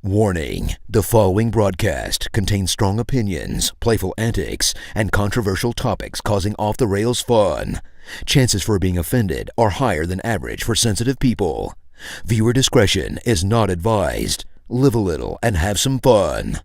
Warning, the following broadcast contains strong opinions, playful antics, and controversial topics causing off-the-rails fun. Chances for being offended are higher than average for sensitive people. Viewer discretion is not advised. Live a little and have some fun.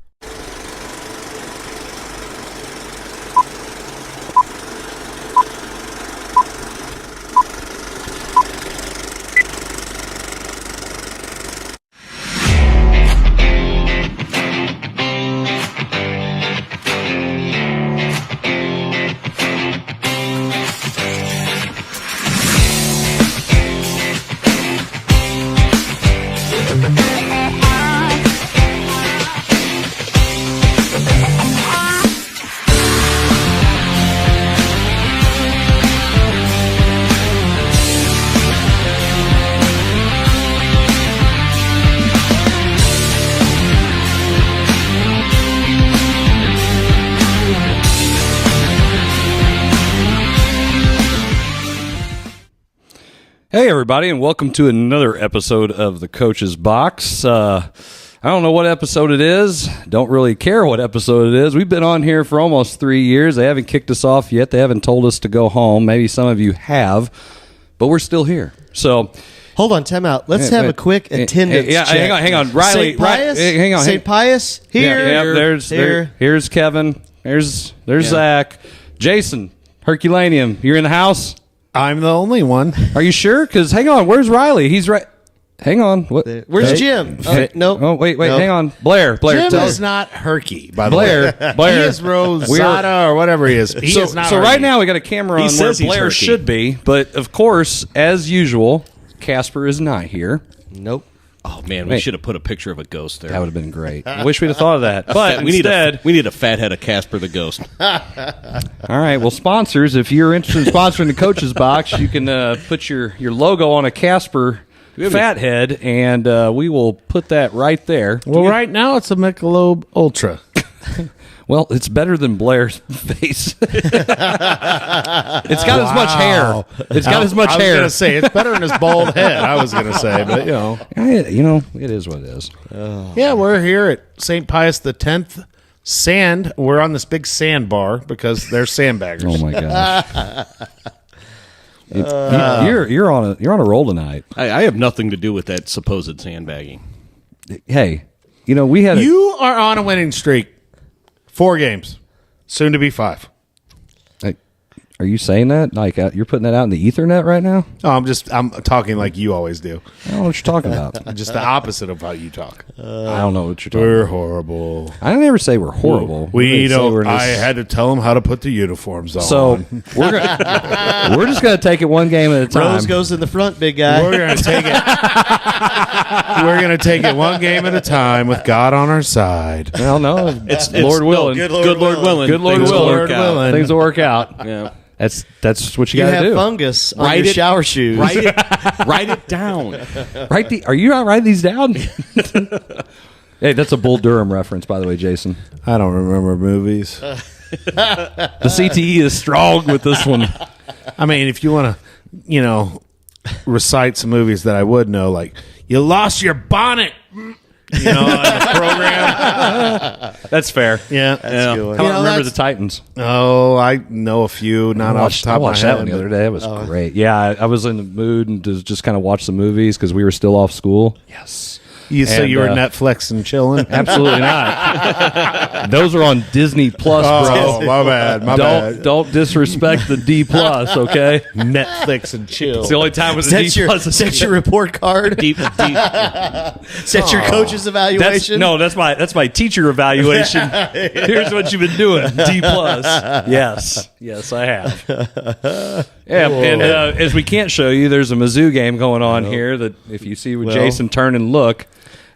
Hey everybody, and welcome to another episode of the Coach's Box. I don't know what episode it is. Don't really care what episode it is. We've been on here for almost 3 years. They haven't kicked us off yet. They haven't told us to go home. Maybe some of you have, but we're still here. So, hold on, time out. Let's have a quick attendance check. Hang on. Riley, St. Pius? hang on. St. Pius? Here. Here's Kevin. There's Zach. Jason, Herculaneum, you're in the house? I'm the only one. Are you sure? Because hang on, where's Riley? He's right. Hang on. What? Where's Jim? Nope. Oh, wait. Nope. Hang on. Blair. Jim is not Herky, by the way. Blair. He is Rosada or whatever he is. He is not so Herky. right now we got a camera on where Blair should be, but of course, as usual, Casper is not here. Nope. Oh man, we should have put a picture of a ghost there. That would have been great. I wish we'd have thought of that. But we instead, need a fat head of Casper the ghost. all right. Well, sponsors, if you're interested in sponsoring the Coach's Box, you can put your logo on a Casper fat head, and we will put that right there. Well, right now it's a Michelob Ultra. Well, it's better than Blair's face. It's got as much hair. It's got as much hair. I was going to say, it's better than his bald head, I was going to say, but it is what it is. Yeah, we're here at St. Pius X Sand. We're on this big sand bar because they're sandbaggers. Oh, my gosh. You're on a roll tonight. I have nothing to do with that supposed sandbagging. Hey, we had You are on a winning streak. 4 games, soon to be 5. Hey, are you saying that? Like you're putting that out in the Ethernet right now? Oh, I'm talking like you always do. I don't know what you're talking about. Just the opposite of how you talk. I don't know what you're talking We're about. horrible. I never say we're horrible. We don't. I had to tell them how to put the uniforms on. So we're just going to take it one game at a time. Rose goes in the front, big guy. We're going to take it. We're going to take it one game at a time with God on our side. Well, no, it's Lord willing. Good Lord willing. Good Lord Things will willing. work out. Things will work out. Yeah. That's what you You got to have do. fungus on your shower shoes. Write it down. Are you not writing these down? Hey, that's a Bull Durham reference, by the way, Jason. I don't remember movies. The CTE is strong with this one. I mean, if you want to, recite some movies that I would know, like You Lost Your Bonnet, on the program. That's fair. Yeah. That's a good one. How about Remember the Titans? Oh, I know a few, not off the top of my I watched head. that one the other day. It was great. Yeah, I was in the mood and just kind of watch some movies because we were still off school. Yes. So you were Netflix and chilling? Absolutely not. Those are on Disney Plus, Oh, bro. my bad. Don't disrespect the D Plus, okay? Netflix and chill. It's the only time with the D Plus. That's your report card. That's your coach's evaluation. That's my teacher evaluation. Here's what you've been doing. D Plus. Yes, I have. Yeah, and as we can't show you, there's a Mizzou game going on here. That if you see Jason turn and look.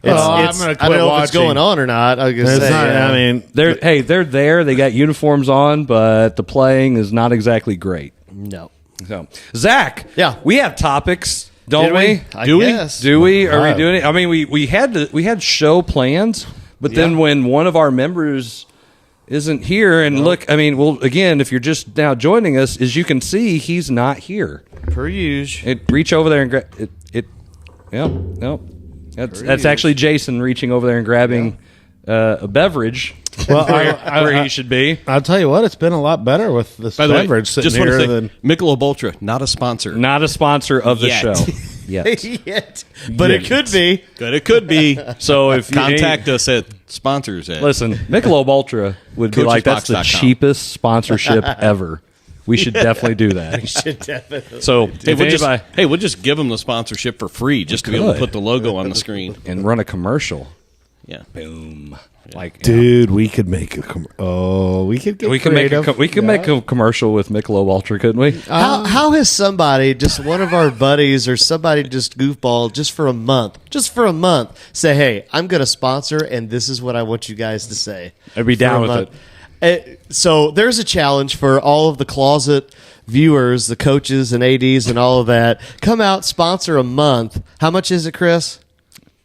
I'm going to quit I don't know watching. if it's going on or not. I was gonna say, they're there. They got uniforms on, but the playing is not exactly great. no. So, Zach, Yeah. we have topics, don't we? I guess. Do we? Are we doing it? I mean, we had show plans, but then when one of our members isn't here, and look, I mean, well, again, if you're just now joining us, as you can see, he's not here. Per usual. Reach over there and grab it. Yep. That's actually Jason reaching over there and grabbing a beverage where he should be. I'll tell you what, it's been a lot better with this By the beverage way, sitting just want here to say, than Michelob Ultra, not a sponsor. Not a sponsor of the Yet. show yet. Yet. But it could be. But it could be. So if you Contact us at sponsors. listen, Michelob Ultra would be like, that's the Coachesbox.com. cheapest sponsorship ever. We should definitely do that. Should definitely. So Hey, if we'll anybody we'll just give them the sponsorship for free just to be able to put the logo on the screen. and run a commercial, Yeah. boom, like dude, we could make a we could get we can make creative. make a commercial with Michelob Ultra, couldn't we? How has somebody, just one of our buddies or somebody just goofball just for a month, say, hey, I'm going to sponsor and this is what I want you guys to say. I'd be For down a with month. it. So there's a challenge for all of the closet viewers, the coaches and ADs and all of that. Come out, sponsor a month. How much is it, Chris?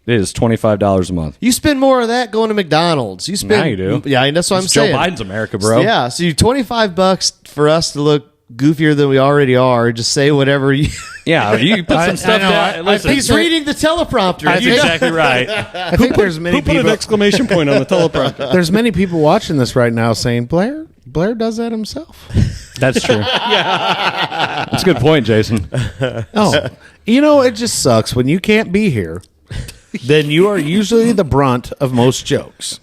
It is $25 a month. You spend more of that going to McDonald's. You spend, Now you do. Yeah, that's what I'm It's Joe saying. Biden's America, bro. Yeah, so you $25 for us to look goofier than we already are. Just say whatever you. Yeah, you put some stuff know, down. Listen, He's reading the teleprompter. that's You know? exactly right. I think there's many Who put an people. exclamation point on the teleprompter? There's many people watching this right now saying Blair does that himself. That's true. Yeah, that's a good point, Jason. Oh, it just sucks when you can't be here. Then you are usually the brunt of most jokes.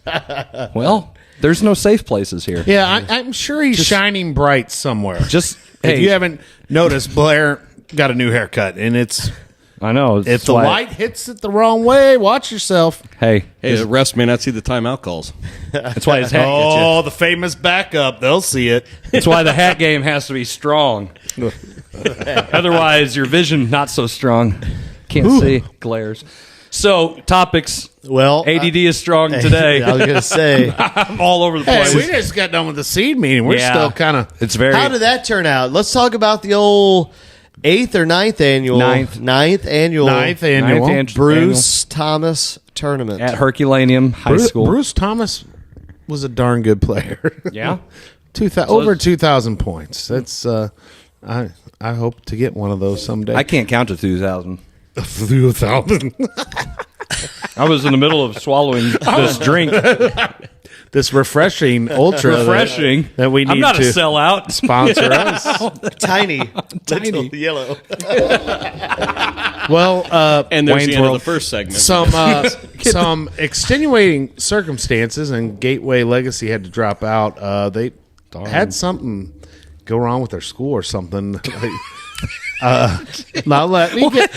Well, there's no safe places here. Yeah, I'm sure he's shining bright somewhere. Just if hey, you haven't noticed, Blair got a new haircut, and it's I know. if the light hits it the wrong way, watch yourself. Hey, Hey, the refs may not see the timeout calls. that's why his hat. Oh, the famous backup, they'll see it. That's why the hat game has to be strong. Otherwise, your vision not so strong. Can't see, glares. So topics. Well, ADD is strong today. I was going to say, I'm all over the Hey, place. we just got done with the seed meeting. We're Yeah. still kind of. It's very. how did that turn out? Let's talk about the old 8th or 9th annual. Ninth. Ninth annual. Ninth annual. Bruce Thomas tournament. at Herculaneum High School. Bruce Thomas was a darn good player. Yeah. Over 2,000 points. That's I hope to get one of those someday. I can't count to 2,000. 2,000. I was in the middle of swallowing this drink. This refreshing ultra. Refreshing. That we need I'm not to a sellout. sponsor us. Tiny. Little yellow. Well, And there's Wayne's the end World. of the first segment. Some extenuating circumstances, and Gateway Legacy had to drop out. They had something go wrong with their school or something. Now let me get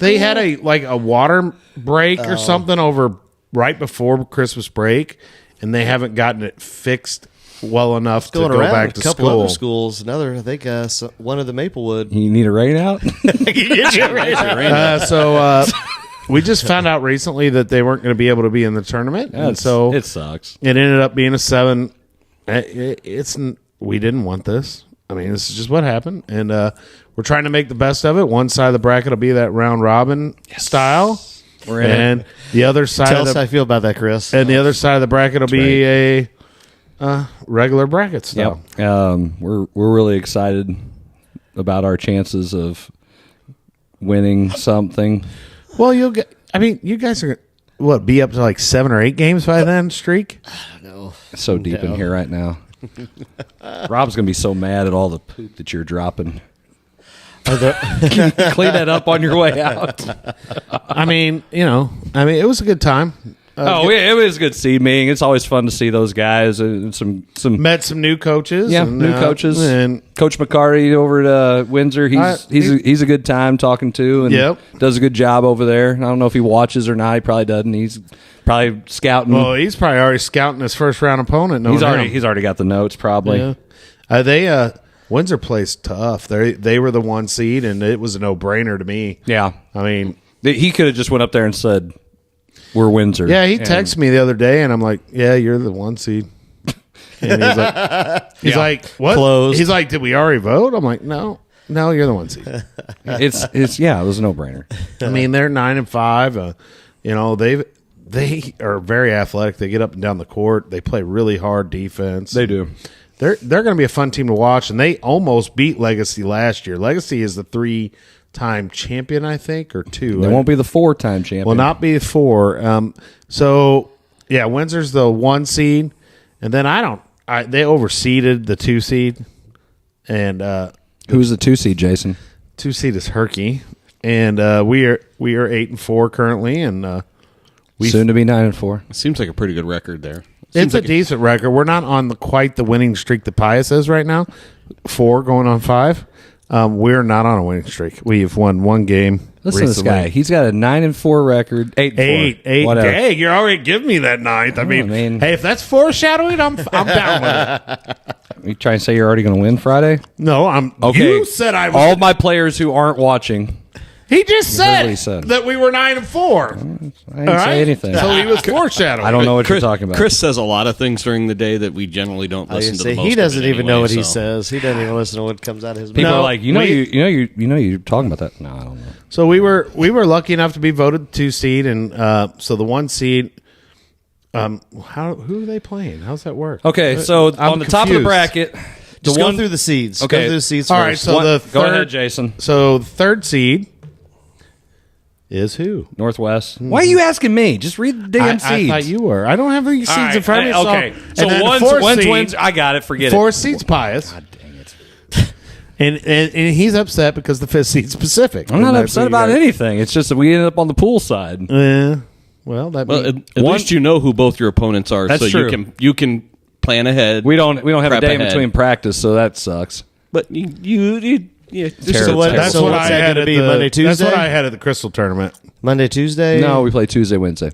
they had a water break or something over right before Christmas break, and they haven't gotten it fixed well enough to Going go around back a to couple school. other schools. Another, I think, one of the Maplewood. You need a rain out? So we just found out recently that they weren't going to be able to be in the tournament, and so it sucks. it ended up being a 7. We didn't want this. I mean, this is just what happened, and we're trying to make the best of it. One side of the bracket will be that round robin style, We're in and the other side Tell of us how the I feel about that, Chris. and the other side of the bracket will be a regular bracket style. Yep. We're really excited about our chances of winning something. Well, you'll get. I mean, you guys are be up to like 7 or 8 games by then streak. It's so deep in here right now. Rob's gonna be so mad at all the poop that you're dropping. Clean that up on your way out. I mean, it was a good time. It was a good seed meeting. It's always fun to see those guys and some Met some new coaches. yeah and, new coaches. and Coach McCarty over at Windsor. He's a good time talking to and Yep. does a good job over there. I don't know if he watches or not. He probably doesn't. He's probably scouting. well, he's probably already scouting his first round opponent. he's knowing him. already got the notes probably. Yeah. Windsor plays tough. They were the 1 seed, and it was a no brainer to me. Yeah. I mean, He could have just went up there and said, "We're Windsor." yeah, he And- texted me the other day, and I'm like, "Yeah, you're the 1 seed." And he's like, "What?" Closed. He's like, "Did we already vote?" I'm like, "No, you're the 1 seed." It's it was a no brainer. I mean, they're 9-5. They are very athletic. They get up and down the court. They play really hard defense. They do. They're going to be a fun team to watch, and they almost beat Legacy last year. Legacy is the 3 time champion, I think, or 2. They won't be the 4-time champion. Will not be 4. So yeah, Windsor's the 1 seed, and then they overseeded the 2 seed, and who's the 2 seed, Jason? 2 seed is Herky, and we are 8-4 currently, and soon to be 9-4. It seems like a pretty good record there. It's a decent record. We're not on quite the winning streak that Pius is right now. 4 going on 5. We're not on a winning streak. We've won 1 game. Listen to this guy. He's got a 9-4 record. 8-4. 8. Whatever. Hey, you're already giving me that 9th. I mean, hey, if that's foreshadowing, I'm down with it. You trying to say you're already going to win Friday? No, I'm. Okay. You said I was. All my players who aren't watching. He just heard what he said. that we were 9-4. I didn't say anything. So he was foreshadowing. I don't know what you're talking about. Chris says a lot of things during the day that we generally don't listen to. The most he doesn't of it even anyway, know what he so. says. He doesn't even listen to what comes out of his mouth. People are like, you're talking about that. No, I don't know. So we were lucky enough to be voted 2 seed, and so the 1 seed. Who are they playing? How's that work? Okay, so I'm on the top of the confused. bracket, Just go through the seeds. Okay. Go through the seeds All first. right, so the go third, ahead, Jason. So the 3rd seed is who? Northwest. Why are you asking me? Just read the damn I seeds. thought you were. I don't have the seeds All right, in front of me. okay, so and then one's the 4th seed- wins. I got it. Forget 4th it. seed's Pius. God dang it. And he's upset because the 5th seed's Pacific. I'm not upset about anything. It's just that we ended up on the pool side. Well, that Well, means at least you know who both your opponents are, That's so true. you can plan ahead. We don't have a Prep day in ahead. between practice, so that sucks. But you So what- that's so what what's I that had gonna at be, the, Monday, That's what Tuesday? I had at the Crystal tournament. Monday, Tuesday. No, we play Tuesday, Wednesday.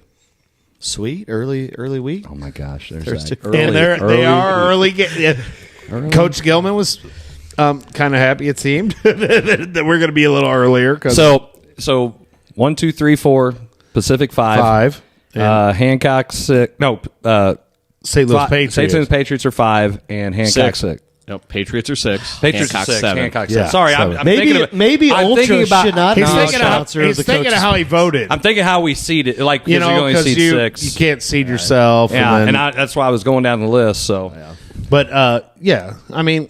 Sweet early week. Oh my gosh, there's Thursday. that. Early, And they are early. Coach Gilman was kind of happy. It seemed that we're going to be a little earlier. So 1, 2, 3, 4. Pacific 5. 5. Hancock 6. No. St. Louis Patriots. St. Louis Patriots are 5, and Hancock 6. No, Patriots are 6. Patriots Hancock are 6. 7. Hancock 6. Yeah, Sorry, 7. I'm Maybe thinking of, maybe I'm Ultra thinking about, should not He's be thinking a sponsor of he's the thinking coaches. of how he voted. I'm thinking how we seed it. Like, You know, you only because seed you 6. can't seed yourself. Yeah, and that's why I was going down the list. So, But yeah, I mean,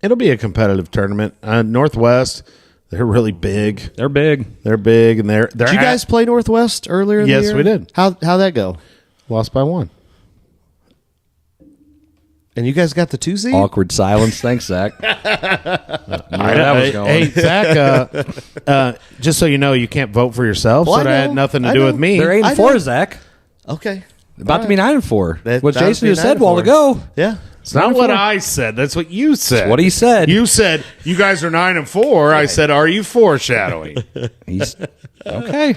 it'll be a competitive tournament. Northwest, they're really big. they're big. They're big, and they're. Did you guys play Northwest earlier in the Yes, year? we did. How'd that go? lost by 1. And you guys got the 2 seed? Awkward silence. Thanks, Zach. Knew where that was going. Hey, Zach, just so you know, you can't vote for yourself, Well, so I that had know. nothing to I do know. with me. They're 8 I and 4, know. Zach. Okay. About to be 9 and 4. That- What that would Jason be just 9 said and a while 4. ago. Yeah. It's not what I said. That's what you said. What he said. You said you guys are 9 and 4. I said, are you foreshadowing? He's okay.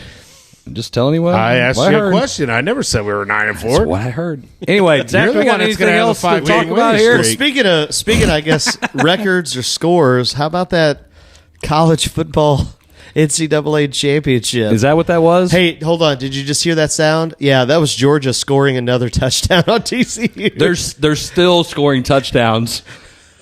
I'm just telling you what I asked what you heard. a question. I never said we were 9 and 4. That's what I heard. Anyway, Zach, You're the we got one that's anything gonna have else the to 5 talk game about winning here? streak. Speaking, I guess, records or scores, how about that college football NCAA championship? Is that what that was? Hey, hold on. Did you just hear that sound? Yeah, that was Georgia scoring another touchdown on TCU. they're still scoring touchdowns.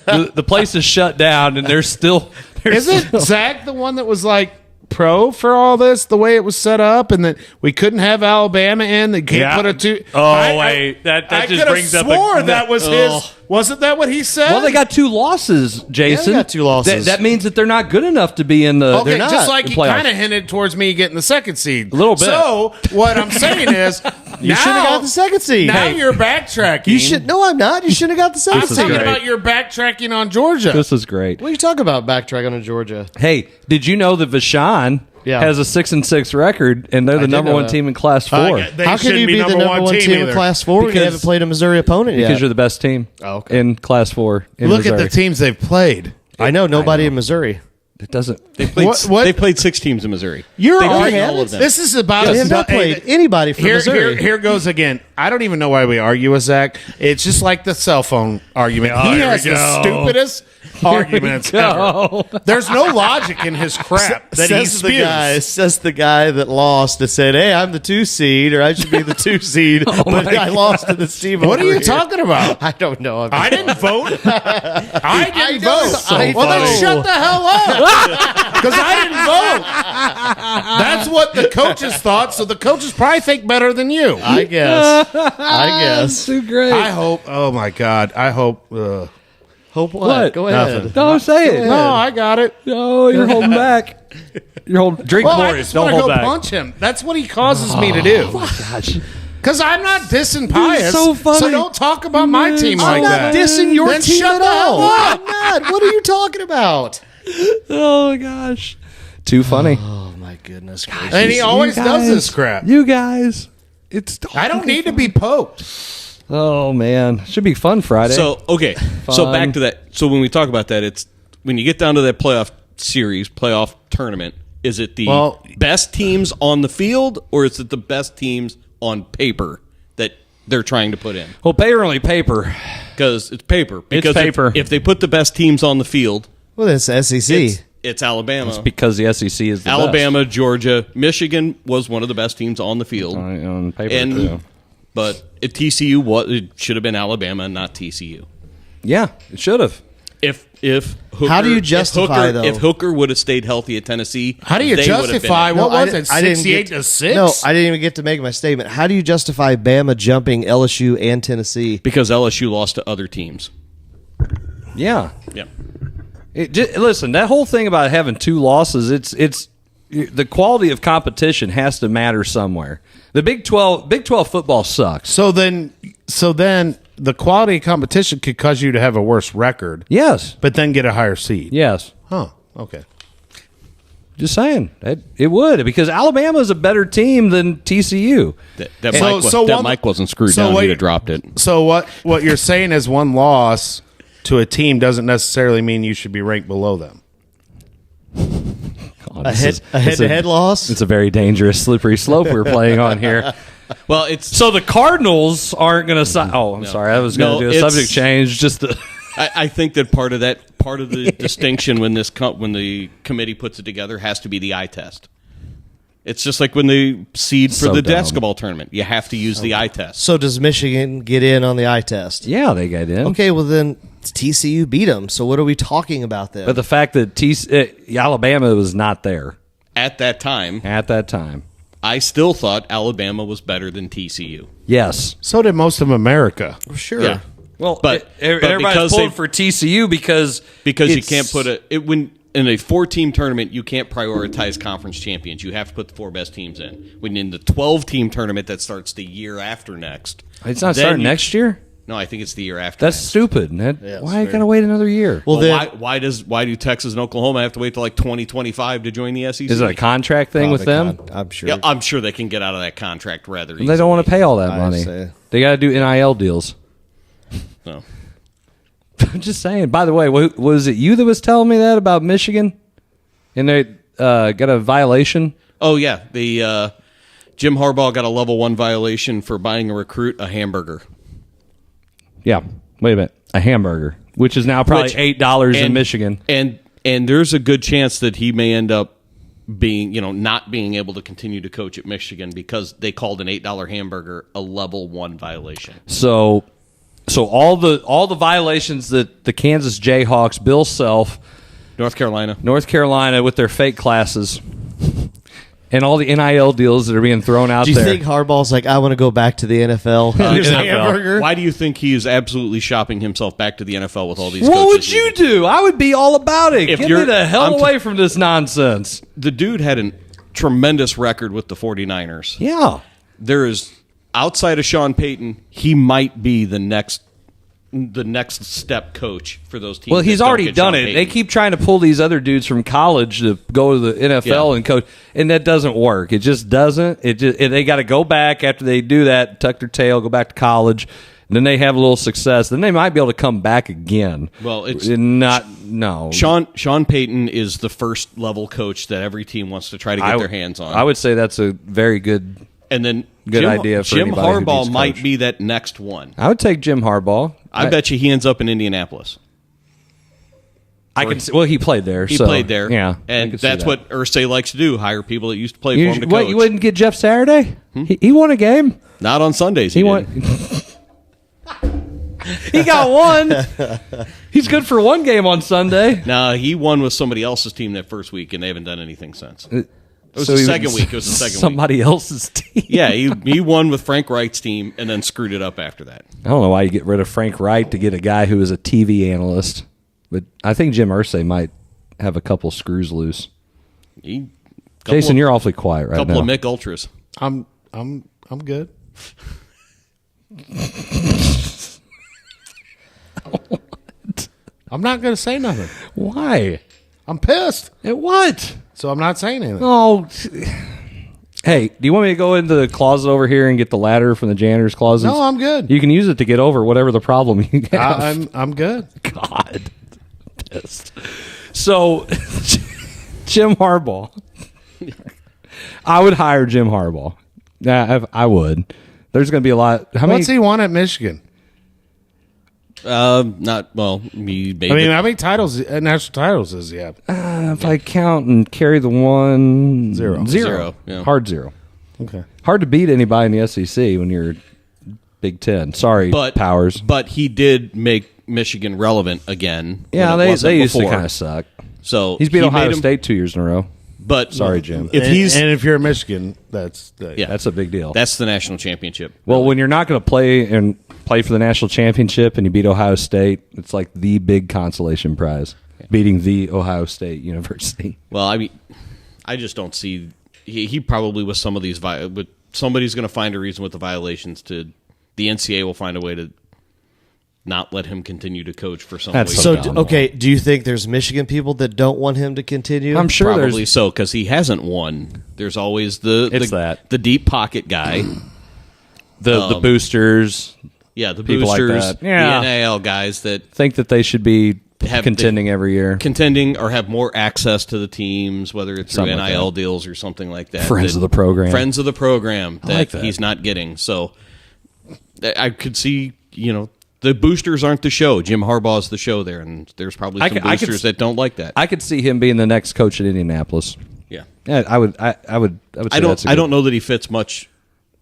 The place is shut down, and they're still. Isn't Zach the one that was like pro for all this, the way it was set up, and that we couldn't have Alabama in? They can't put a 2. Wait, that I just could brings have up swore a, that was his. Wasn't that what he said? Well, they got 2 losses, Jason. got 2 losses. That means that they're not good enough to be in the. Okay, They're not just like in he playoffs. kind of hinted towards me getting the 2nd seed. A little bit. So what I'm saying is, You should have got the 2nd seed. Now Hey, you're backtracking. you should. No, I'm not. You should have got the 2nd I'm seed. talking great. about your backtracking on Georgia. This is great. What are you talking about? Backtracking on Georgia. Hey, did you know that Vashon has a 6-6 record, and they're the did number know 1 that. team in Class 4? They How can shouldn't you be the number one team in either. Class 4 when you Because- haven't played a Missouri opponent yet? Because you're the best team in Class 4 in Look at Missouri. the teams they've played. I know nobody in Missouri. It doesn't. They played, What? they played 6 teams in Missouri. You're They arguing. played all of them. This is about They have not played anybody from Missouri. Here goes again. I don't even know why we argue with Zach. It's just like the cell phone argument. He here has we the go. stupidest arguments ever. There's no logic in his crap that he spews. Says the guy that lost and said, "Hey, I'm the 2 seed, or I should be the 2 seed, but I lost to this team." What are over you here." talking about? I don't know. I didn't vote. I didn't know. vote. So Well, then funny. shut the hell up. Because I didn't vote. That's what the coaches thought, so the coaches probably think better than you. I guess. I guess. Too great. I hope. Oh my God. I hope. Hope what? What? Go ahead. Nothing. No, say it. No, I got it. No, you're holding back. You're holding. Drink Well, more. I just Don't want to hold go back. punch him. That's what he causes me to do. Gosh. Because I'm not dissing Pius. so funny. So don't talk about my team I'm like not that. dissing your Then team shut at the hell all. up. I'm not. What are you talking about? Oh my gosh. Too funny. Oh my goodness gracious. And he always You does guys- this crap. You guys. It's. I don't need to be poked. Oh man, should be fun Friday. So okay, so back to that. So when we talk about that, it's when you get down to that playoff series, playoff tournament. Is it the best teams on the field, or is it the best teams on paper that they're trying to put in? well, paper only paper. Because it's paper. Because paper. If they put the best teams on the field, Well, it's SEC. it's Alabama. Because the SEC is the Alabama, Georgia, Michigan was one of the best teams on the field. best. On paper And too. but at TCU, it should have been Alabama, not TCU. Yeah, it should have. If Hooker, How do you justify, though? If Hooker would have stayed healthy at Tennessee, How do you they would have been justify in. what was I it? didn't 68 get- to 6? No, I didn't even get to make my statement. How do you justify Bama jumping LSU and Tennessee? Because LSU lost to other teams. Yeah. Yeah. Listen, that whole thing about having two losses, it's the quality of competition has to matter somewhere. The Big 12 football sucks. So then the quality of competition could cause you to have a worse record, Yes. but then get a higher seed. Yes. Huh. Okay. Just saying. It would, because Alabama is a better team than TCU. That mic wasn't screwed down. He'd have dropped it. So what you're saying is one loss to a team doesn't necessarily mean you should be ranked below them. God, A this head-to-head loss? It's a very dangerous, slippery slope we're playing on here. Well, it's So the Cardinals aren't going to. Oh, I'm sorry. I was going to do a it's- subject change. Just to, I think that part of the distinction when the committee puts it together has to be the eye test. It's just like when they seed for So the dumb. basketball tournament, you have to use the eye test. So does Michigan get in on the eye test? yeah, they got in. Okay, well then TCU beat them. So what are we talking about then? But the fact that Alabama was not there At that time, at that time. I still thought Alabama was better than TCU. Yes. So did most of America. sure. Yeah, Well, but everybody's because pulling they- for TCU because you it's- can't put when in a 4-team tournament, you can't prioritize conference champions. You have to put the 4 best teams in. When in the 12-team tournament that starts the year after next, It's not then starting you- next year. No, I think it's the year after. That's next. stupid. Why you gotta wait another year? Well, then why do Texas and Oklahoma have to wait till like 2025 to join the SEC? Is it a contract thing with them? I'm sure. Yeah, I'm sure they can get out of that contract rather easily. They don't want to pay all that money. say. They got to do NIL deals. No. I'm just saying. By the way, was it you that was telling me that about Michigan? And they got a violation? Oh yeah, the Jim Harbaugh got a level 1 violation for buying a recruit a hamburger. Yeah. Wait a minute. A hamburger, which is now probably $8 in and- Michigan. And there's a good chance that he may end up being, not being able to continue to coach at Michigan because they called an $8 hamburger a level 1 violation. So all the violations that the Kansas Jayhawks, Bill Self, North Carolina. North Carolina with their fake classes, and all the NIL deals that are being thrown out Do you there. think Harbaugh's like, I want to go back to the NFL? Here's a NFL. hamburger. Why do you think he is absolutely shopping himself back to the NFL with all these What would coaches you leaving? do? I would be all about it. If Get me you're- the hell I'm away from this nonsense. The dude had a tremendous record with the 49ers. Yeah. There is, outside of Sean Payton, he might be the next step coach for those teams. Well, he's that don't already get done Sean it. Payton. They keep trying to pull these other dudes from college to go to the NFL Yeah. and coach, and that doesn't work. It just doesn't. They got to go back after they do that, tuck their tail, go back to college, and then they have a little success. Then they might be able to come back again. Well, it's no. Sean Payton is the first level coach that every team wants to try to get their hands on. I would say that's a very good. and then Good idea for Jim anybody who Harbaugh needs might coach. be that next one. I would take Jim Harbaugh. I bet you he ends up in Indianapolis. I can. Well, he played there. He so, played there, Yeah, I and could see that's that. what Irsay likes to do: hire people that used to play for him to What, coach. you wouldn't get Jeff Saturday? He won a game. Not on Sundays. He won. He got one. He's good for one game on Sunday. No, he won with somebody else's team that first week, and they haven't done anything since. It was So the he second was week. It was the second week. somebody else's team. Yeah, he won with Frank Wright's team and then screwed it up after that. I don't know why you get rid of Frank Wright to get a guy who is a TV analyst, but I think Jim Irsay might have a couple screws loose. Jason, you're awfully quiet right now. Couple of Mick Ultras. I'm good. I'm not going to say nothing. Why? I'm pissed. At what? So I'm not saying anything. Oh, hey, do you want me to go into the closet over here and get the ladder from the janitor's closet? No, I'm good. You can use it to get over whatever the problem you have. I'm good. God, pissed. So, Jim Harbaugh. I would hire Jim Harbaugh. Yeah, I would. There's going to be a lot. What's he want at Michigan? Not well. Maybe. I mean, how many titles, national titles, does he have? If I count and carry the one Zero. zero, Yeah. hard zero. Okay. Hard to beat anybody in the SEC when you're Big Ten. Sorry, Powers. But he did make Michigan relevant again. Yeah, when it wasn't they used to before. kind of suck. So He's beat he Ohio made him- State 2 years in a row. But Sorry, Jim. If he's and if you're Michigan, that's yeah, That's a big deal. that's the national championship. Well, when you're not going to play for the national championship and you beat Ohio State, it's like the big consolation prize, beating the Ohio State University. Well, I mean, I just don't see. He probably with some of these, but somebody's going to find a reason with the violations. The NCAA will find a way to not let him continue to coach for some That's reason. so So, okay, do you think there's Michigan people that don't want him to continue? I'm sure Probably there's. so because he hasn't won. There's always the deep pocket guy. The boosters Yeah, the People like boosters, that. Yeah. the NIL guys that think that they should be Have contending every year. contending or have more access to the teams, whether it's through Something like NIL that. deals or something like that. Friends that- of the program. Friends of the program that, like that. he's not getting. So I could see, the boosters aren't the show. Jim Harbaugh's the show there, and there's probably some boosters that don't like that. I could see him being the next coach at Indianapolis. Yeah. Yeah, I would. I would. Say I that's a don't good- know that he fits much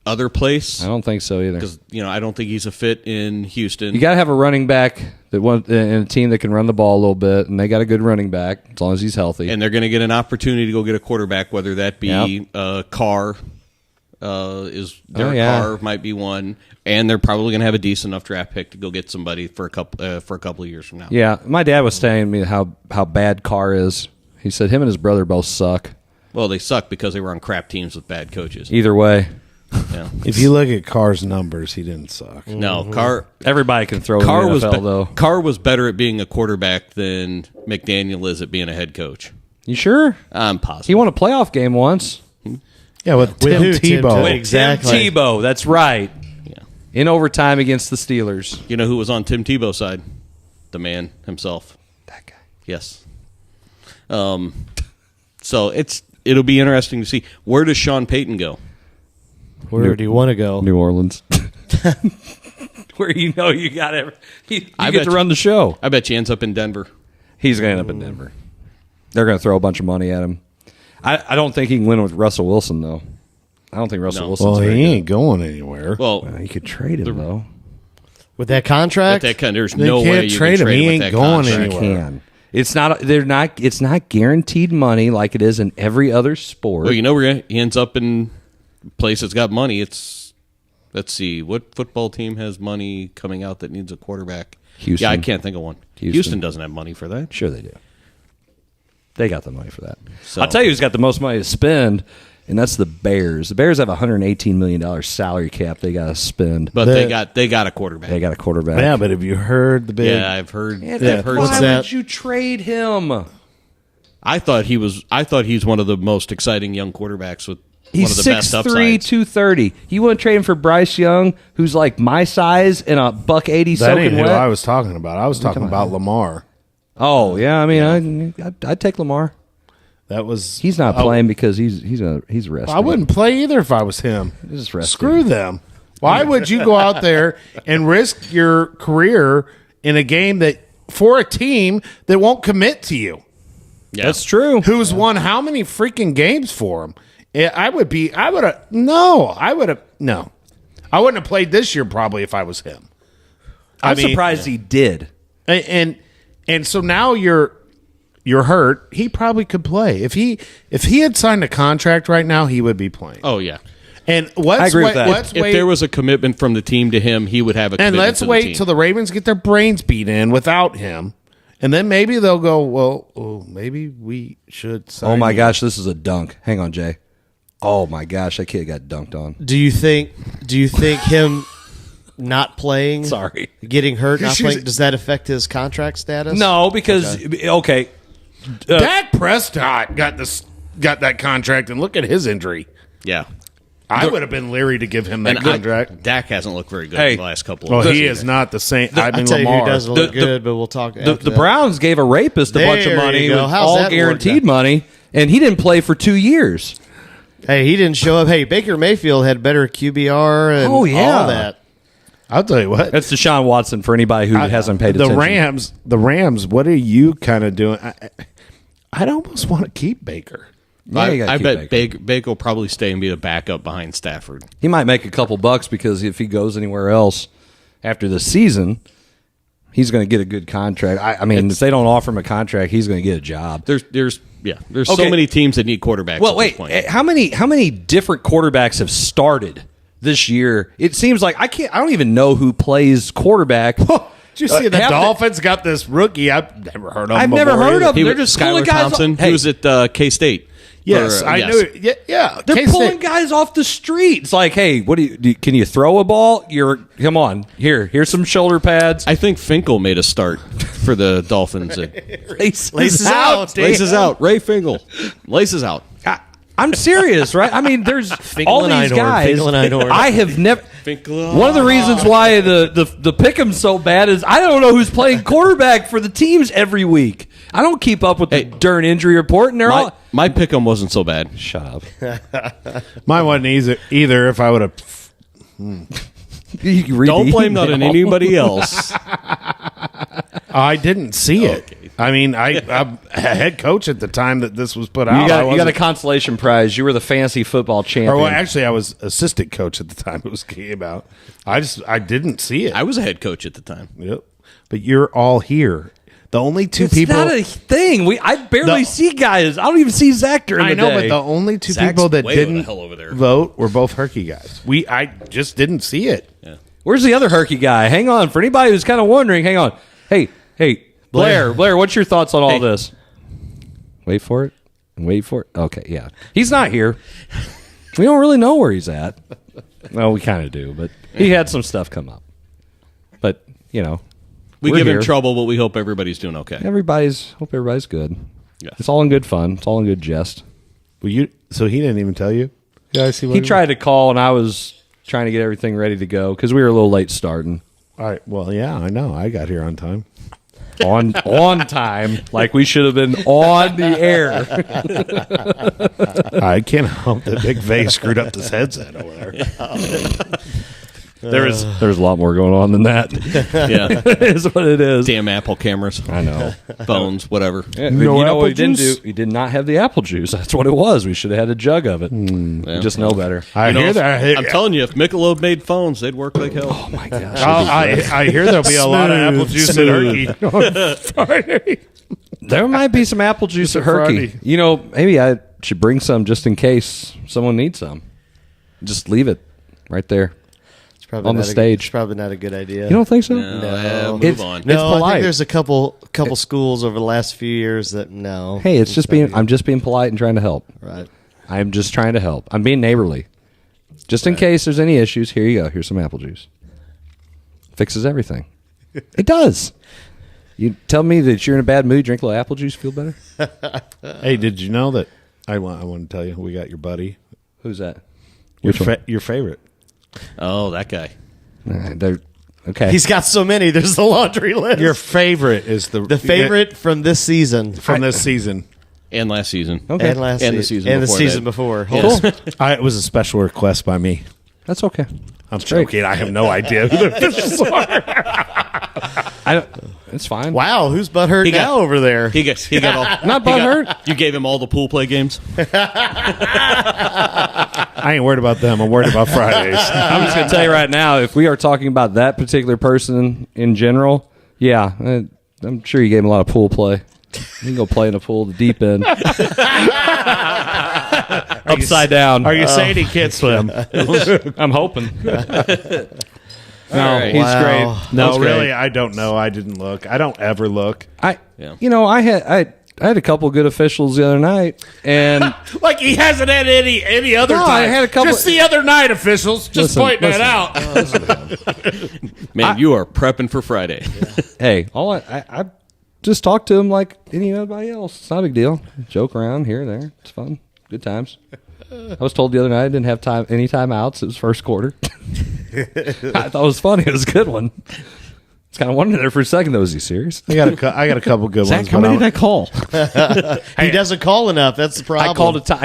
other place I don't think so either. because I don't think he's a fit in Houston. You got to have a running back in a team that can run the ball a little bit, and they got a good running back as long as he's healthy. And they're going to get an opportunity to go get a quarterback, whether that be Carr. Derek Carr might be one, and they're probably going to have a decent enough draft pick to go get somebody for a couple of years from now. Yeah, my dad was telling me how bad Carr is. He said him and his brother both suck. Well, they suck because they were on crap teams with bad coaches. Either way, Yeah. If you look at Carr's numbers, he didn't suck. No, Carr everybody can throw Carr in the was NFL, though. Carr was better at being a quarterback than McDaniel is at being a head coach. You sure? I'm positive. He won a playoff game once. Yeah, with Tim who? Tim Tebow. Tebow. Exactly. Tim Tebow, that's right. Yeah. In overtime against the Steelers. You know who was on Tim Tebow's side? The man himself. That guy. Yes. So it'll be interesting to see, where does Sean Payton go? Where do you want to go? New Orleans. Where you got you I get bet to run the show. I bet you ends up in Denver. He's going to end up in Denver. They're going to throw a bunch of money at him. I don't think he can win with Russell Wilson, though. I don't think Russell No. Wilson's Well, very he good. ain't going anywhere. Well, You could trade him, though. With that contract? there's They no can't way you trade can him. trade He him with ain't that going contract. anywhere. Can. It's not. It's not guaranteed money like it is in every other sport. Well, he ends up in a place that's got money. Let's see, what football team has money coming out that needs a quarterback? Houston. Yeah, I can't think of one. Houston. Houston doesn't have money for that. Sure, they do. They got the money for that. So- I'll tell you who's got the most money to spend, and that's the Bears. The Bears have a $118 million salary cap they got to spend. But they got a quarterback. They got a quarterback. Yeah, but have you heard the big? Yeah, I've heard. Yeah, I've heard. What's why that? would you trade him? I thought he's one of the most exciting young quarterbacks with He's one of the best 6'3", upsides. 230. You want to trade him for Bryce Young, who's like my size and a $180 that ain't soaking who wet? I was talking about. I was talking about Lamar. Oh yeah, I mean, I'd take Lamar. That was He's not playing because he's resting. I wouldn't play either if I was him. He's just resting. Screw them. Why would you go out there and risk your career in a game that for a team that won't commit to you? Yeah. That's true. Who's won how many freaking games for him? I wouldn't have played this year probably if I was him. I'm surprised he did. And so now you're you're hurt, he probably could play. If he had signed a contract right now, he would be playing. Oh yeah. And I agree with that. If there was a commitment from the team to him, he would have a commitment. And let's wait till the Ravens get their brains beat in without him. And then maybe they'll go, well, maybe we should sign Oh, my him. gosh, this is a dunk. Hang on, Jay. Oh, my gosh, that kid got dunked on. Do you think him not playing, getting hurt, not playing, does that affect his contract status? No, because, okay. Dak Prescott got that contract, and look at his injury. Yeah. I would have been leery to give him that contract. Dak hasn't looked very good in the last couple of Well, years. he is not the same. I tell you who doesn't look good, but we'll talk after The Browns gave a rapist a bunch of money, with How's all that guaranteed work? money, and he didn't play for 2 years. Hey, he didn't show up. Hey, Baker Mayfield had better QBR and all that. I'll tell you what. That's Deshaun Watson for anybody who hasn't paid attention. The Rams, what are you kind of doing? I'd almost want to keep Baker. Yeah, you gotta I keep bet Baker will probably stay and be the backup behind Stafford. He might make a couple bucks because if he goes anywhere else after the season, he's going to get a good contract. I mean, if they don't offer him a contract, he's going to get a job. There's so many teams that need quarterbacks. Well, at this point. how many different quarterbacks have started this year? It seems like I don't even know who plays quarterback. Did you see the Dolphins got this rookie? I've never heard of him. I've never heard of him. They're just pulling Skylar guys Thompson. Hey, He was at K-State. Yes, I knew it. Yeah. they're K-State. pulling guys off the street. It's like, hey, what can you throw a ball? Come on, here's some shoulder pads. I think Finkel made a start for the Dolphins. Laces out, Laces out. Ray Finkel. Laces out. I'm serious, right? I mean, there's all and these Einhorn, guys. Finkel and Einhorn. I have never. Finkel. One of the reasons why the pick'em's so bad is I don't know who's playing quarterback for the teams every week. I don't keep up with the darn injury report, and they're all. My pick'em wasn't so bad. Shut up. Mine wasn't either if I would have. Don't blame that on anybody else. I didn't see it. I mean, I'm a head coach at the time that this was put out. You got a consolation prize. You were the fantasy football champion. Or well, actually, I was assistant coach at the time it was came out. I didn't see it. I was a head coach at the time. Yep. But you're all here. The only two people. It's not a thing. I barely see guys. I don't even see Zach during the day. I know, but the only two Zach's people that way over the didn't hell over there. vote were both Herky guys. I just didn't see it. Yeah. Where's the other Herky guy? Hang on. For anybody who's kind of wondering, hang on. Hey, Blair, what's your thoughts on all this? Wait for it. Okay, yeah. He's not here. We don't really know where he's at. Well, we kind of do, but he had some stuff come up. But, We we're give here. him trouble, but we hope everybody's doing okay. Hope everybody's good. Yes. It's all in good fun. It's all in good jest. So he didn't even tell you? Yeah, I see. He tried to call, and I was trying to get everything ready to go because we were a little late starting. All right. Well, yeah, I know. I got here on time. On time, like we should have been on the air. I can't help that McVey screwed up his headset over there. There's a lot more going on than that. Yeah. Is what it is. Damn Apple cameras. I know. Phones, whatever. Yeah, No you know what apple he didn't do? juice? He did not have the apple juice. That's what it was. We should have had a jug of it. We just know better. I hear that. I'm telling you, if Michelob made phones, they'd work like hell. Oh my gosh. I hear there'll be a lot of apple juice in Herky on Friday. There might be some apple juice at Herky. Friday. Maybe I should bring some just in case someone needs some. Just leave it right there. On the stage. It's probably not a good idea. You don't think so? No, move It's- on. No, I polite. think there's a couple schools over the last few years that no. Hey, I'm just being polite and trying to help. Right. I'm just trying to help. I'm being neighborly. Just in case there's any issues, here you go. Here's some apple juice. Fixes everything. It does. You tell me that you're in a bad mood, drink a little apple juice, feel better? Hey, did you know that? I want to tell you, we got your buddy. Who's that? Your favorite. Oh, that guy. They're okay. He's got so many. There's the laundry list. Your favorite is the favorite from this season. from this season. And last season. Okay. And last And the season. season And before the season that. before. Yes. Cool. It was a special request by me. That's okay. I'm joking. I have no idea who the officials are. It's fine. Wow, who's butthurt He got- now over there? He got all. Not butthurt. You gave him all the pool play games. I ain't worried about them. I'm worried about Fridays. I'm just going to tell you right now, if we are talking about that particular person in general, yeah, I'm sure you gave him a lot of pool play. You can go play in a pool, the deep end. Upside down. Are you saying he can't swim? I'm hoping. No, right. he's Wow. great. No, He's great. really, I don't know. I didn't look. I don't ever look. I had a couple good officials the other night, and Like he hasn't had any other No, time. I had a couple- Just the other night, officials. Just Listen, pointing that out. Man, you are prepping for Friday. hey, all I just talk to him like anybody else. It's not a big deal. Joke around here and there. It's fun. Good times. I was told the other night I didn't have any timeouts. It was first quarter. I thought it was funny. It was a good one. It's kind of wondering there for a second. Though, is he serious? I got a couple good ones. Zach, how many did I call? He doesn't call enough. That's the problem. I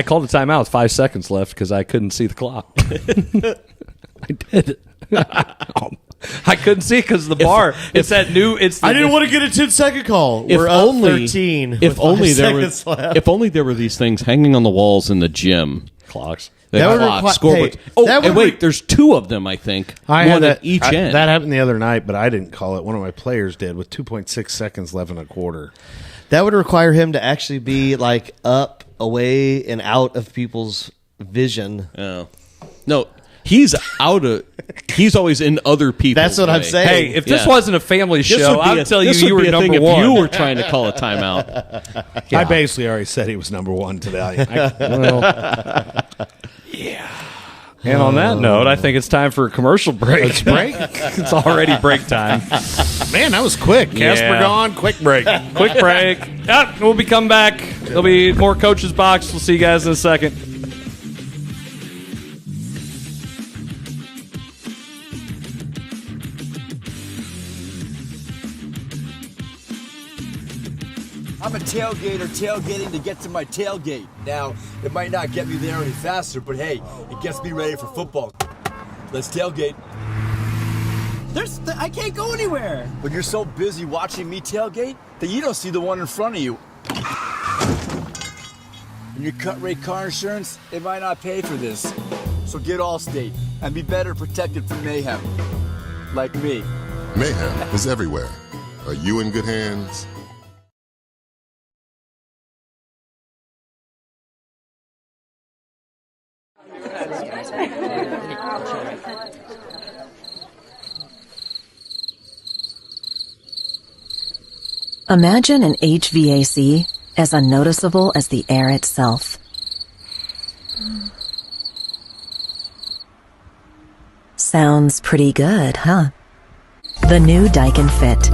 called a timeout with 5 seconds left because I couldn't see the clock. I did. I couldn't see because the bar. It's that new. It's. I didn't want to get a 10-second call. If We're up only 13. If with only 5 there were. seconds left. If only there were these things hanging on the walls in the gym. clocks. The That would clock, require- scoreboard. hey, Oh, that would and wait, there's 2 of them, I think. I One had at that each end. That happened the other night, but I didn't call it. One of my players did with 2.6 seconds left in a quarter. That would require him to actually be like up, away, and out of people's vision. Oh. No, he's always in other people's That's what I'm way. saying. Hey, if this Yeah. wasn't a family This show, would be I'd a- tell you this you would were be a thing number if one. you were trying to call a timeout. I basically already said he was number one today. And on that note, I think it's time for a commercial break. It's already break time. Man, that was quick. Casper Yeah. gone. Quick break. Quick break. We'll be coming back. There'll be more Coach's Box. We'll see you guys in a second. I'm a tailgater tailgating to get to my tailgate. Now, it might not get me there any faster, but hey, it gets me ready for football. Let's tailgate. I can't go anywhere. But you're so busy watching me tailgate that you don't see the one in front of you. And your cut rate car insurance, it might not pay for this. So get Allstate and be better protected from mayhem. Like me. Mayhem is everywhere. Are you in good hands? Imagine an HVAC as unnoticeable as the air itself. Sounds pretty good, huh? The new Daikin Fit.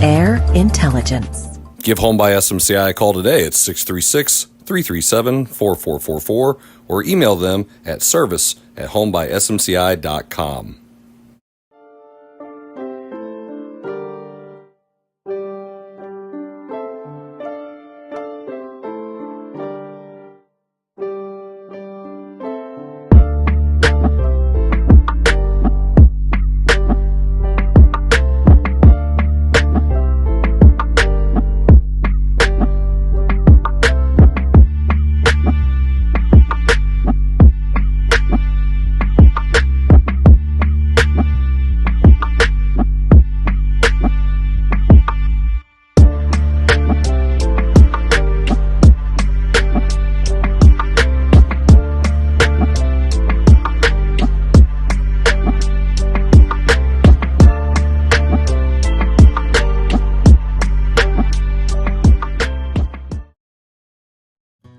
Air intelligence. Give Home by SMCI a call today at 636-337-4444 or email them at service@homebysmci.com.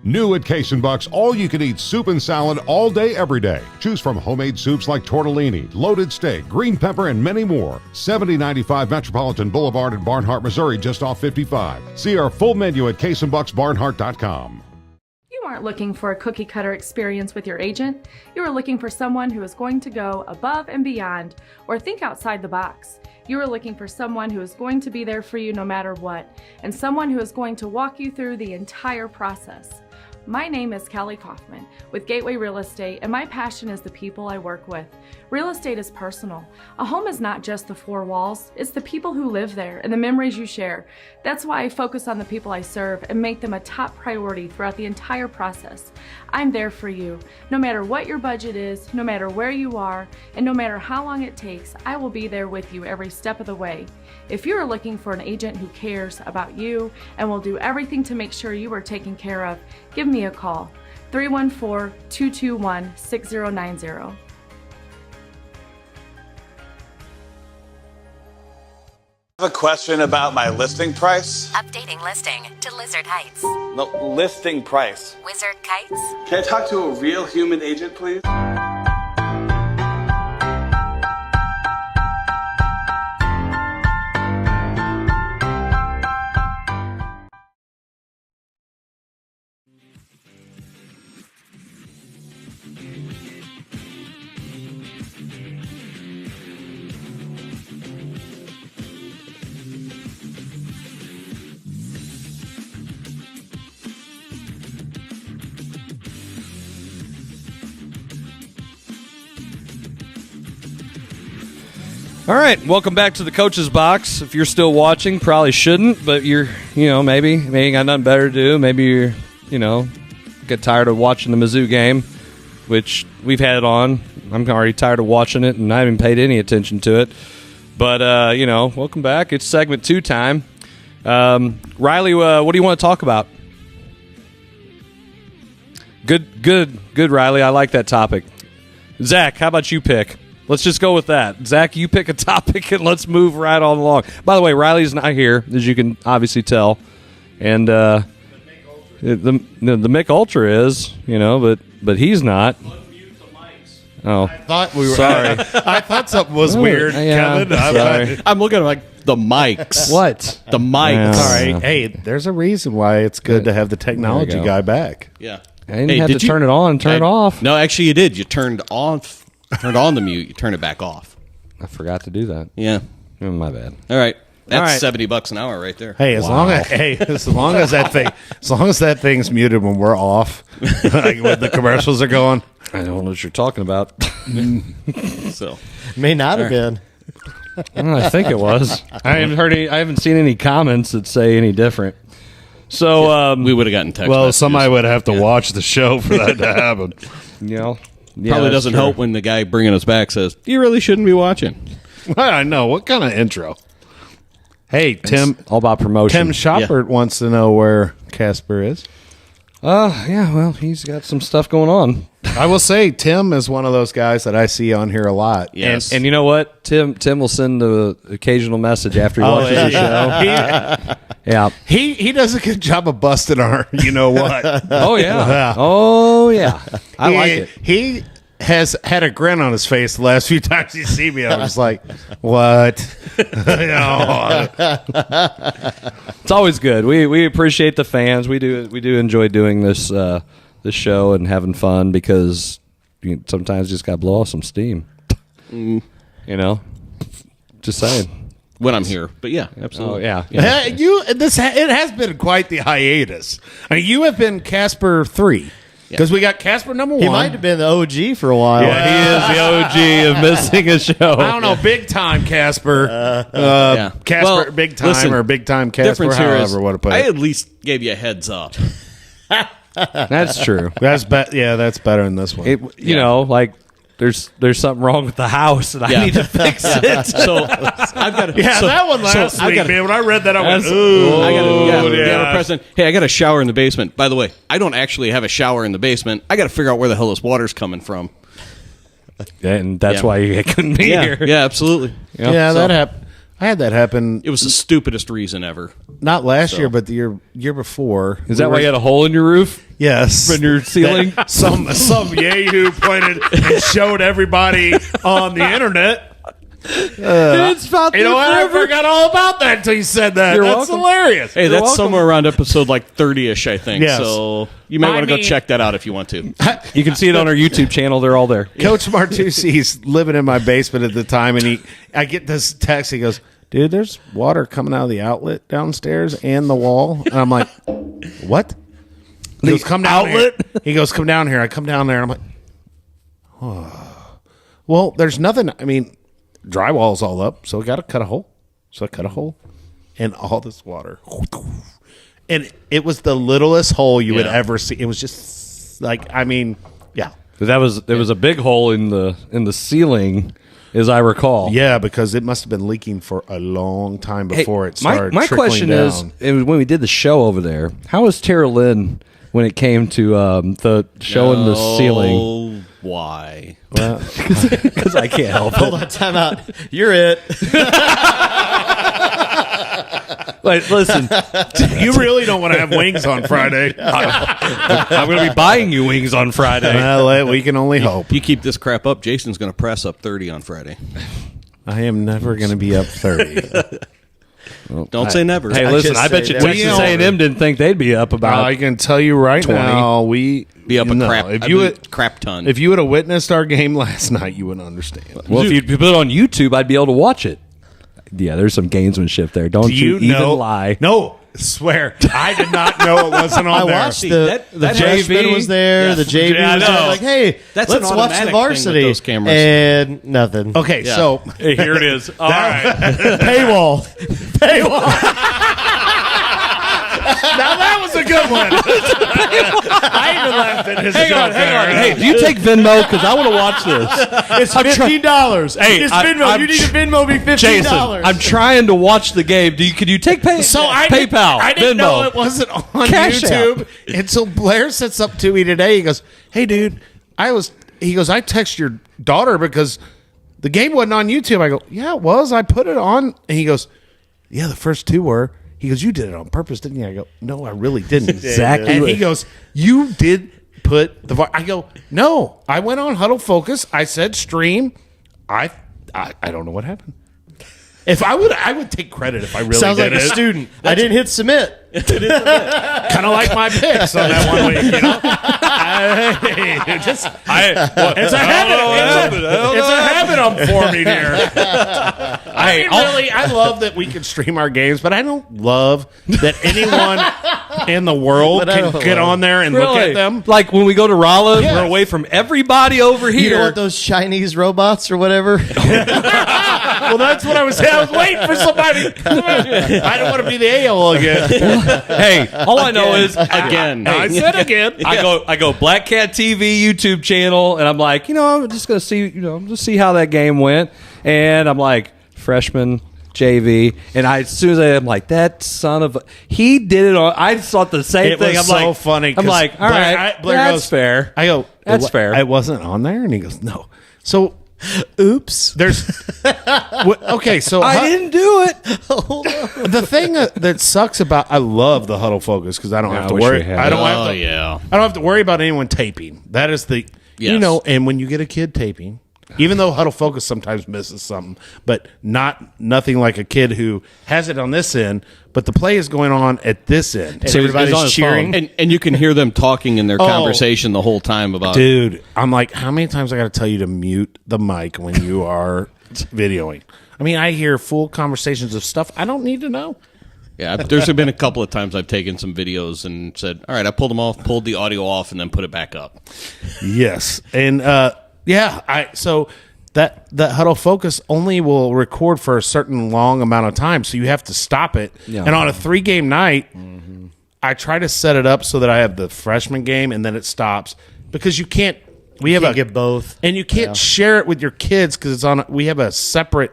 New at Case & Buck's, all-you-can-eat soup and salad all day, every day. Choose from homemade soups like tortellini, loaded steak, green pepper, and many more. 7095 Metropolitan Boulevard in Barnhart, Missouri, just off 55. See our full menu at caseandbucksbarnhart.com. You aren't looking for a cookie-cutter experience with your agent. You are looking for someone who is going to go above and beyond or think outside the box. You are looking for someone who is going to be there for you no matter what, and someone who is going to walk you through the entire process. My name is Kelly Kaufman with Gateway Real Estate, and my passion is the people I work with. Real estate is personal. A home is not just the four walls, it's the people who live there and the memories you share. That's why I focus on the people I serve and make them a top priority throughout the entire process. I'm there for you. No matter what your budget is, no matter where you are, and no matter how long it takes, I will be there with you every step of the way. If you are looking for an agent who cares about you and will do everything to make sure you are taken care of, give me a call, 314-221-6090. I have a question about my listing price. Updating listing to Lizard Heights. No, listing price. Wizard Kites. Can I talk to a real human agent, please? All right, welcome back to the Coach's Box. If you're still watching, probably shouldn't, but maybe you got nothing better to do. Maybe you're, get tired of watching the Mizzou game, which we've had it on. I'm already tired of watching it, and I haven't paid any attention to it. But, welcome back. It's segment 2 time. Riley, what do you want to talk about? Good, Riley. I like that topic. Zach, how about you pick? Let's just go with that. Zach, you pick a topic and let's move right on along. By the way, Riley's not here, as you can obviously tell. And the Mick Ultra is, but he's not. Oh, I thought we were. Sorry. I thought something was weird, Kevin. Sorry. I'm looking at like the mics. What? The mics. Sorry. Hey, there's a reason why it's good to have the technology guy back. Yeah. I didn't have to turn it on and turn it off. No, actually you did. You turned on the mute. You turned it back off. I forgot to do that. Yeah. Oh, my bad. All right. That's All right. $70 an hour right there. Hey, as long as that thing's muted when we're off, like when the commercials are going. I don't know what you're talking about. So may not have been. I think it was. I haven't seen any comments that say any different. So we would have gotten text. Well, messages. somebody would have to watch the show for that to happen. Probably doesn't help when the guy bringing us back says, "You really shouldn't be watching." I know. What kind of intro? Hey, Tim. It's all about promotion. Tim Shoppert wants to know where Casper is. Yeah, well, he's got some stuff going on. I will say Tim is one of those guys that I see on here a lot. Yes. And you know what? Tim will send the occasional message after he watches the show. Yeah. He does a good job of busting our you know what. Oh, yeah. Oh, yeah. I like it. He has had a grin on his face the last few times he's seen me. I was like, what? It's always good. We appreciate the fans. We do enjoy doing this show and having fun because sometimes you just got to blow off some steam. Just saying. When I'm here, but yeah, absolutely. Oh, yeah. It has been quite the hiatus. I mean, you have been Casper 3 because we got Casper number 1. He might have been the OG for a while. Yeah, he is the OG of missing a show. I don't know, big time Casper, Casper, Well, big time listen, or big time Casper, difference here is however want to put I it. at least gave you a heads up. That's true. That's that's better than this one. There's something wrong with the house and I need to fix it. So I've got that one last week, man. When I read that, I went, ooh. President. Hey, I got a shower in the basement. By the way, I don't actually have a shower in the basement. I got to figure out where the hell this water's coming from. And that's why you couldn't be here. Yeah, absolutely. That happened. I had that happen. It was the stupidest reason ever. Not last year, but the year before. Is that why you had a hole in your roof? Yes. In your ceiling? Some yahoo pointed and showed everybody on the internet. It's about I forgot all about that until you said that. You're That's welcome. hilarious. Hey, that's somewhere around episode like 30-ish, I think. Yes. So you might want to go check that out if you want to. You can see it on our YouTube channel. They're all there. Coach Martucci's living in my basement at the time, and I get this text. He goes, "Dude, there's water coming out of the outlet downstairs and the wall." And I'm like, "What?" He goes, come down here. He goes, come down here. I come down there, and I'm like, oh. Well, there's nothing. I mean, drywall's all up, so I got to cut a hole. So I cut a hole, and all this water. And it was the littlest hole you would ever see. It was just like, I mean, yeah. There was a big hole in the ceiling, as I recall. Yeah, because it must have been leaking for a long time before it started. My question down. is, when we did the show over there, how was Tara Lynn when it came to the showing the ceiling? Why? Well, because I can't help it. Hold on, time out. You're it. Wait, listen. You really don't want to have wings on Friday. I'm going to be buying you wings on Friday. Well, we can only hope. You keep this crap up, Jason's going to press up 30 on Friday. I am never going to be up 30. Don't say never. Hey, listen, I bet you Texas A&M didn't think they'd be up about. I can tell you right 20. now, we be up a crap ton. If you would have witnessed our game last night, you wouldn't understand. Well, if you put it on YouTube, I'd be able to watch it. Yeah, there's some gamesmanship there. Don't you even lie. No, swear. I did not know it wasn't on there. I watched the JV was there. The JV was there. Like, hey, let's watch the varsity. Those cameras. And nothing. Okay, so hey, here it is. All right. Paywall. Now that was a good one. I even laughed at his Hang on. Hey, do you take Venmo? Because I want to watch this. It's $15. Hey, it's Venmo. You need a Venmo. Be $15. Jason, I'm trying to watch the game. Could you take PayPal? I didn't Venmo, know it wasn't on Cash YouTube App. until Blair sets up to me today. He goes, "Hey, dude, I text your daughter because the game wasn't on YouTube." I go, "Yeah, it was. I put it on." And he goes, "Yeah, the first two were." He goes, "You did it on purpose, didn't you?" I go, "No, I really didn't." Exactly. And he goes, "You did put the VAR." I go, "No, I went on Huddle Focus. I said stream. I don't know what happened. If I would take credit if I really sounds did like it. a student. I didn't hit submit. Kind of like my picks on that 1 week, you know. It's a habit. It's a habit I'm forming here. I love that we can stream our games, but I don't love that anyone in the world can get on there and look at them. Like when we go to Rolla, we're away from everybody over here. You know what, those Chinese robots or whatever? Well, that's what I was saying. I was waiting for somebody. I don't want to be the a-hole again. Hey, all I know is again. I said again. I go Black Cat TV YouTube channel, and I'm like, I'm just gonna see, just see how that game went, and I'm like freshman JV, and as soon as I'm like, that son of he did it on. I thought the same thing. Was I'm so like, funny. I'm like, all right, Blair that's goes, fair. I go, that's fair. It wasn't on there, and he goes, no. So. Oops. There's okay. So I didn't do it. Hold on. The thing that sucks about I love the Huddle Focus because I don't have to worry. I don't have to worry about anyone taping. That is the And when you get a kid taping, even though Huddle Focus sometimes misses something, but nothing like a kid who has it on this end, but the play is going on at this end. And everybody's cheering. And you can hear them talking in their conversation the whole time about Dude, I'm like, how many times I got to tell you to mute the mic when you are videoing? I mean, I hear full conversations of stuff I don't need to know. Yeah, there's been a couple of times I've taken some videos and said, all right, I pulled them off, pulled the audio off, and then put it back up. Yes. And so that Huddle Focus only will record for a certain long amount of time, so you have to stop it. Yeah. And on a 3-game night, I try to set it up so that I have the freshman game and then it stops because you can't. We have get both, and you can't share it with your kids because it's on. We have a separate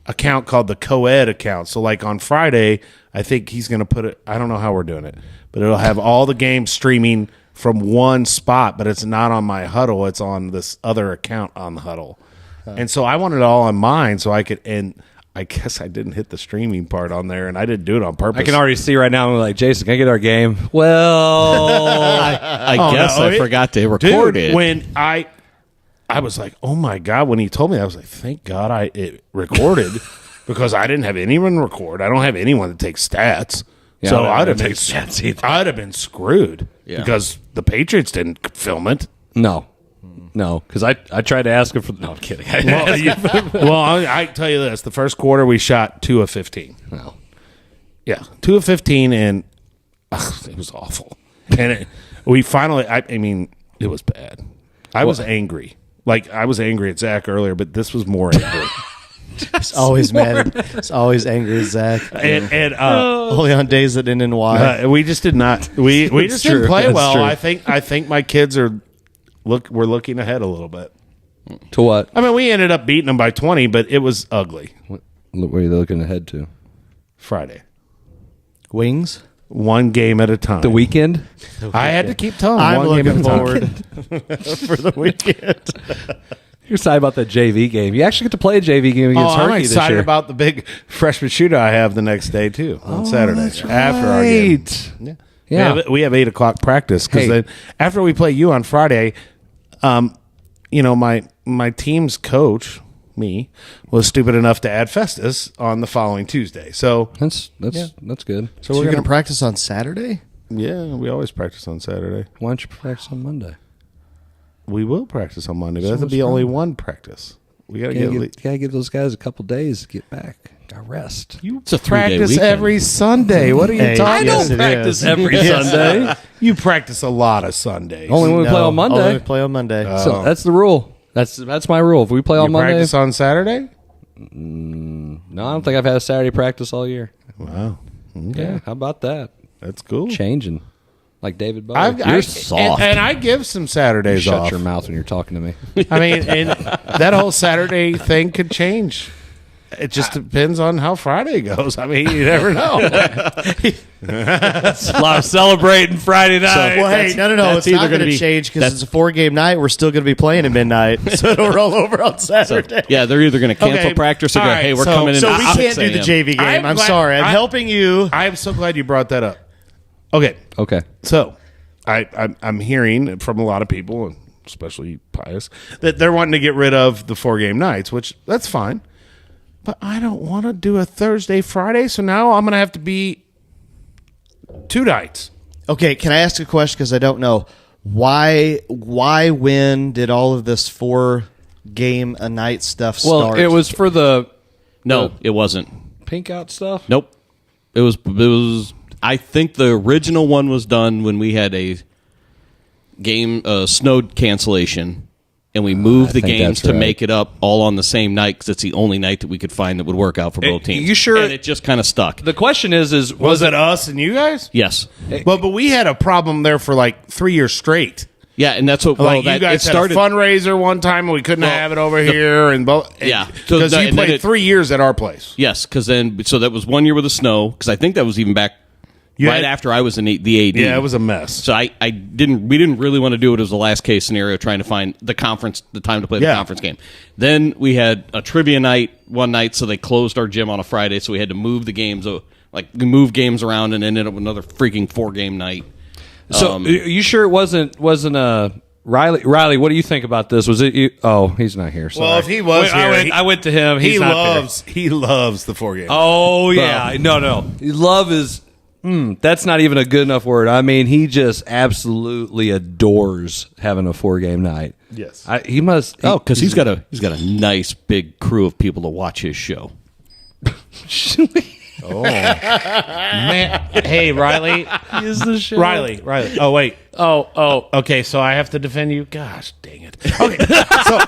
account called the co-ed account. So like on Friday, I think he's going to put it. I don't know how we're doing it, but it'll have all the games streaming from one spot, but it's not on my Huddle. It's on this other account on the Huddle. And so I want it all on mine so I could, and I guess I didn't hit the streaming part on there, and I didn't do it on purpose. I can already see right now, I'm like, Jason, can I get our game? Well, I guess I forgot to record it. When I was like, oh my God, when he told me that, I was like, thank God it recorded because I didn't have anyone record. I don't have anyone that takes stats. Yeah, so I'd have been screwed because the Patriots didn't film it. No, because I tried to ask him for. No, I'm kidding. I tell you this: the first quarter we shot 2 of 15. No, 2 of 15, and it was awful. And We finally, I mean, it was bad. I was angry. Like, I was angry at Zach earlier, but this was more angry. It's always mad. It's always angry at Zach. And only on days that end in Y. we just did not. We just didn't play That's well. true. I think my kids we're looking ahead a little bit. To what? I mean, we ended up beating them by 20, but it was ugly. What are you looking ahead to? Friday. Wings? One game at a time. The weekend? I had to keep telling I'm one game looking at a forward time. for the weekend. You're excited about that JV game. You actually get to play a JV game against I'm Herky this excited year. about the big freshman shootout I have the next day, too, on Saturday. That's After our game. right. Yeah. We have 8 o'clock practice because then after we play you on Friday, my team's coach, me, was stupid enough to add Festus on the following Tuesday. So That's good. So we're going to practice on Saturday? yeah, we always practice on Saturday. Why don't you practice on Monday? We will practice on Monday, but that'll be only one practice. We got to Gotta give those guys a couple days to get back. Got rest. It's a 3-day practice weekend. every Sunday. What are you Hey, talking yes, I it don't practice is. every Sunday. You practice a lot of Sundays. Only when we play on Only Monday. we play on Monday. So that's the rule. That's my rule. If we play you on Monday, practice on Saturday? no, I don't think I've had a Saturday practice all year. Wow. Okay. Yeah, how about that? That's cool. Changing, like David Bowie. You're soft. And I give some Saturdays Shut off. your mouth when you're talking to me. I mean, and that whole Saturday thing could change. It just depends on how Friday goes. I mean, you never know. A lot of celebrating Friday night. Well, hey, no. It's not going to change because it's a 4-game night. We're still going to be playing at midnight, so it'll roll over on Saturday. Yeah, they're either going to cancel practice or go, hey, we're coming in So at we 6 can't do the a.m. JV game. I'm sorry. I'm helping you. I am so glad you brought that up. Okay. So I'm hearing from a lot of people, and especially Pius, that they're wanting to get rid of the 4-game nights, which that's fine. But I don't want to do a Thursday, Friday, so now I'm going to have to be 2 nights. Okay, can I ask a question because I don't know why? When did all of this 4-game a night stuff start? Well, it was for the it wasn't. pink out stuff. Nope. It was. I think the original one was done when we had a game snow cancellation, and we moved the games to make it up all on the same night because it's the only night that we could find that would work out for both teams. You sure? And it just kind of stuck. The question is Was it us and you guys? Yes. But we had a problem there for like 3 years straight. Yeah, and that's what. Like that, you guys it had started, a fundraiser one time, and we couldn't have it over here, and yeah, because you played 3 years at our place. Yes, because so that was 1 year with the snow. Because I think that was even back after I was in the AD. Yeah, it was a mess. So we didn't really want to do it as a last case scenario, trying to find the time to play the conference game. Then we had a trivia night one night, so they closed our gym on a Friday, so we had to move the games, move games around, and ended up with another freaking 4-game night. So you sure it wasn't Riley? Riley, what do you think about this? Was it you? Oh, he's not here. Sorry. Well, if he was here, I went to him. He loves the 4-game. Oh yeah, no. Love is. That's not even a good enough word. I mean, he just absolutely adores having a 4-game night. Yes, he must. Because he's got a nice big crew of people to watch his show. Oh man! Hey, Riley, is the show. Riley. Oh wait. Oh. Okay, so I have to defend you. Gosh, dang it. Okay, so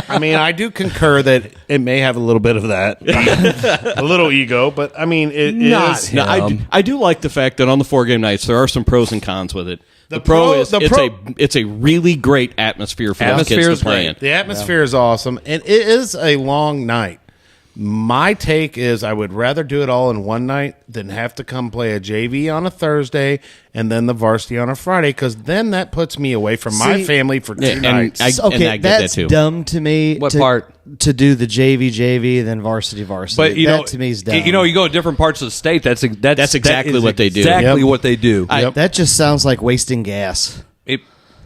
I mean, I do concur that it may have a little bit of that, a little ego, but I mean, it is. No, I do like the fact that on the 4-game nights there are some pros and cons with it. It's a really great atmosphere for those kids to play in. The atmosphere is awesome, and it is a long night. My take is I would rather do it all in one night than have to come play a JV on a Thursday and then the varsity on a Friday, because then that puts me away from my family for 2 nights. I get that's that too. dumb to me. What part? To do the JV, then varsity. But that to me is dumb. You go to different parts of the state. That's exactly what they do. Exactly what they do. That just sounds like wasting gas.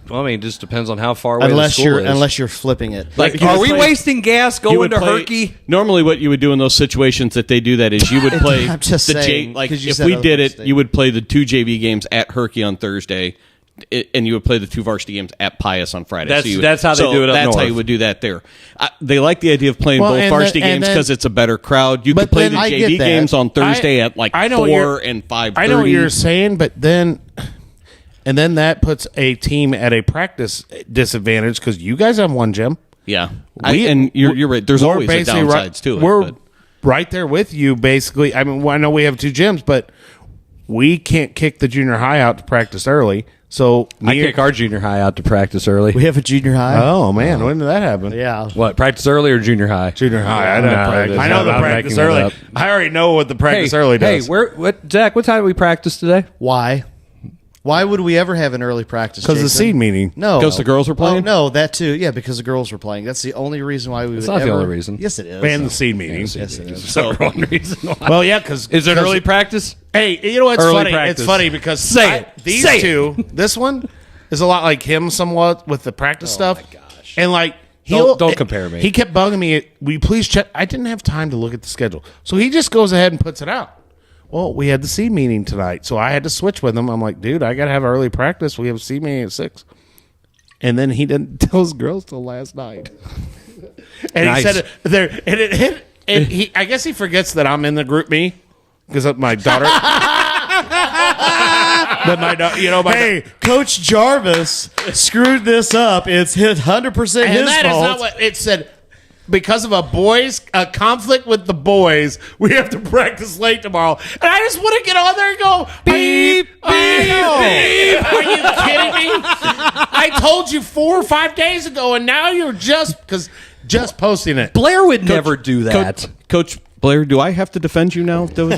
Well, I mean, it just depends on how far away the school is. Unless you're flipping it. Are we wasting gas going to Herky? Normally, what you would do in those situations that they do that is you would play I'm just saying, if we did it, you would play the 2 JV games at Herky on Thursday, and you would play the 2 varsity games at Pius on Friday. That's how they do it up That's north. how you would do that there. They like the idea of playing both and varsity then- games because it's a better crowd. You could play the I get JV that. games on Thursday at like I know what 4 and 5:30. I know what you're saying, but then that puts a team at a practice disadvantage because you guys have one gym. Yeah, and you're right. There's we're always the basically downsides to it. We're but. right there with you, basically. I mean, I know we have 2 gyms, but we can't kick the junior high out to practice early. So I kick our junior high out to practice early. We have a junior high. Oh man, when did that happen? Yeah. What, practice early or junior high? Junior high. I know practice. I know the I'm practice making it early. up. I already know what the practice early does. Hey, Zach, what time did we practice today? Why? Why would we ever have an early practice? Because the Jason? seed meeting. No, Because the girls were playing? Oh, no, that too. Yeah, because the girls were playing. That's the only reason why we would. It's not ever... the only reason. Yes, it is. And the seed meeting. Yes, it is. So One reason why. Well, yeah, because Is it early practice? Hey, you know what's Early funny? practice. It's funny because Say it. These Say it. two, this one is a lot like him somewhat with the practice stuff. my gosh. And like Don't compare me. He kept bugging me. Will you please check? I didn't have time to look at the schedule, so he just goes ahead and puts it out. Well, we had the seed meeting tonight, so I had to switch with him. I'm like, dude, I gotta have early practice. We have a seed meeting at 6. And then he didn't tell his girls till last night. And Nice. he said it there, and it hit. And he, I guess he forgets that I'm in the group me because of my daughter. Hey, Coach Jarvis screwed this up. It's 100% his and that is fault. not what it said. Because of a conflict with the boys, we have to practice late tomorrow. And I just want to get on there and go, beep, beep, beep. Are you kidding me? I told you 4 or 5 days ago, and now you're just posting it. Blair would never do that. Coach Blair, do I have to defend you now? Blair,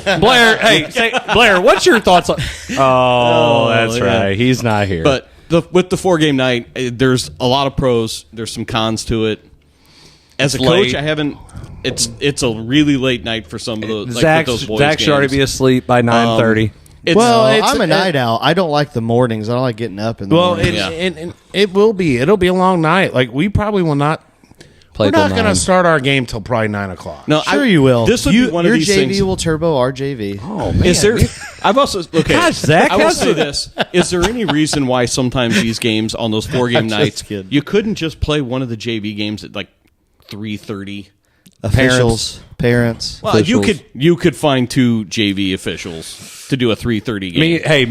Blair, what's your thoughts on? Oh, that's yeah. right. He's not here. But with the 4-game night, there's a lot of pros. There's some cons to it. As a coach, late. I haven't. It's a really late night for some of those. Zach should already be asleep by 9:30. I'm a night owl. I don't like the mornings. I don't like getting up in the morning. And it will be. It'll be a long night. Like we probably will not. Play we're not till going to 9. start our game till probably 9 o'clock. No, Sure you will. This would be one of your these JV things. will turbo our JV. Oh man, Is there? I've also okay. Gosh, Zach, I will how's say it- this: is there any reason why sometimes these games on those 4-game nights kidding. you couldn't just play one of the JV games at like 3:30? Officials, parents. Well, you could find 2 JV officials to do a 3:30 game.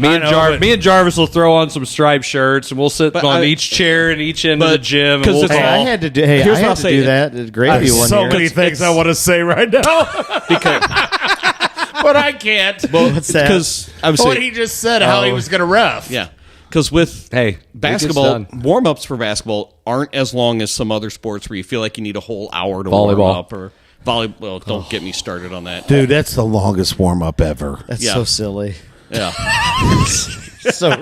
Me and Jarvis will throw on some striped shirts, and we'll sit But on I- each chair in each end of the gym. And 'cause we'll it's- Hey, talk. I had to do. Hey, Here's I what had I'll to say. do that at Gravy one so year. many things I want to say right now, because but I can't. What's that? because I was What saying, he just said, how he was going to ref. yeah. Because with basketball, it gets warm-ups for basketball aren't as long as some other sports where you feel like you need a whole hour to Volleyball. warm up. Or volleyball, don't get me started on that. Dude, that's the longest warm up ever. That's Yeah. so silly. Yeah. so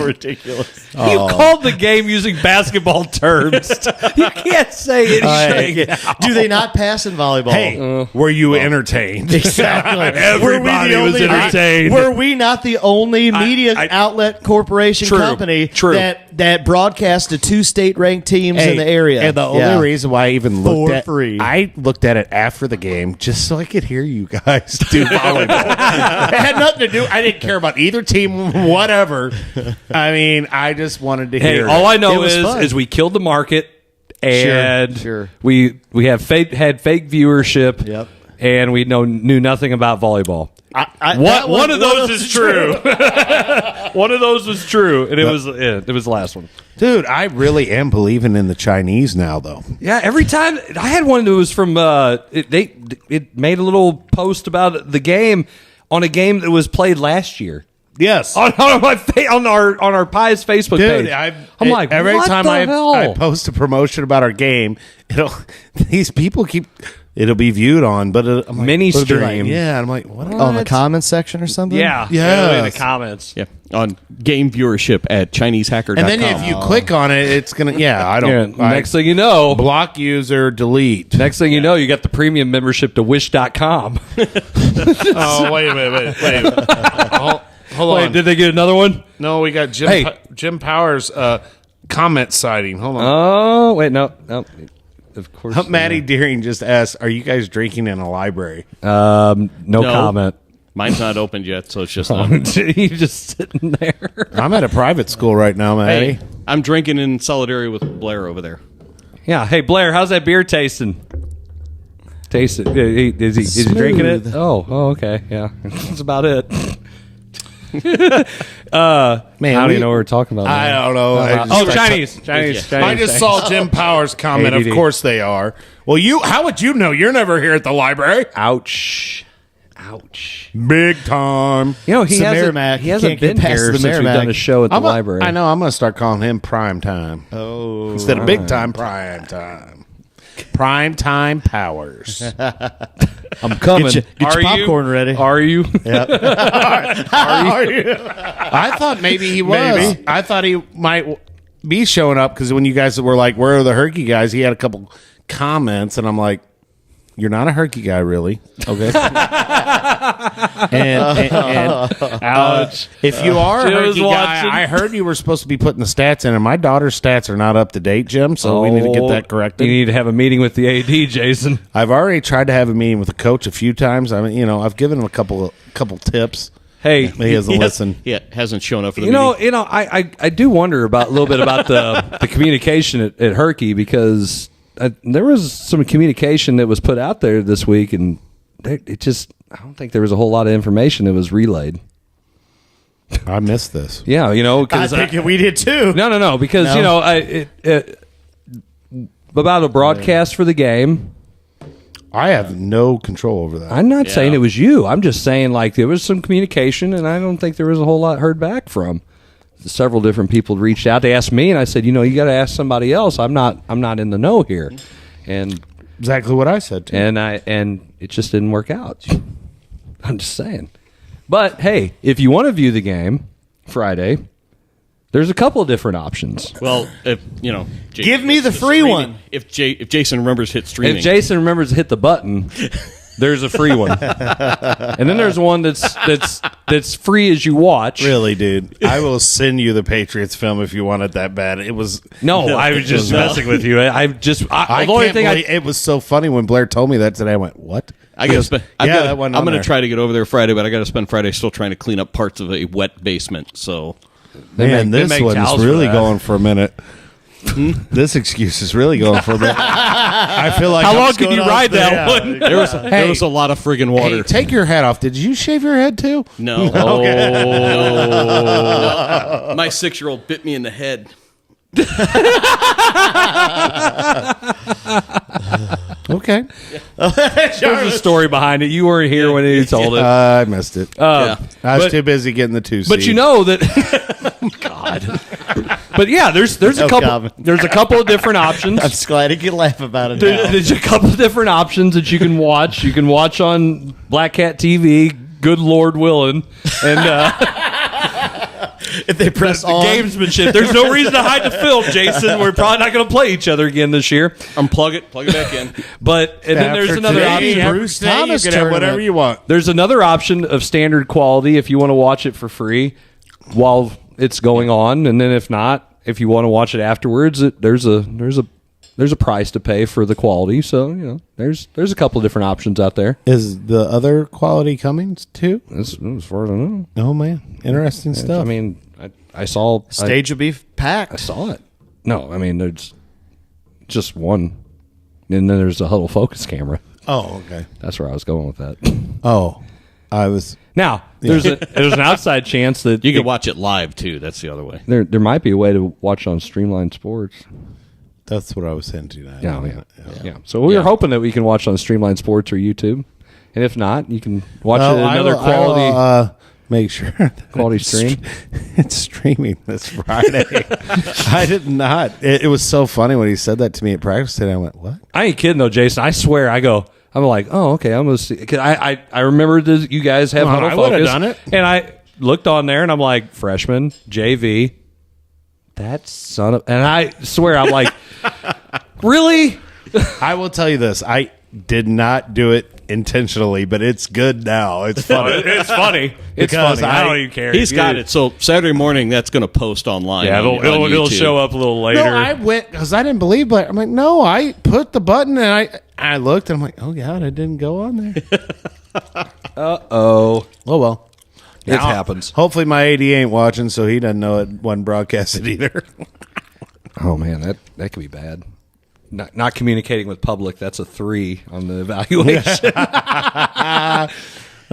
ridiculous. You called the game using basketball terms. You can't say anything. Do they not pass in volleyball? Hey, were you entertained? Exactly. Everybody was entertained. Were we not the only media outlet corporation company that broadcast to 2 state-ranked teams in the area? And the only reason why I even looked For at free. I looked at it after the game just so I could hear you guys do volleyball. It had nothing to do. I didn't care about either team, whatever. I mean, I just wanted to Hey, hear. all I It know was fun. is we killed the market, and Sure. we had fake viewership. Yep. And we knew nothing about volleyball. One of those is true. One of those was true, and it was the last one. Dude, I really am believing in the Chinese now, though. Yeah, every time I had one that was from it made a little post about the game on a game that was played last year. Yes, on our Pius Facebook Dude, page. I'm like, every what time the I hell? post a promotion about our game, these people it'll be viewed on, but I'm like, Mini it'll be like, stream. yeah, I'm like, what? On the comments section or something? Yeah, Yes. in the comments. Yeah. On game viewership at ChineseHacker.com. And then if you click on it, it's gonna. Yeah, I don't. Next thing you know, block user, delete. Next thing you know, you got the premium membership to Wish.com. Oh wait a minute! Hold Wait, on. did they get another one? No, we got Jim Powers comment citing. Hold on. Oh wait, no. Of course, Maddie Deering just asked, "Are you guys drinking in a library?" No comment. Mine's not opened yet, so it's just you just sitting there. I'm at a private school right now, Matty. Hey, I'm drinking in solidarity with Blair over there. Yeah. Hey, Blair, how's that beer tasting? Taste it. Is he drinking it? Oh, okay. Yeah. That's about it. Man, I don't even know what we're talking about. I don't know. Chinese. I just saw Jim Powers' comment. ADD. Of course they are. Well, how would you know? You're never here at the library. Ouch. Big time. You know, It's the Merrimack. he You hasn't can't get been past here the since we've Merrimack. done a show at the library. I know. I'm going to start calling him Prime Time. Oh. Instead of Big Time, Prime Time. Prime Time Powers. I'm coming. Get your popcorn ready. Are you? Yep. Are you? I thought maybe he was. Maybe. I thought he might be showing up because when you guys were like, "Where are the Herky guys?" He had a couple comments, and I'm like, "You're not a Herky guy, really?" Okay. Ouch. If you are a Jim's Herky guy, watching. I heard you were supposed to be putting the stats in, and my daughter's stats are not up to date, Jim. So we need to get that corrected. You need to have a meeting with the AD, Jason. I've already tried to have a meeting with the coach a few times. I mean, I've given him a couple tips. Hey, He hasn't listened. Yeah, hasn't shown up for the meeting. I do wonder about a little bit about the communication at Herky because there was some communication that was put out there this week, and I don't think there was a whole lot of information that was relayed. I missed this. Yeah, I because think we did too. No, because about a broadcast for the game. I have no control over that. I'm not saying it was you. I'm just saying there was some communication, and I don't think there was a whole lot heard back from. Several different people reached out. They asked me, and I said, you got to ask somebody else. I'm not in the know here, and exactly what I said too. And it just didn't work out. I'm just saying. But hey, if you want to view the game Friday, there's a couple of different options. Well, Give me the free one. If Jason remembers hit streaming. If Jason remembers to hit the button, there's a free one. And then there's one that's free as you watch. Really, dude. I will send you the Patriots film if you want it that bad. It was No, I was just messing with you. It was so funny when Blair told me that today. I went, "What?" I'm going to try to get over there Friday, but I got to spend Friday still trying to clean up parts of a wet basement. So, man, this one's really going for a minute. This excuse is really going for a minute. I feel like how long can you ride that one? There was a lot of friggin' water. Hey, take your hat off. Did you shave your head too? No. Okay. No. My 6-year-old bit me in the head. Okay. There's a story behind it. You weren't here when he told it. I missed it. I was too busy getting the 2 seed. But you know that God. But yeah, there's a couple of different options. I'm just glad he can laugh about it. There's a couple of different options that you can watch. You can watch on Black Cat TV, good Lord willing, and if they press the on gamesmanship. There's no reason to hide the film, Jason. We're probably not going to play each other again this year. Unplug it, plug it back in. But then there's another option. Bruce Thomas, you can have whatever you want. There's another option of standard quality if you want to watch it for free while it's going on, and then if not, if you want to watch it afterwards, there's a price to pay for the quality. So there's a couple of different options out there. Is the other quality coming too? As far as I know. Oh man, interesting stuff. I mean, I saw stage will be packed. I saw it. No, I mean there's just one, and then there's a Huddle focus camera. Oh, okay. That's where I was going with that. Oh, I was. Now there's an outside chance that you can watch it live too. That's the other way. There might be a way to watch on Streamline Sports. That's what I was saying to you. Yeah. So we were hoping that we can watch on Streamline Sports or YouTube, and if not, you can watch it at another quality. Make sure quality stream. It's streaming this Friday. I did not. It was so funny when he said that to me at practice today. I went, "What?" I ain't kidding though, Jason. I swear. I'm like, oh, okay. I'm gonna see. Cause I remember you guys have Huddle Focus. I would have done it. And I looked on there, and I'm like, freshman, JV. That son of... And I swear, I'm like, really? I will tell you this. I did not do it intentionally, but it's good now. It's funny. It's funny. It's funny. I don't even care. He's got it. So Saturday morning, that's going to post online. Yeah, it'll show up a little later. No, I went because I didn't believe, but I'm like, no, I put the button and I looked and I'm like, oh God, it didn't go on there. Uh-oh. Oh, well. It happens. Hopefully my AD ain't watching, so he doesn't know it wasn't broadcasted either. Oh, man, that could be bad. Not communicating with public, that's a 3 on the evaluation.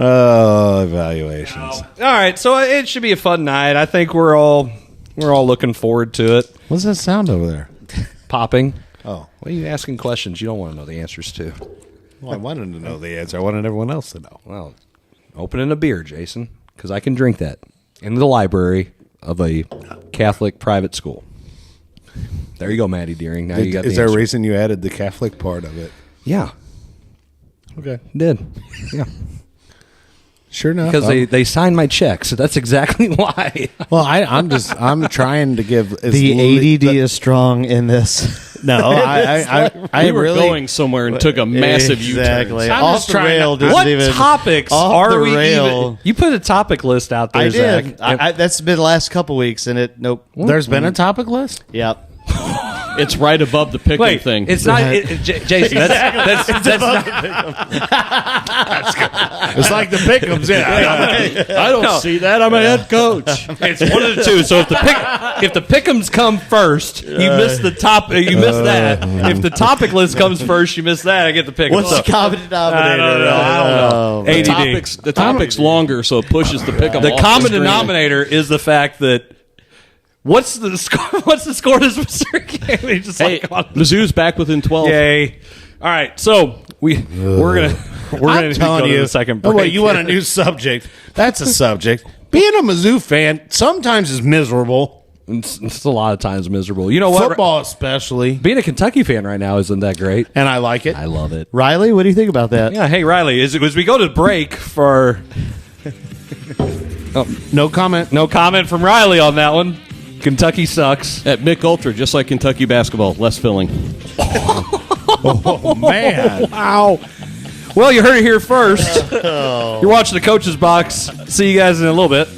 Oh, evaluations. All right, so it should be a fun night. I think we're all looking forward to it. What's that sound over there? Popping. Oh. Why are you asking questions you don't want to know the answers to? Well, I wanted to know the answer. I wanted everyone else to know. Well, opening a beer, Jason, because I can drink that in the library of a Catholic private school. There you go, Maddie Deering. Now you got the Is there a answer. reason you added the Catholic part of it? Yeah. Okay. Did. Yeah. Sure enough. Because they signed my check, so that's exactly why. Well, I'm trying to give The ADD is strong in this. No, I we were really going somewhere and took a massive U-turn. Exactly. I'm Off just the trying rail to- doesn't What even. topics off are the we rail. even? You put a topic list out there, I Zach. did. That's been the last couple weeks, and nope. There's been a topic list? Yep. It's right above the pickle Wait, thing. it's not, Jason. That's not. It's like the pick'ems. Yeah. I don't see that. I'm a head coach. It's one of the two. So if the pick'ems come first, you miss the top. You miss that. If the topic list comes first, you miss that. I get the pick'ems. What's the common denominator? I don't know. ADD. The topic's longer, so it pushes the pick'em The off common screen. denominator is the fact that what's the score? What's the score of this Missouri game? Just Hey, like, Mizzou's back within 12. yay! All right, so we're gonna I'm telling go to you. the second Oh, break. wait, you want a new subject? That's a subject. Being a Mizzou fan sometimes is miserable. It's a lot of times miserable. You know what? Football especially. Being a Kentucky fan right now isn't that great. And I like it. I love it. Riley, what do you think about that? Yeah. Hey, Riley, as we go to break for. No comment. No comment from Riley on that one. Kentucky sucks. At Mick Ultra, just like Kentucky basketball, less filling. Oh, man. Wow. Well, you heard it here first. You're watching the Coach's Box. See you guys in a little bit.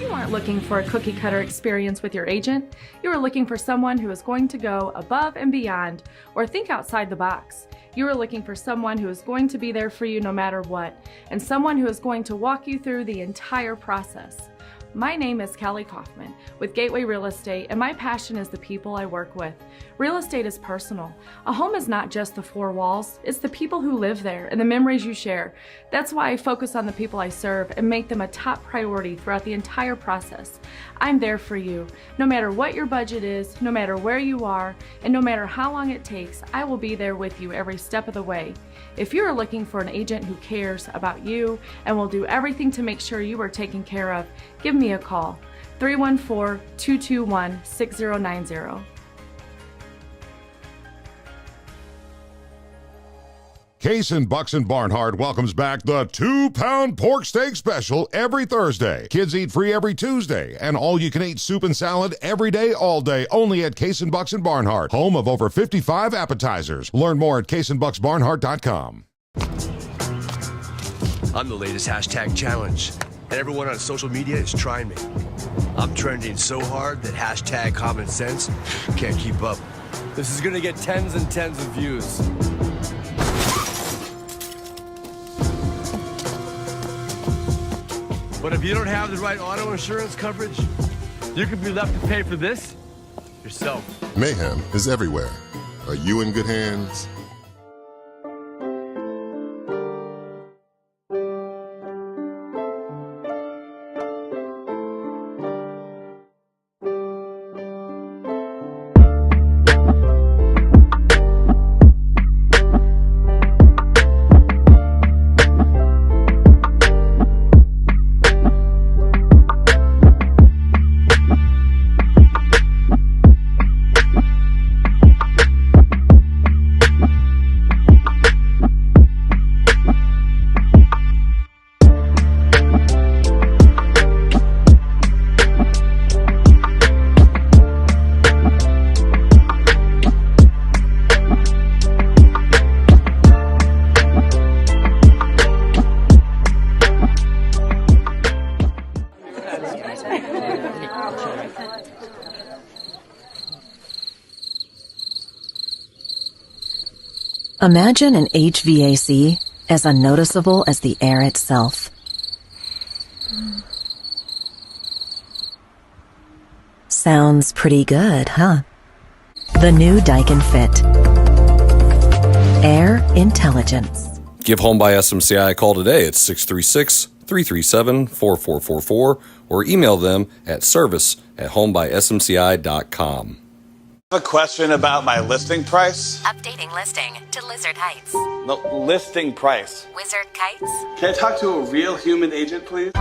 You aren't looking for a cookie cutter experience with your agent. You are looking for someone who is going to go above and beyond or think outside the box. You are looking for someone who is going to be there for you no matter what, and someone who is going to walk you through the entire process. My name is Kelly Kaufman with Gateway Real Estate, and my passion is the people I work with. Real estate is personal. A home is not just the four walls, it's the people who live there and the memories you share. That's why I focus on the people I serve and make them a top priority throughout the entire process. I'm there for you. No matter what your budget is, no matter where you are, and no matter how long it takes, I will be there with you every step of the way. If you are looking for an agent who cares about you and will do everything to make sure you are taken care of, give me a call, 314-221-6090. Case and Bucks and Barnhart welcomes back the 2-pound pork steak special every Thursday. Kids eat free every Tuesday, and all-you-can-eat soup and salad every day, all day, only at Case and Bucks and Barnhart, home of over 55 appetizers. Learn more at caseandbucksbarnhart.com. I'm the latest hashtag challenge, and everyone on social media is trying me. I'm trending so hard that hashtag common sense can't keep up. This is gonna get tens and tens of views. But if you don't have the right auto insurance coverage, you could be left to pay for this yourself. Mayhem is everywhere. Are you in good hands? Imagine an HVAC as unnoticeable as the air itself. Sounds pretty good, huh? The new Daikin Fit. Air intelligence. Give Home by SMCI a call today at 636-337-4444 or email them at service@homebysmci.com. I have a question about my listing price. Updating listing to Lizard Heights. No, listing price. Wizard Kites. Can I talk to a real human agent, please?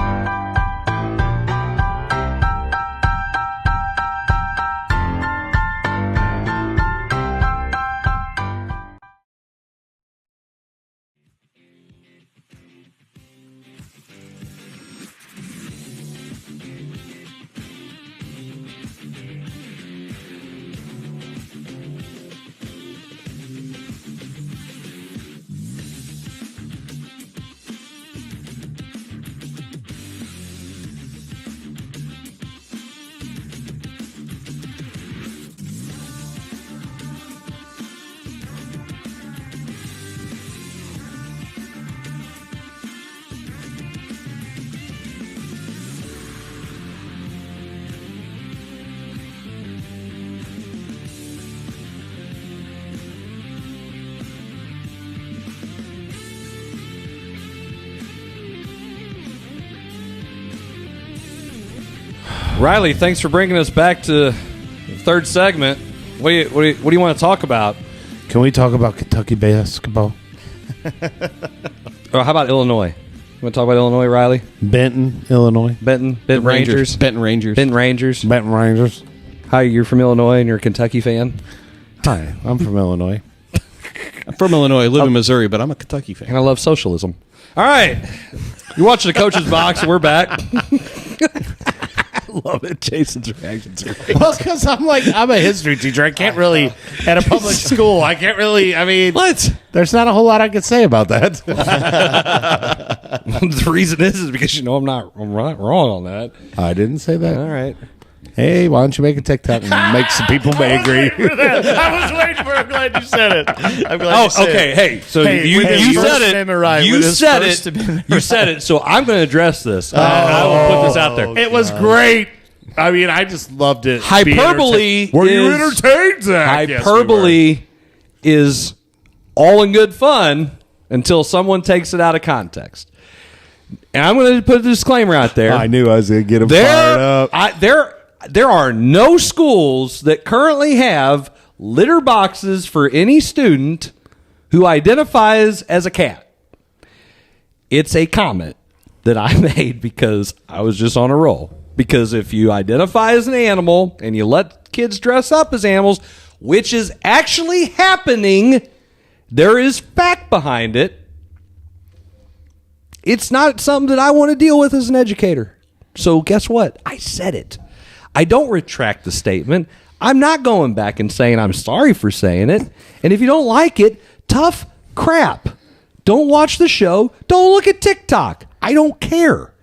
Riley, thanks for bringing us back to the third segment. What do you want to talk about? Can we talk about Kentucky basketball? Or how about Illinois? You want to talk about Illinois, Riley? Benton, Illinois. Benton Rangers. Benton Rangers. Benton Rangers. Benton Rangers. Hi, you're from Illinois and you're a Kentucky fan? Hi, I'm from Illinois. I'm from Illinois. I live in Missouri, but I'm a Kentucky fan. And I love socialism. All right. You're watching the Coach's Box, and we're back. Love it. Jason's reactions are great. Well, because I'm a history teacher. I can't really, at a public school, I can't really, what? There's not a whole lot I could say about that. The reason is because I'm not wrong on that. I didn't say that. All right. Hey, why don't you make a TikTok and make some people angry? I was waiting for it. I'm glad you said it. I'm glad you said okay. it. Hey, so you said it. You said it. You said it. So I'm going to address this. I will put this out there. It was great. I just loved it. Hyperbole. Were you entertained, Zach? Hyperbole is all in good fun until someone takes it out of context. And I'm going to put a disclaimer out there. I knew I was going to get him fired up. There are no schools that currently have litter boxes for any student who identifies as a cat. It's a comment that I made because I was just on a roll. Because if you identify as an animal and you let kids dress up as animals, which is actually happening, there is fact behind it. It's not something that I want to deal with as an educator. So guess what? I said it. I don't retract the statement. I'm not going back and saying I'm sorry for saying it. And if you don't like it, tough crap. Don't watch the show. Don't look at TikTok. I don't care.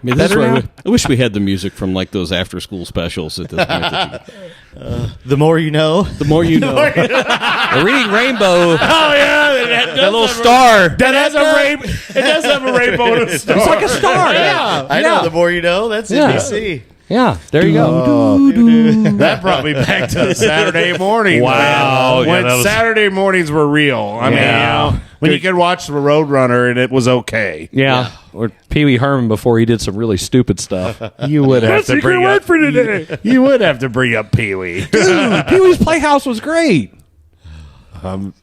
I wish we had the music from those after-school specials at this point. The more you know. The more you know. The Reading Rainbow. Oh, yeah. That little star. It does have a rainbow and a star. It's like a star. Yeah. I know. The more you know. That's NBC. Yeah, there you go. That brought me back to Saturday morning. Wow. When Saturday mornings were real. I mean, when you could watch the Roadrunner and it was okay. Yeah. Or Pee Wee Herman before he did some really stupid stuff. You would have to bring up for today. You would have to bring up Pee Wee. Dude, Pee Wee's Playhouse was great.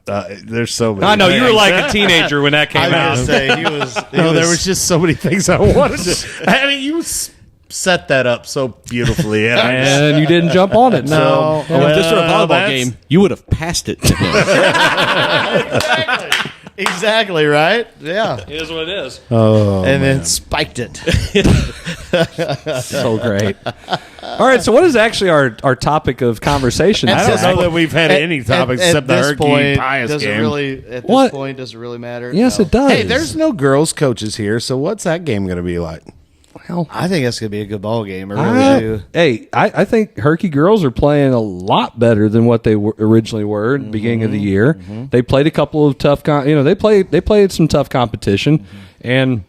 There's so many. I know you were like a teenager when that came out. Say, there was just so many things I wanted to. You set that up so beautifully, and you didn't jump on it. No, if this were a volleyball game, you would have passed it to him. Exactly right. Yeah, it is what it is. Oh, and then spiked it. So great. All right, so what is actually our topic of conversation? I don't know that we've had any topics except the Hurricane Pius game. At this point, does it really matter? Yes, it does. Hey, there's no girls coaches here, so what's that game going to be like? Well, I think that's going to be a good ball game. I really do. Hey, I think Herky girls are playing a lot better than what they originally were at the beginning of the year. They played a couple of tough, they played some tough competition, and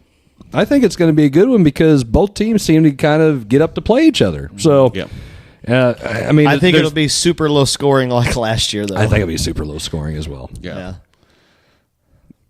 I think it's going to be a good one because both teams seem to kind of get up to play each other. So, I think it'll be super low scoring like last year, though. I think it'll be super low scoring as well. Yeah.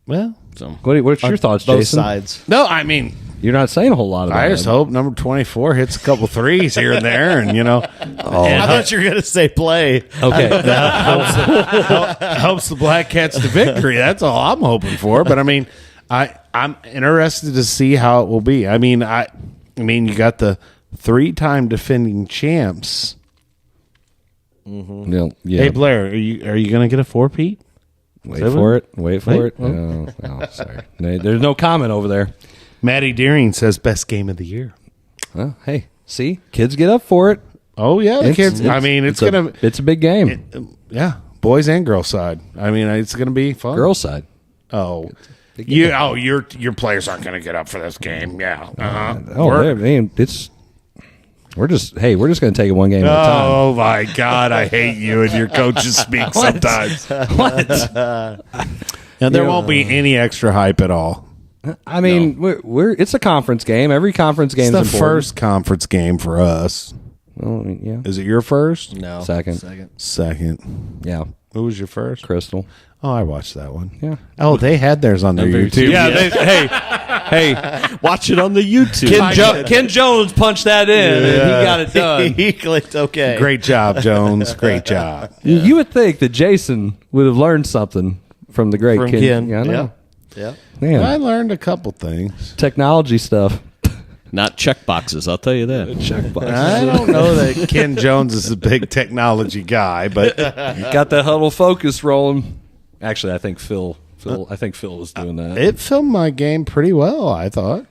Well, so what's your thoughts, both Jason? Sides. No, I mean, you're not saying a whole lot about it. I just hope number 24 hits a couple threes here and there, and I thought you were going to say play. Okay, that helps the Black Cats to victory. That's all I'm hoping for. But I mean, I'm interested to see how it will be. I mean, you got the 3-time defending champs. Yeah. Hey Blair, are you going to get a 4-peat? Wait for it. Oh, sorry. There's no comment over there. Maddie Deering says best game of the year. Well, hey, see, kids get up for it. Oh yeah, the kids. I mean, it's a big game. Yeah, boys and girls side. I mean, it's gonna be fun. Girls side. Oh, your players aren't gonna get up for this game. Yeah. We're just gonna take it one game at a time. Oh my God, I hate you and your coaches speak sometimes. What? And there won't be any extra hype at all. I mean, it's a conference game. Every conference game is the first conference game for us. Well, yeah. Is it your first? No. Second. Yeah. Who was your first? Crystal. Oh, I watched that one. Yeah. Oh, they had theirs on their YouTube. Yeah. Hey, watch it on the YouTube. Ken Jones punched that in, and he got it done. He clicked okay. Great job, Jones. Great job. You would think that Jason would have learned something from the great Ken. Yeah, I know. Yeah. Man, I learned a couple things. Technology stuff. Not check boxes, I'll tell you that. Check boxes. I don't know that Ken Jones is a big technology guy, but got that huddle focus rolling. Actually, I think Phil was doing that. It filmed my game pretty well, I thought.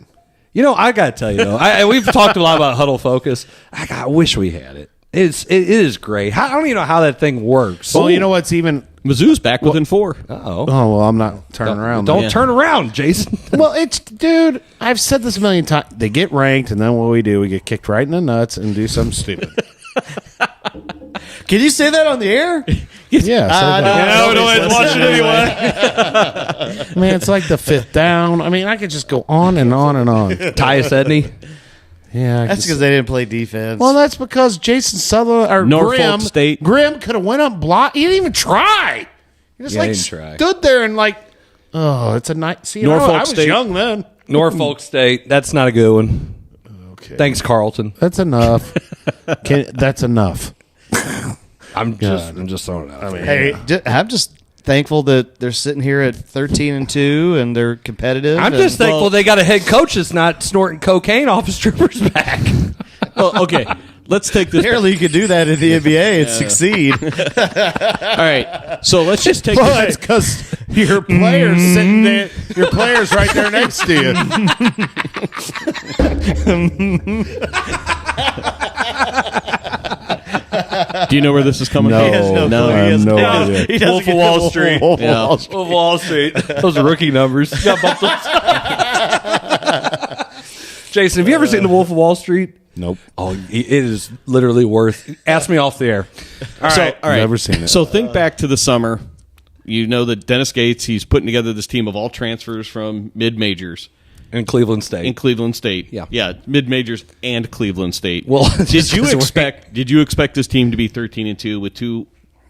I got to tell you though, we've talked a lot about huddle focus. I wish we had it. It is great. I don't even know how that thing works. Well, you know what's even Mizzou's back within 4. Uh-oh. Oh, well, I'm not turning around. Don't turn around, Jason. Well, dude, I've said this a million times. They get ranked, and then what we do, we get kicked right in the nuts and do something stupid. Can you say that on the air? Yeah. Nobody's watching anyway. Man, it's like the 5th down. I mean, I could just go on and on and on. Tyus Edney. Yeah, that's because they didn't play defense. Well, that's because Jason Sutherland or Norfolk State. Grimm could have went up and blocked. He didn't even try. He just stood there and it's a night. See, Norfolk I was State. young then. Norfolk State. That's not a good one. Okay. Thanks, Carlton. That's enough. That's enough. I'm just throwing it out. Hey, I'm just thankful that they're sitting here at 13-2 and they're competitive. I'm just thankful they got a head coach that's not snorting cocaine off his strippers back. Well, okay, let's take this. Apparently, you could do that in the NBA and succeed. All right, so let's just take Well, it's because your player's sitting there. Your player's right there next to you. Do you know where this is coming No, from? He has no I have no idea. He doesn't Wolf of get Wall the Street. Wolf of Yeah. Wall Street. Of Wall Street. Those are rookie numbers. Got bumped up. Jason, have you ever seen The Wolf of Wall Street? Nope. Oh, it is literally worth. Ask me off the air. All right. Never seen it. So think back to the summer. You know that Dennis Gates, he's putting together this team of all transfers from mid-majors. In Cleveland State. Yeah, mid-majors and Cleveland State. Well, did you expect this team to be 13-2 with 2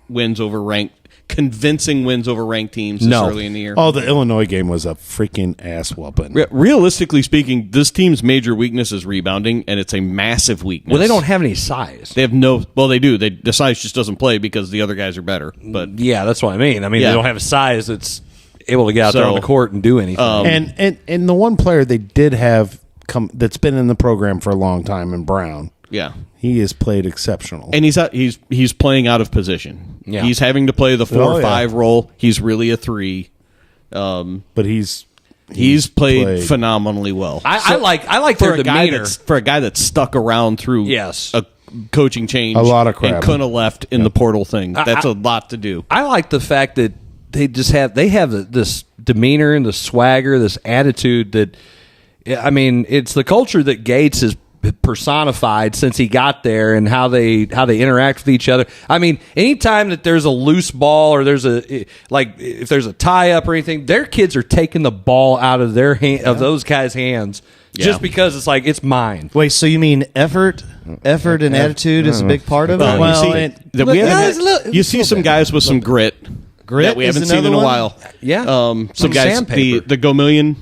wins over convincing wins over ranked teams this early in the year? Oh, the Illinois game was a freaking ass whooping. Realistically speaking, this team's major weakness is rebounding, and it's a massive weakness. Well, they don't have any size. They have no. Well, they do. The size just doesn't play because the other guys are better. But yeah, that's what I mean. They don't have a size that's able to get out there on the court and do anything. And the one player they did have that's been in the program for a long time, in Brown. Yeah, he has played exceptional, and he's playing out of position. Yeah, he's having to play the 4 or 5 role. He's really a 3, but he's played phenomenally well. I like for their demeanor. For a guy that's stuck around through a coaching change, a lot of crap, and couldn't have left in the portal thing. That's a lot to do. I like the fact that they have this demeanor and the swagger, this attitude that I mean, it's the culture that Gates has personified since he got there, and how they interact with each other. I mean, anytime that there's a loose ball, or there's if there's a tie up or anything, their kids are taking the ball out of their of those guys' hands just because it's like, it's mine. Wait, so you mean effort and attitude is a big part of it? Well, you see some guys with some grit that we haven't seen in a while. Yeah, some guys. The Go Million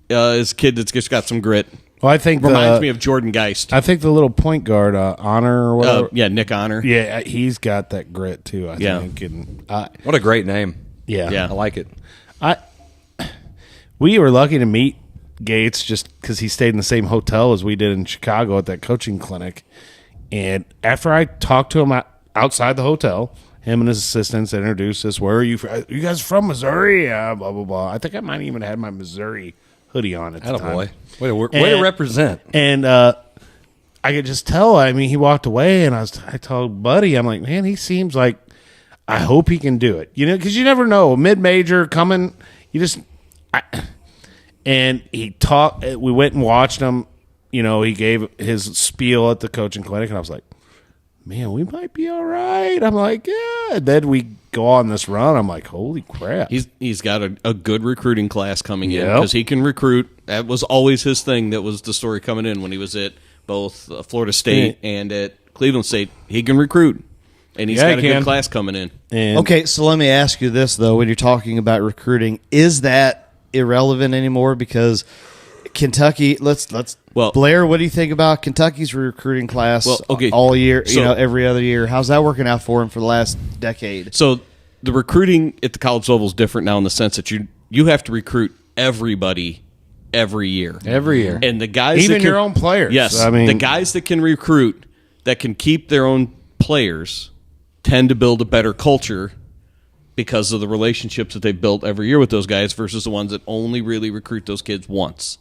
is a kid that's just got some grit. Well, I think reminds me of Jordan Geist. I think the little point guard, Honor or whatever. Nick Honor. Yeah, he's got that grit too. I think. And, what a great name. Yeah, I like it. We were lucky to meet Gates just because he stayed in the same hotel as we did in Chicago at that coaching clinic. And after I talked to him outside the hotel, him and his assistants introduced us. Where are you from? You guys from Missouri? Yeah, blah, blah, blah. I think I might even had my Missouri hoodie on at the time. Boy. Way to represent. And I could just tell. I mean, he walked away, and I told Buddy, I'm like, man, he seems like, I hope he can do it. You know, because you never know. Mid-major coming, you just... and he talked. We went and watched him. You know, he gave his spiel at the coaching clinic, and I was like, man, we might be all right. I'm like, yeah. And then we go on this run. I'm like, holy crap. He's got a good recruiting class coming in because he can recruit. That was always his thing. That was the story coming in when he was at both Florida State and at Cleveland State. He can recruit, and he's got a good class coming in. Okay, so let me ask you this, though. When you're talking about recruiting, is that irrelevant anymore? Because Kentucky, Blair, what do you think about Kentucky's recruiting class all year, every other year? How's that working out for him for the last decade? So the recruiting at the college level is different now in the sense that you have to recruit everybody every year. Every year. And the guys even your own players. Yes. I mean, the guys that can recruit, that can keep their own players, tend to build a better culture because of the relationships that they built every year with those guys versus the ones that only really recruit those kids once.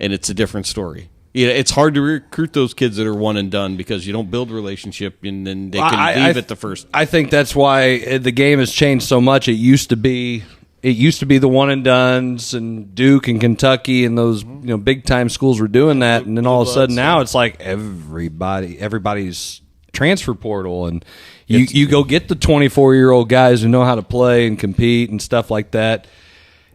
And it's a different story. It's hard to recruit those kids that are one and done because you don't build a relationship and then they can leave at the first. I think that's why the game has changed so much. It used to be the one and dones, and Duke and Kentucky and those big time schools were doing that, and then all of a sudden now it's like everybody's transfer portal, and you go get the 24-year-old guys who know how to play and compete and stuff like that.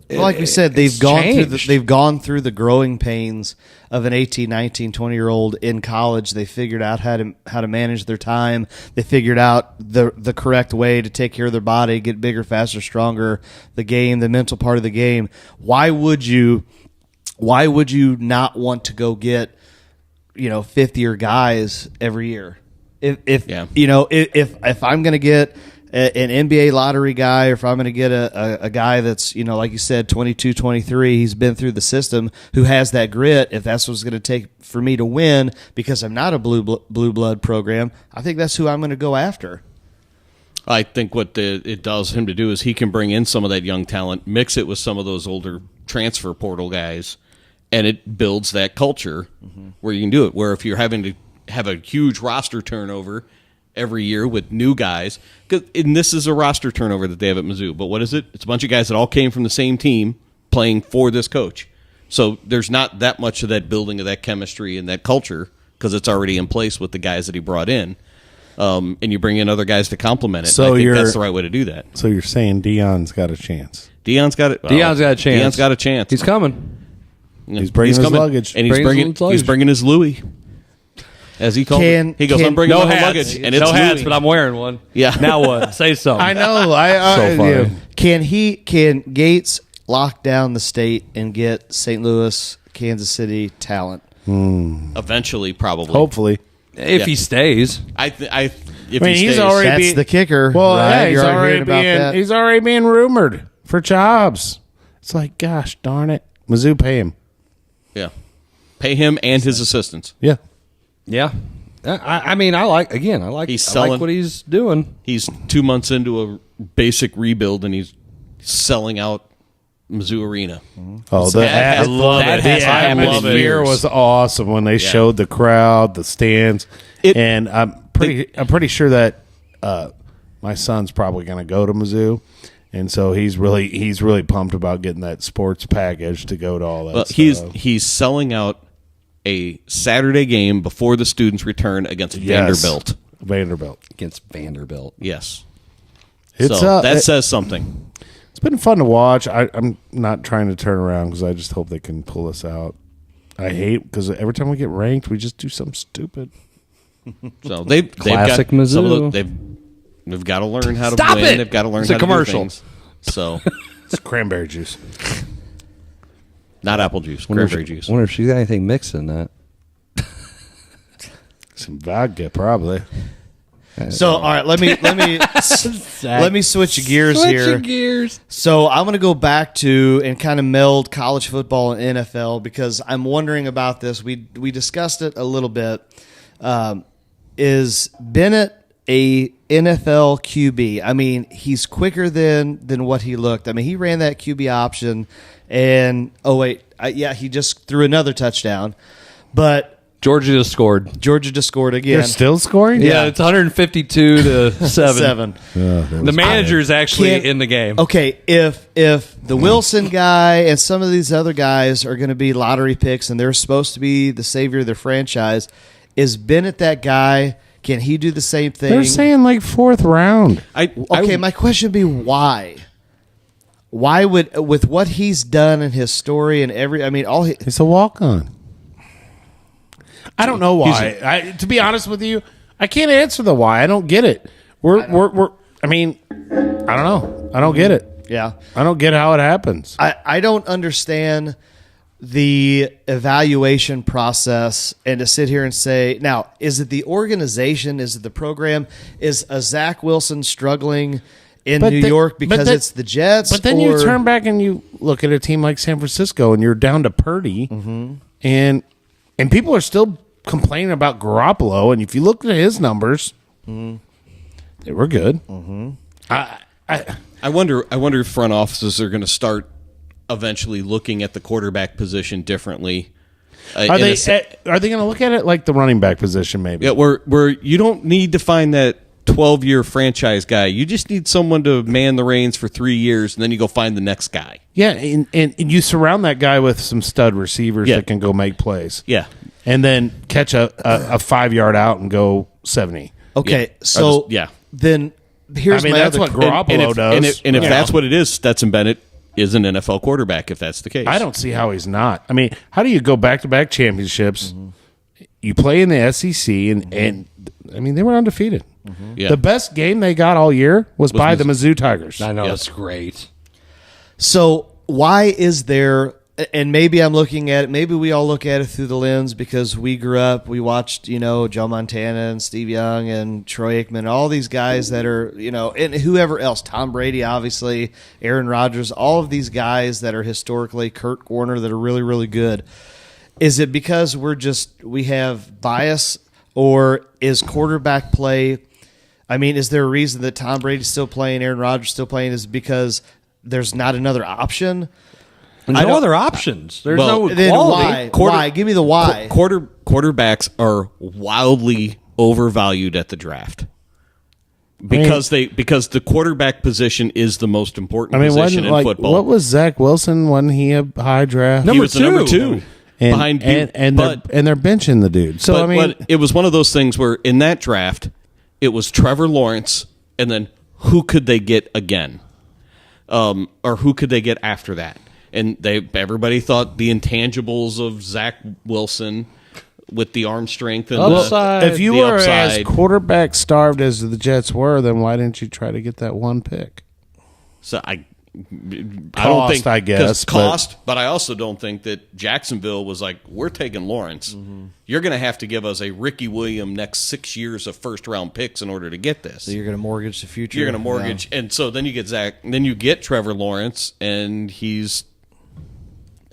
Well, like we said, they've gone through the growing pains of an 18, 19, 20-year-old in college. They figured out how to manage their time. They figured out the correct way to take care of their body, get bigger, faster, stronger. The game, the mental part of the game. Why would you not want to go get 50-year guys every year? If I'm going to get an NBA lottery guy, or if I'm going to get a guy that's, like you said, 22, 23, he's been through the system, who has that grit, if that's what it's going to take for me to win because I'm not a blue blood program, I think that's who I'm going to go after. I think what it does him to do is he can bring in some of that young talent, mix it with some of those older transfer portal guys, and it builds that culture where you can do it. Where if you're having to have a huge roster turnover every year with new guys, and this is a roster turnover that they have at Mizzou, but what is it? It's a bunch of guys that all came from the same team playing for this coach. So there's not that much of that building of that chemistry and that culture because it's already in place with the guys that he brought in. And you bring in other guys to complement it. So I think that's the right way to do that. So you're saying Deion's got a chance? Deion's got a chance. He's coming. He's bringing his luggage. And he's bringing his Louis. As he called it. He goes, I'm bringing my luggage. And it's no hats, Louis. but I'm wearing one. Yeah. Now what? Say something. I know. Can Gates lock down the state and get St. Louis, Kansas City talent? Eventually, probably. Hopefully. If he stays. If he stays. That's the kicker. Well, right? Yeah, he's already being rumored for jobs. It's like, gosh darn it. Mizzou, pay him. Yeah. Pay him and his assistants. Yeah. Yeah. I like what he's doing. He's 2 months into a basic rebuild, and he's selling out Mizzou Arena. Oh, the atmosphere was awesome when they showed the crowd, the stands, and I'm pretty sure that my son's probably going to go to Mizzou, And so he's really pumped about getting that sports package to go to all that well, stuff. He's selling out a Saturday game before the students return against Vanderbilt. Against Vanderbilt. Yes. So that says something. It's been fun to watch. I'm not trying to turn around because I just hope they can pull us out. I hate because every time we get ranked, we just do something stupid. So they've Classic got Mizzou. They've got to learn how to Stop win. it! They've got to learn It's how a to commercial. do things. So It's cranberry juice. not apple juice, cranberry juice. I wonder if she's got anything mixed in that. Some vodka, probably. So, all right, let me switch gears here. So, I'm going to go back to and kind of meld college football and NFL because I'm wondering about this. We discussed it a little bit. Is Bennett a NFL QB? I mean, he's quicker than what he looked. I mean, he ran that QB option, and he just threw another touchdown, but. Georgia just scored again. They're still scoring? Yeah, it's 152 to 7. The manager's actually in the game. Okay, if the Wilson guy and some of these other guys are going to be lottery picks and they're supposed to be the savior of their franchise, is Bennett that guy? Can he do the same thing? They're saying like 4th round. My question would be why? Why would, with what he's done in his story and it's a walk-on. I don't know why. To be honest with you, I can't answer the why. I don't get it. I don't know. I don't get it. Yeah. I don't get how it happens. I don't understand the evaluation process and to sit here and say, now, is it the organization? Is it the program? Is a Zach Wilson struggling in New York because it's the Jets? But then you turn back and you look at a team like San Francisco and you're down to Purdy and people are still complaining about Garoppolo, and if you look at his numbers, they were good. I wonder if front offices are going to start eventually looking at the quarterback position differently. Are they going to look at it like the running back position, maybe? Yeah, where you don't need to find that 12-year franchise guy. You just need someone to man the reins for 3 years, and then you go find the next guy. Yeah, and you surround that guy with some stud receivers that can go make plays. Yeah. And then catch a 5-yard out and go 70. Okay, then here's that's what Garoppolo does. And if that's what it is, Stetson Bennett is an NFL quarterback if that's the case. I don't see how he's not. I mean, how do you go back-to-back championships? You play in the SEC, and I mean, they were undefeated. Yeah. The best game they got all year was by the Mizzou Tigers. I know, that's great. So why is there, and maybe I'm looking at it, maybe we all look at it through the lens because we grew up, we watched, Joe Montana and Steve Young and Troy Aikman, all these guys that are, and whoever else, Tom Brady, obviously, Aaron Rodgers, all of these guys that are historically, Kurt Warner, that are really, really good. Is it because we have bias, or is quarterback play, is there a reason that Tom Brady's still playing, Aaron Rodgers still playing, is because there's not another option? There's no other options. There's no then quality. Why? Give me the why. Quarterbacks are wildly overvalued at the draft because the quarterback position is the most important position in football. What was Zach Wilson when he had high draft? He was number two. And they're benching the dude. So but it was one of those things where in that draft, it was Trevor Lawrence, and then who could they get again, or who could they get after that? And everybody thought the intangibles of Zach Wilson with the arm strength and if you were as quarterback starved as the Jets were, then why didn't you try to get that one pick? So I don't think, I guess, but I also don't think that Jacksonville was like, we're taking Lawrence. You're going to have to give us a Ricky Williams next 6 years of first-round picks in order to get this. So you're going to mortgage the future. You're going to mortgage, and so then you get Zach, and then you get Trevor Lawrence, and he's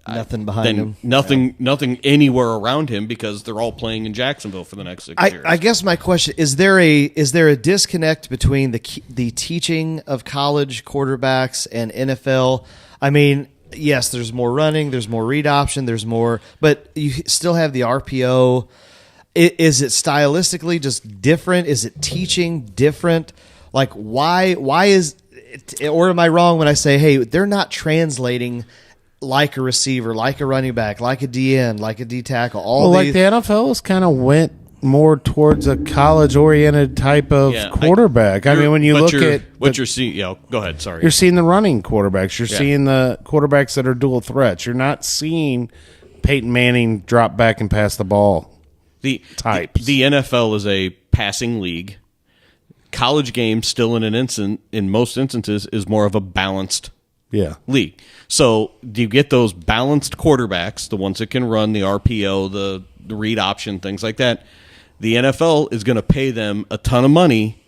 nothing behind him. Nothing anywhere around him because they're all playing in Jacksonville for the next 6 years. I guess my question is there a disconnect between the teaching of college quarterbacks and NFL? I mean, yes, there's more running, there's more read option, there's more, but you still have the RPO. Is it stylistically just different? Is it teaching different? Like why is or am I wrong when I say, hey, they're not translating like a receiver, like a running back, like a DN, like a D tackle? Like the NFL has kind of went more towards a college-oriented type of quarterback. I mean, when you look at what you're seeing, go ahead. Sorry, you're seeing the running quarterbacks. You're seeing the quarterbacks that are dual threats. You're not seeing Peyton Manning drop back and pass the ball. The NFL is a passing league. College game still in most instances is more of a balanced league. So do you get those balanced quarterbacks, the ones that can run the RPO, the read option, things like that? The NFL is going to pay them a ton of money,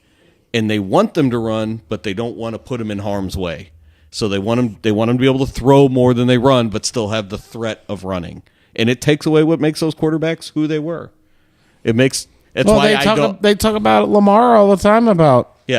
and they want them to run, but they don't want to put them in harm's way. So they want them to be able to throw more than they run, but still have the threat of running. And it takes away what makes those quarterbacks who they were. It makes they talk about Lamar all the time about he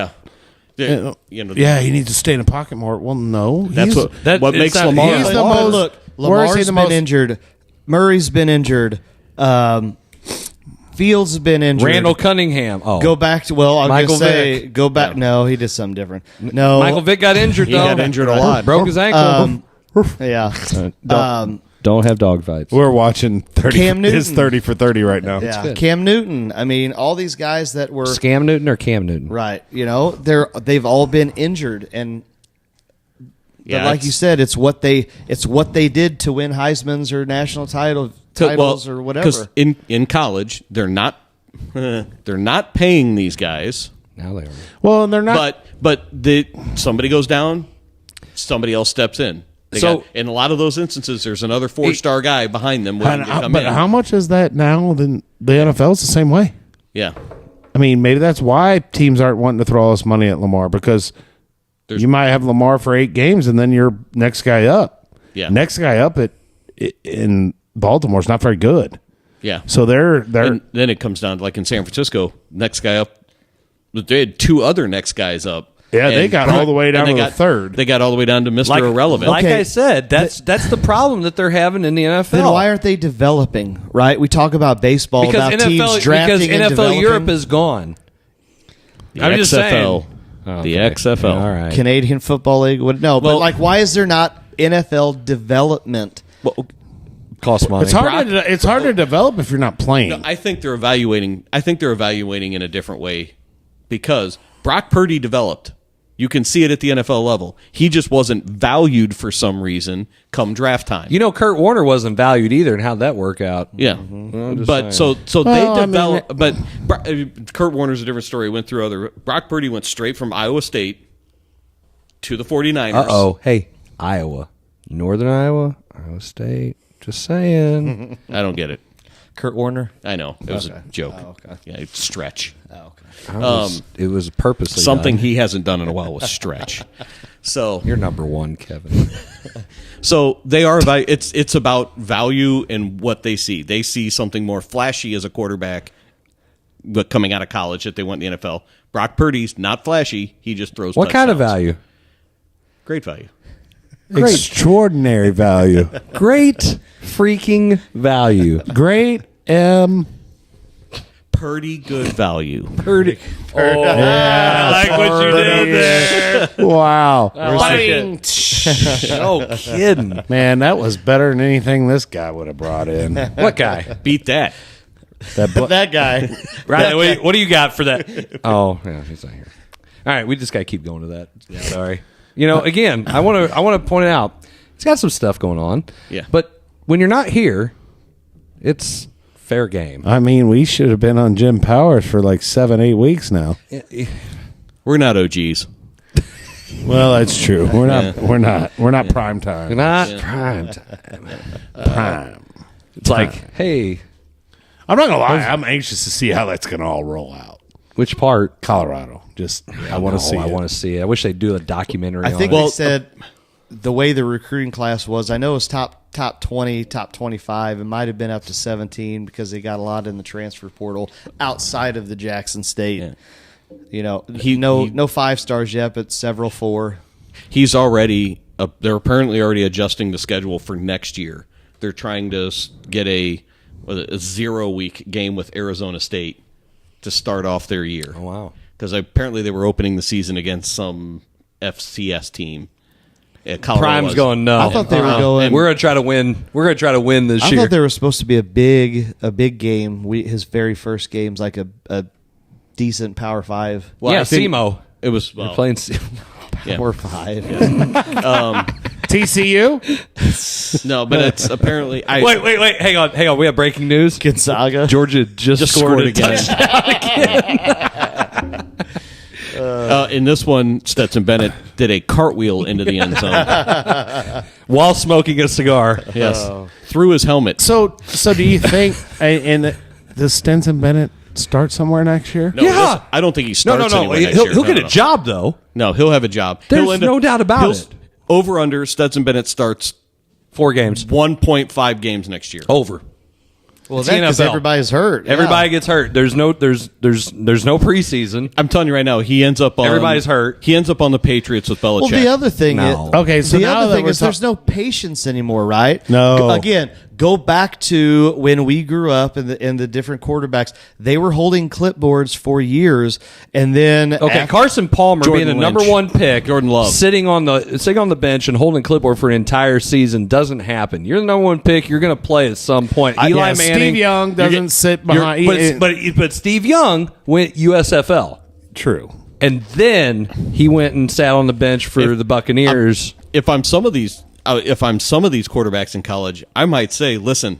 needs to stay in the pocket more. Well, no, that's what makes Lamar. He's the most. Look, Lamar's been injured. Murray's been injured. Fields has been injured. Randall Cunningham. Oh, go back to Michael Vick. Go back. Yeah. No, he did something different. No, Michael Vick got injured. He got injured a lot. Broke his ankle. Don't have dog fights. We're watching Cam Newton. His 30 for 30 right now. Yeah, Cam Newton. I mean, all these guys that were Scam Newton or Cam Newton, right? They've all been injured, and like you said, it's what they did to win Heisman's or national titles or whatever. Because in college, they're not paying these guys. Now they are. Well, and they're not. But somebody goes down, somebody else steps in. In a lot of those instances, there's another 4-star guy behind them waiting to come in. But how much is that now? Then the NFL's the same way. Yeah. I mean, maybe that's why teams aren't wanting to throw all this money at Lamar, because you might have Lamar for 8 games and then your next guy up. Yeah. Next guy up in Baltimore's not very good. Yeah. So they're and then it comes down to, like in San Francisco, next guy up. They had 2 other next guys up. Yeah, they got all the way down to the third. They got all the way down to Mr. Irrelevant. Like I said, that's the problem that they're having in the NFL. Then why aren't they developing? Right? We talk about baseball because about teams drafting because and NFL developing. Europe is gone. I'm just saying. The XFL. All right. Canadian Football League. But why is there not NFL development? Cost money. It's hard to develop if you're not playing. No, I think they're evaluating in a different way, because Brock Purdy developed. You can see it at the NFL level. He just wasn't valued for some reason come draft time. Kurt Warner wasn't valued either, and how'd that work out? Yeah. But saying. so they developed. But Kurt Warner's a different story. Went through other. Brock Purdy went straight from Iowa State to the 49ers. Hey, Iowa. Northern Iowa, Iowa State. Just saying. I don't get it. Kurt Warner? I know. It was a joke. Oh, okay. Yeah, it's stretch. Oh, okay. It was purposely something done. he hasn't done in a while was stretch. So you're number 1, Kevin. So they are about it's about value and what they see. They see something more flashy as a quarterback, but coming out of college that they want in the NFL. Brock Purdy's not flashy. He just throws. What kind of value? Great value. Extraordinary value. Great freaking value. Great Purdy good value. Purdy. Oh, yeah, I like what you did there. Wow. No kidding. Man, that was better than anything this guy would have brought in. What guy? Beat that. That guy. Right. What do you got for that? Oh, yeah, he's not here. All right, we just got to keep going to that. Yeah, sorry. Again, I want to point out it's got some stuff going on. Yeah. But when you're not here, it's fair game. I mean, we should have been on Jim Powers for like 7-8 weeks now. We're not OGs. Well, that's true. We're not prime time. We're not prime time. Prime. It's like, hey, I'm not gonna lie. I'm anxious to see how that's gonna all roll out. Which part? Colorado. I want to see. I want to see it. I wish they'd do a documentary. I think they said the way the recruiting class was. I know it was top 20, top 25. It might have been up to 17 because they got a lot in the transfer portal outside of the Jackson State. Yeah. No 5 stars yet, but several 4. He's already. They're apparently already adjusting the schedule for next year. They're trying to get a 0-week game with Arizona State to start off their year. Oh wow! Because apparently they were opening the season against some FCS team. Prime's going no. I thought they were going. We're gonna try to win. We're gonna try to win this year. I thought there was supposed to be a big game. His very first game's like a decent Power 5. Well, yeah, SEMO. It was playing Power 5. TCU? No, but it's apparently. Wait! Hang on! We have breaking news. Gonzaga, Georgia just scored again. In this one, Stetson Bennett did a cartwheel into the end zone while smoking a cigar. Yes, through his helmet. So do you think? Does Stetson Bennett start somewhere next year? No, yeah, I don't think he starts. Anywhere next year. He'll get a job though. No, he'll have a job. There's no doubt about it. Over under Stetson Bennett starts 4 games, 1.5 games next year. Over. Well, that's because everybody's hurt. Everybody gets hurt. There's no preseason. I'm telling you right now, he ends up on. Everybody's hurt. He ends up on the Patriots with Belichick. Well, the other thing is, there's no patience anymore, right? No. Again, go back to when we grew up and the different quarterbacks. They were holding clipboards for years, and then Carson Palmer Jordan being the Lynch, number 1 pick, Jordan Love, sitting on the bench and holding clipboard for an entire season doesn't happen. You're the number 1 pick. You're going to play at some point. Eli Manning, Steve Young doesn't sit behind. But Steve Young went USFL. True. And then he went and sat on the bench for the Buccaneers. If I'm some of these quarterbacks in college, I might say, listen,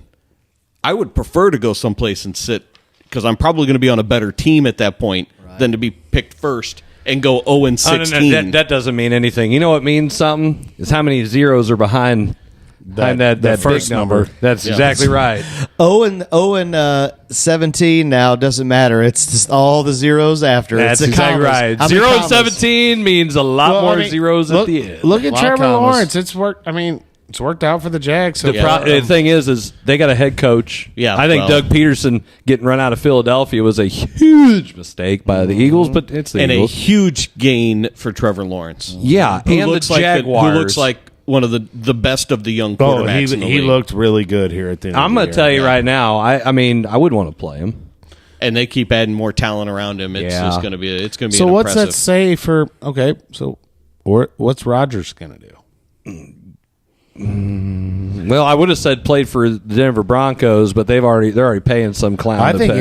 I would prefer to go someplace and sit because I'm probably going to be on a better team at that point than to be picked first and go 0-16. No, that doesn't mean anything. You know what means something? Is how many zeros are behind that first big number. That's exactly right. 0-17 now doesn't matter. It's just all the zeros after. That's exactly right. 0-17 means a lot more zeros at the end. Look at Trevor Lawrence. It's worked. I mean, it's worked out for the Jags. So the thing is they got a head coach. Yeah, I think Doug Peterson getting run out of Philadelphia was a huge mistake by the Eagles, but it's the Eagles. And a huge gain for Trevor Lawrence. Yeah, and the Jaguars. Who looks like one of the best of the young quarterbacks in the league. He looked really good here at the end. I'm going to tell you right now. I mean, I would want to play him. And they keep adding more talent around him. It's going to be. It's going to be. So what's that say for? Okay, so what's Rodgers going to do? Well, I would have said played for the Denver Broncos, but they're already paying some clown. I think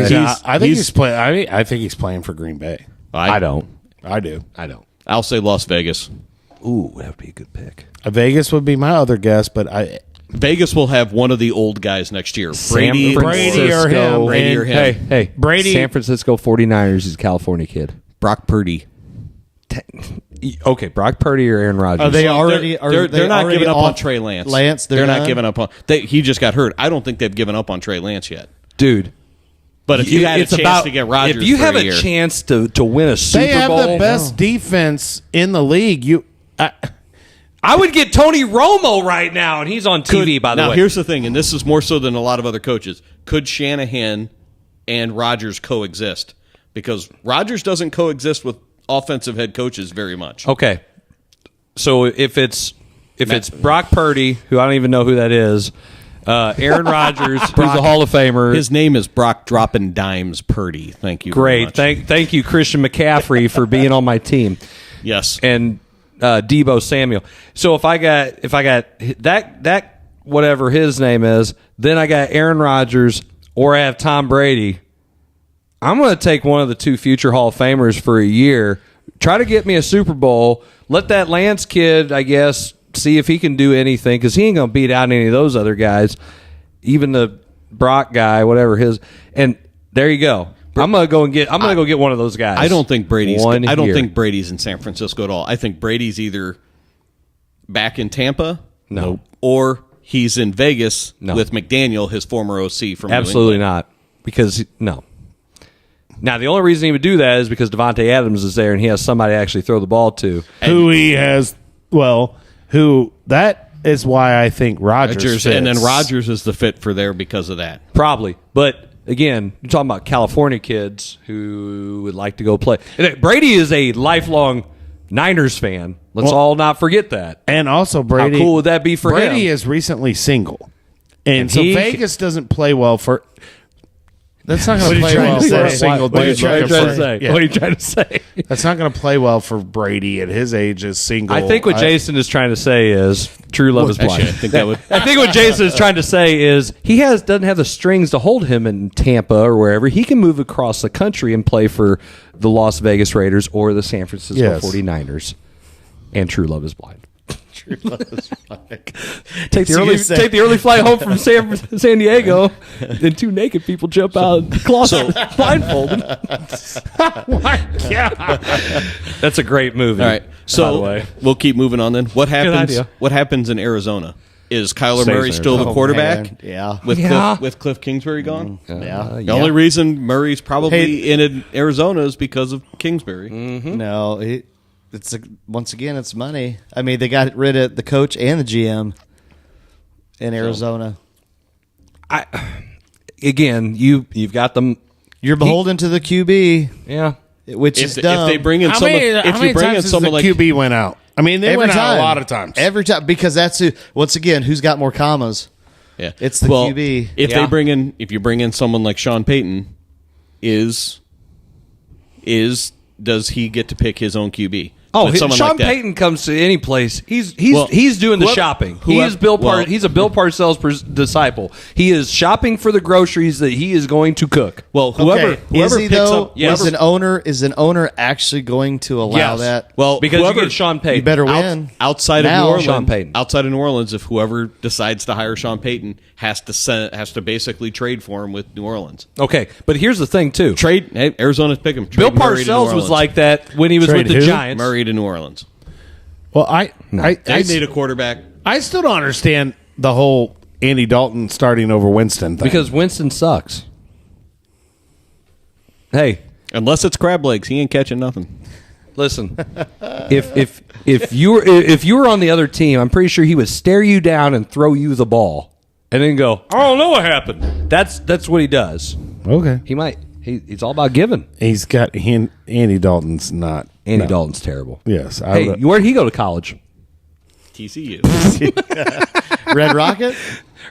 he's playing. I think he's playing for Green Bay. I don't. I do. I don't. I'll say Las Vegas. Ooh, that would be a good pick. Vegas would be my other guess, but Vegas will have one of the old guys next year. Brady or him. Hey, Brady. San Francisco 49ers. He's a California kid. Brock Purdy. Okay, Brock Purdy or Aaron Rodgers. Are they already? They're not giving up on Trey Lance. They're not giving up on. He just got hurt. I don't think they've given up on Trey Lance yet, dude. But if you had a chance to get Rodgers, if you have a year, chance to win a Super Bowl, they have the best defense in the league. I would get Tony Romo right now, and he's on TV, by the way. Now, here's the thing, and this is more so than a lot of other coaches. Could Shanahan and Rodgers coexist? Because Rodgers doesn't coexist with offensive head coaches very much. Okay. So if it's Brock Purdy, who I don't even know who that is, Aaron Rodgers, who's a Hall of Famer. His name is Brock Droppin' Dimes Purdy. Thank you very much. Thank you, Christian McCaffrey, for being on my team. Yes. And Deebo Samuel. So if I got that whatever his name is, then I got Aaron Rodgers or I have Tom Brady, I'm going to take one of the 2 future Hall of Famers for a year, try to get me a Super Bowl, let that Lance kid, I guess, see if he can do anything, because he ain't going to beat out any of those other guys, even the Brock guy, whatever his, and there you go. I'm gonna go get one of those guys. I don't think Brady's in San Francisco at all. I think Brady's either back in Tampa, or he's in Vegas with McDaniel, his former OC from Absolutely not. Because no. Now the only reason he would do that is because Devontae Adams is there and he has somebody to actually throw the ball to. That is why I think Rodgers fits. And then Rodgers is the fit for there because of that. Probably, but. Again, you're talking about California kids who would like to go play. Brady is a lifelong Niners fan. Let's all not forget that. And also, Brady. How cool would that be for him? Brady is recently single. And so Vegas doesn't play well for. That's not going to play well for a single dude. What are you trying to say? What are you trying to say? That's not going to play well for Brady at his age as single. I think what Jason is trying to say is true love is blind. I think what Jason is trying to say is he doesn't have the strings to hold him in Tampa or wherever. He can move across the country and play for the Las Vegas Raiders or the San Francisco 49ers. And true love is blind. True love is blind. Take the early flight home from San Diego, then two naked people jump out of the closet blindfolded. My God. That's a great movie. All right, so by the way. We'll keep moving on then. What happens in Arizona? Is Kyler Murray still the quarterback? Yeah. With Cliff Kingsbury gone? The only reason Murray's probably in Arizona is because of Kingsbury. Mm-hmm. No, once again, it's money. I mean, they got rid of the coach and the GM in Arizona. You've got them. You're beholden to the QB. Yeah, which is dumb. If they bring in how many times the QB went out? I mean, they went out a lot of times. Every time, because that's once again, who's got more commas? Yeah, it's the QB. If you bring in someone like Sean Payton, does he get to pick his own QB? Oh, Sean Payton comes to any place. He's doing the shopping. He's a Bill Parcells disciple. He is shopping for the groceries that he is going to cook. Well, whoever is he picks though? up, yes. Is an owner actually going to allow that? Well, because you get Sean Payton, you better win outside now, of New Orleans. Sean Payton. Outside of New Orleans, if whoever decides to hire Sean Payton has to basically trade for him with New Orleans. Okay, but here's the thing too. Arizona's pick him. Bill Parcells was like that when he was with the Giants. Murray to New Orleans. Well, I need a quarterback. I still don't understand the whole Andy Dalton starting over Winston thing. Because Winston sucks. Hey, unless it's crab legs, he ain't catching nothing. Listen, if you were on the other team, I'm pretty sure he would stare you down and throw you the ball, and then go, "I don't know what happened." That's what he does. Okay, he might. He's all about giving. He's got Andy Dalton's not. Andy Dalton's terrible. Yes. Where'd he go to college? TCU. Red Rocket.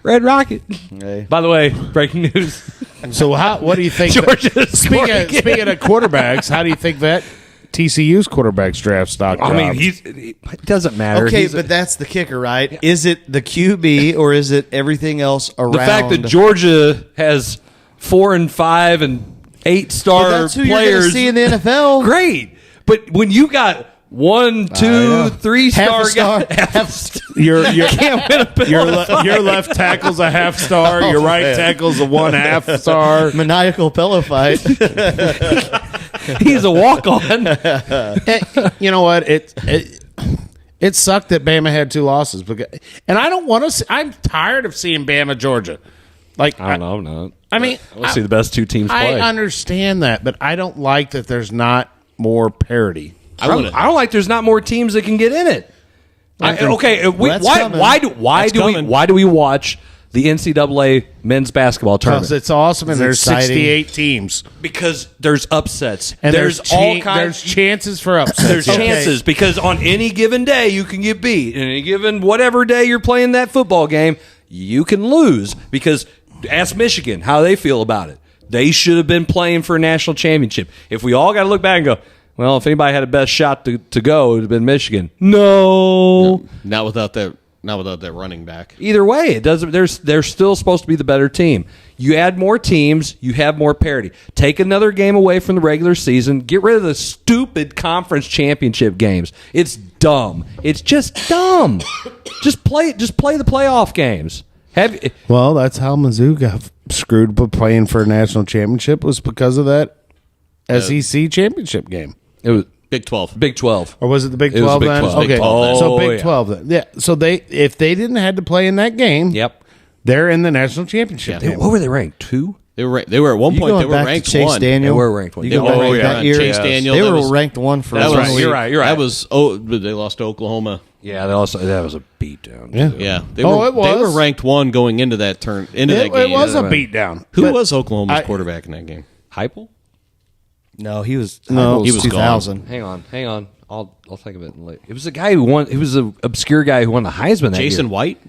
Red Rocket. Hey. By the way, breaking news. So what do you think? Speaking of quarterbacks, how do you think that TCU's quarterbacks draft stock dropped? I mean, it doesn't matter. Okay, but that's the kicker, right? Yeah. Is it the QB or is it everything else around? The fact that Georgia has 4 and 5 and 8-star that's who players you're going to see in the NFL. Great, but when you got 1, 2, 3-star guys, your left tackle's a half star, your right tackle's a 1/2 star. Maniacal pillow fight. He's a walk-on. You know what? It sucked that Bama had 2 losses, and I don't want to. I'm tired of seeing Bama Georgia. Like I don't know, I'm not. I mean, let's see the best 2 teams play. I understand that, but I don't like that there's not more parity. I don't like there's not more teams that can get in it. Why do we watch the NCAA men's basketball tournament? Because it's awesome and there's 68 teams. Because there's upsets. And there's chances for upsets. There's chances because on any given day you can get beat. And any given whatever day you're playing that football game, you can lose. Because ask Michigan how they feel about it. They should have been playing for a national championship. If we all got to look back and go, well, if anybody had a best shot to go, it would have been Michigan. No, not without that running back. Either way, it doesn't. They're still supposed to be the better team. You add more teams, you have more parity. Take another game away from the regular season. Get rid of the stupid conference championship games. It's dumb. It's just dumb. Just play the playoff games. Well, that's how Mizzou got screwed by playing for a national championship was because of that SEC championship game. It was Big 12. Big 12. Or was it the Big 12 then? Big 12. Okay. Big 12 so Big 12 then. Yeah. So if they didn't have to play in that game, they're in the national championship game. What were they ranked? 2? They were at one point they were ranked Chase 1. Daniel? They were ranked 1. Chase Daniel. They were ranked 1 for You're right. That was but they lost to Oklahoma. Yeah, that was a beatdown. Yeah. They were ranked 1 going into that that game. It was a beatdown. Who was Oklahoma's quarterback in that game? Heupel? No, he was 2000. Gone. Hang on. I'll think of it later. It was a guy who won. It was an obscure guy who won the Heisman that Jason year. White?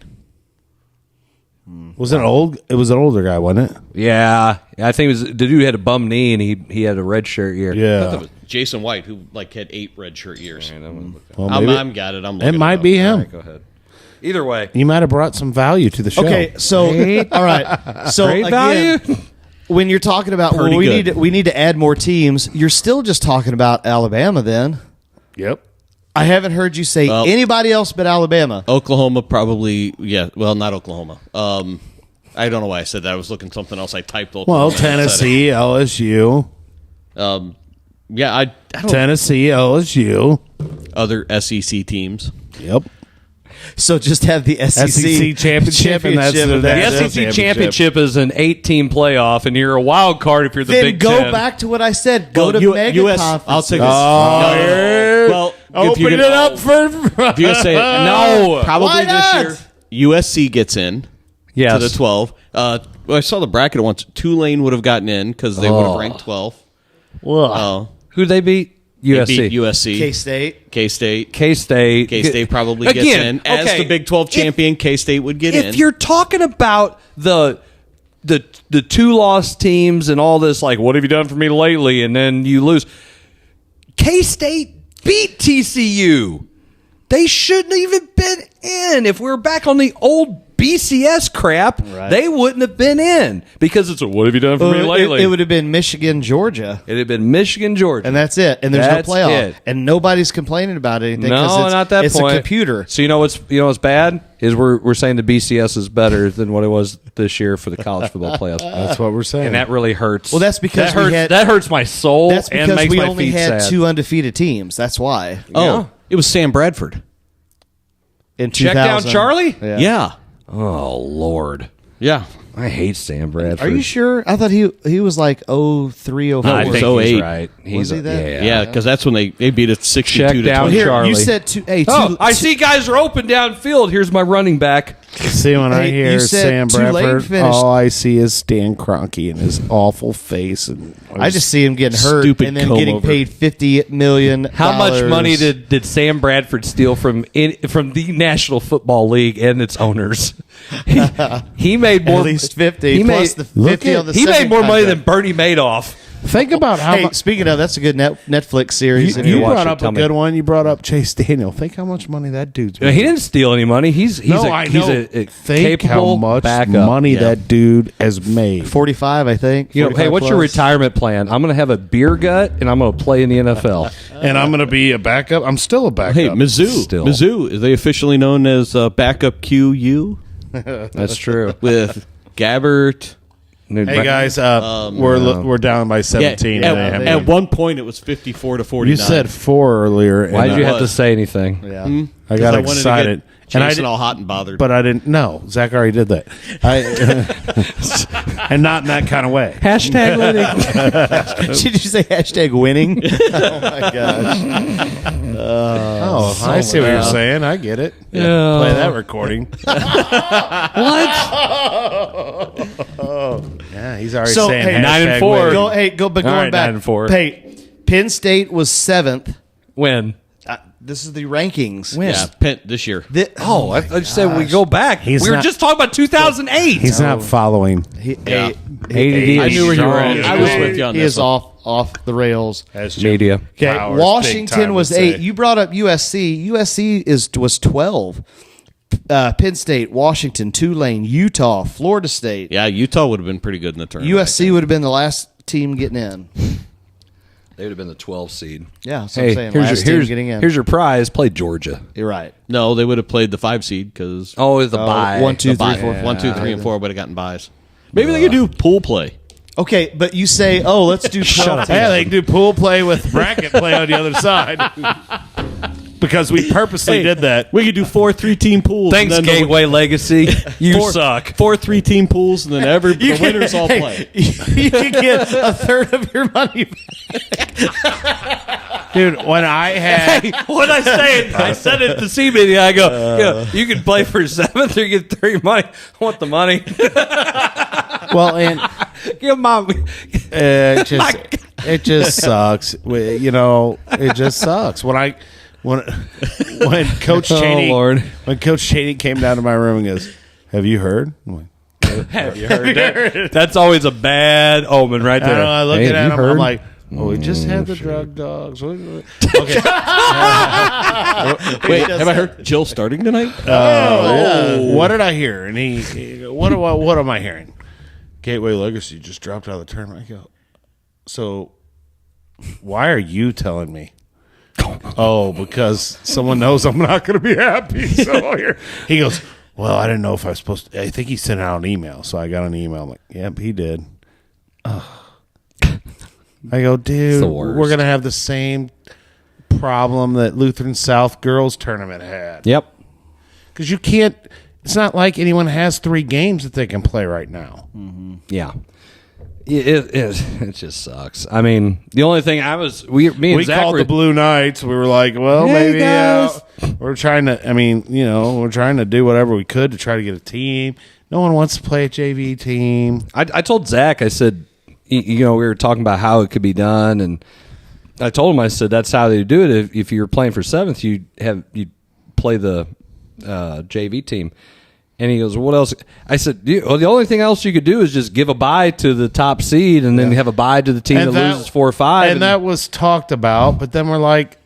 Was it old? It was an older guy, wasn't it? Yeah, I think it was the dude who had a bum knee and he had a red shirt year. I thought that was Jason White, who had 8 red shirt years. Well, I'm got it. I'm looking it might be him. All right, go ahead. Either way, you might have brought some value to the show. Okay, so all right, so great again, value. When you're talking about we need to add more teams, you're still just talking about Alabama. Then, yep. I haven't heard you say anybody else but Alabama. Oklahoma probably, yeah. Well, not Oklahoma. I don't know why I said that. I was looking something else. I typed Oklahoma. Well, Tennessee, LSU. Yeah, I don't. Tennessee, LSU. Other SEC teams. Yep. So just have the SEC championship, and that's the SEC championship is an 8-team playoff, and you're a wild card if you're the then Big go Ten. back to what I said. Go to mega conference. I'll take this. Well, open it up for. If you're gonna say it, no, probably this year. USC gets in to the 12. I saw the bracket once. Tulane would have gotten in because they would have ranked 12. Who'd they beat? USC. They beat USC. K-State probably gets in. As the Big 12 champion, K-State would get in. If you're talking about the 2-loss teams and all this, like, what have you done for me lately? And then you lose. K-State beat TCU. They shouldn't have even been in. If we were back on the old BCS crap, they wouldn't have been in because it's a what have you done for me lately? It would have been Michigan, Georgia. It had been Michigan, Georgia. And that's it. And there's no playoff. And nobody's complaining about anything. No, not that it's point. It's a computer. So you know what's bad is we're saying the BCS is better than what it was this year for the college football playoffs. That's what we're saying. And that really hurts. Well, that's because that hurts my soul. That's because and makes we my only feet had sad. 2 undefeated teams. That's why. Oh, it was Sam Bradford. In Check 2000. down Charlie? Yeah. Oh, Lord. Yeah. I hate Sam Bradford. Are you sure? I thought he was like 03, 04. I think he's right. Was he that? Yeah, because that's when they beat it 62 to 20. Here, Charlie. you said two. I see guys are open downfield. Here's my running back. See, when I hear Sam Bradford, all I see is Stan Kroenke and his awful face. And I just see him getting hurt and then getting paid $50 million. How much money did Sam Bradford steal from the National Football League and its owners? He made more. At least 50. Plus the 50 on the He made second more money contract. than Bernie Madoff. Think about how much. Speaking of, that's a good Netflix series. You brought up a good one. You brought up Chase Daniel. Think how much money that dude's He didn't steal any money. He's a Think capable how much backup. money that dude has made. 45, I think. Hey, what's your retirement plan? I'm going to have a beer gut and I'm going to play in the NFL. And I'm going to be a backup. I'm still a backup. Hey, Mizzou. Is they officially known as backup QU? That's true. With Gabbert. Hey guys, we're down by 17. At one point, it was 54 to 49. You said 4 earlier. Why did you have to say anything? Yeah, I got excited. And I didn't all hot and bothered, but I didn't. No, Zach already did that. And not in that kind of way. Hashtag winning. Did you say hashtag winning? Oh my gosh. I see what you're saying. I get it. Yeah. Play that recording. What? Yeah, he's already So, saying hey, 9-4. Going All right, back. 9-4. Hey, Penn State was 7th. When? This is the rankings. Yeah, Penn this year. I just said we go back. We were just talking about 2008. He's not following. ADD I knew where you were at. I was with you on He this is one. off the rails. Media. Okay, Powers, Washington big time, was would 8. say. You brought up USC. USC was 12. Penn State, Washington, Tulane, Utah, Florida State. Yeah, Utah would have been pretty good in the tournament. USC would have been the last team getting in. They would have been the 12 seed. Yeah, that's what I'm saying. Getting in. Here's your prize. Play Georgia. You're right. No, they would have played the 5 seed because it's the bye. 1, 2, 3, 4. 1, 2, 3, and 4 would have gotten buys. Maybe they could do pool play. Okay, but you say, let's do 12. Hey, they can do pool play with bracket play on the other side. Because we purposely did that. We could do 4 3-team pools. Thanks, and then Gateway Legacy. You suck. 4 3-team pools, and then the winners all play. You can get a third of your money back. Dude, when I had... What I say? I said it at the C meeting. I go, you can play for 7th or you get 3 money. I want the money. Well, and... Give mom. It just sucks. It just sucks. When Coach Cheney when Coach Cheney came down to my room and goes, "Have you heard?" I'm like, Have you heard that? That's always a bad omen right there. I look at him, I'm like, we just had the drug dogs. Okay. Wait, have I heard Jill starting tonight? What did I hear? And he what am I hearing? Gateway Legacy just dropped out of the tournament. I go, so why are you telling me? Oh, because someone knows I'm not going to be happy. So he goes, well, I didn't know if I was supposed to. I think he sent out an email. So I got an email. I'm like, yep, he did. I go, dude, we're going to have the same problem that Lutheran South girls tournament had. Yep. Because you can't, it's not like anyone has 3 games that they can play right now. Mm-hmm. Yeah. It just sucks. I mean, the only thing me and Zach called the Blue Knights. We were like, well, maybe we're trying to. I mean, we're trying to do whatever we could to try to get a team. No one wants to play a JV team. I told Zach, I said, we were talking about how it could be done, and I told him, I said that's how they do it. If you're playing for 7th, you play the JV team. And he goes, what else? I said, the only thing else you could do is just give a bye to the top seed and then have a bye to the team that loses 4 or 5. And that was talked about, but then we're like,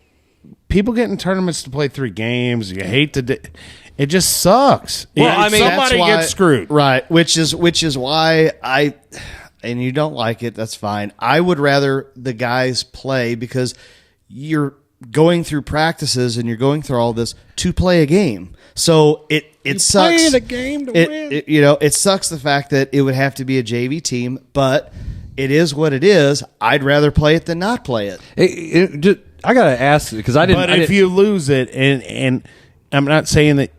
people get in tournaments to play 3 games. You hate to it just sucks. Well, somebody gets screwed. Right, which is why and you don't like it, that's fine. I would rather the guys play because you're going through practices and you're going through all this to play a game. So it sucks. Playing a game to win. It sucks the fact that it would have to be a JV team, but it is what it is. I'd rather play it than not play it. I gotta ask because I didn't. But if you lose it, and I'm not saying that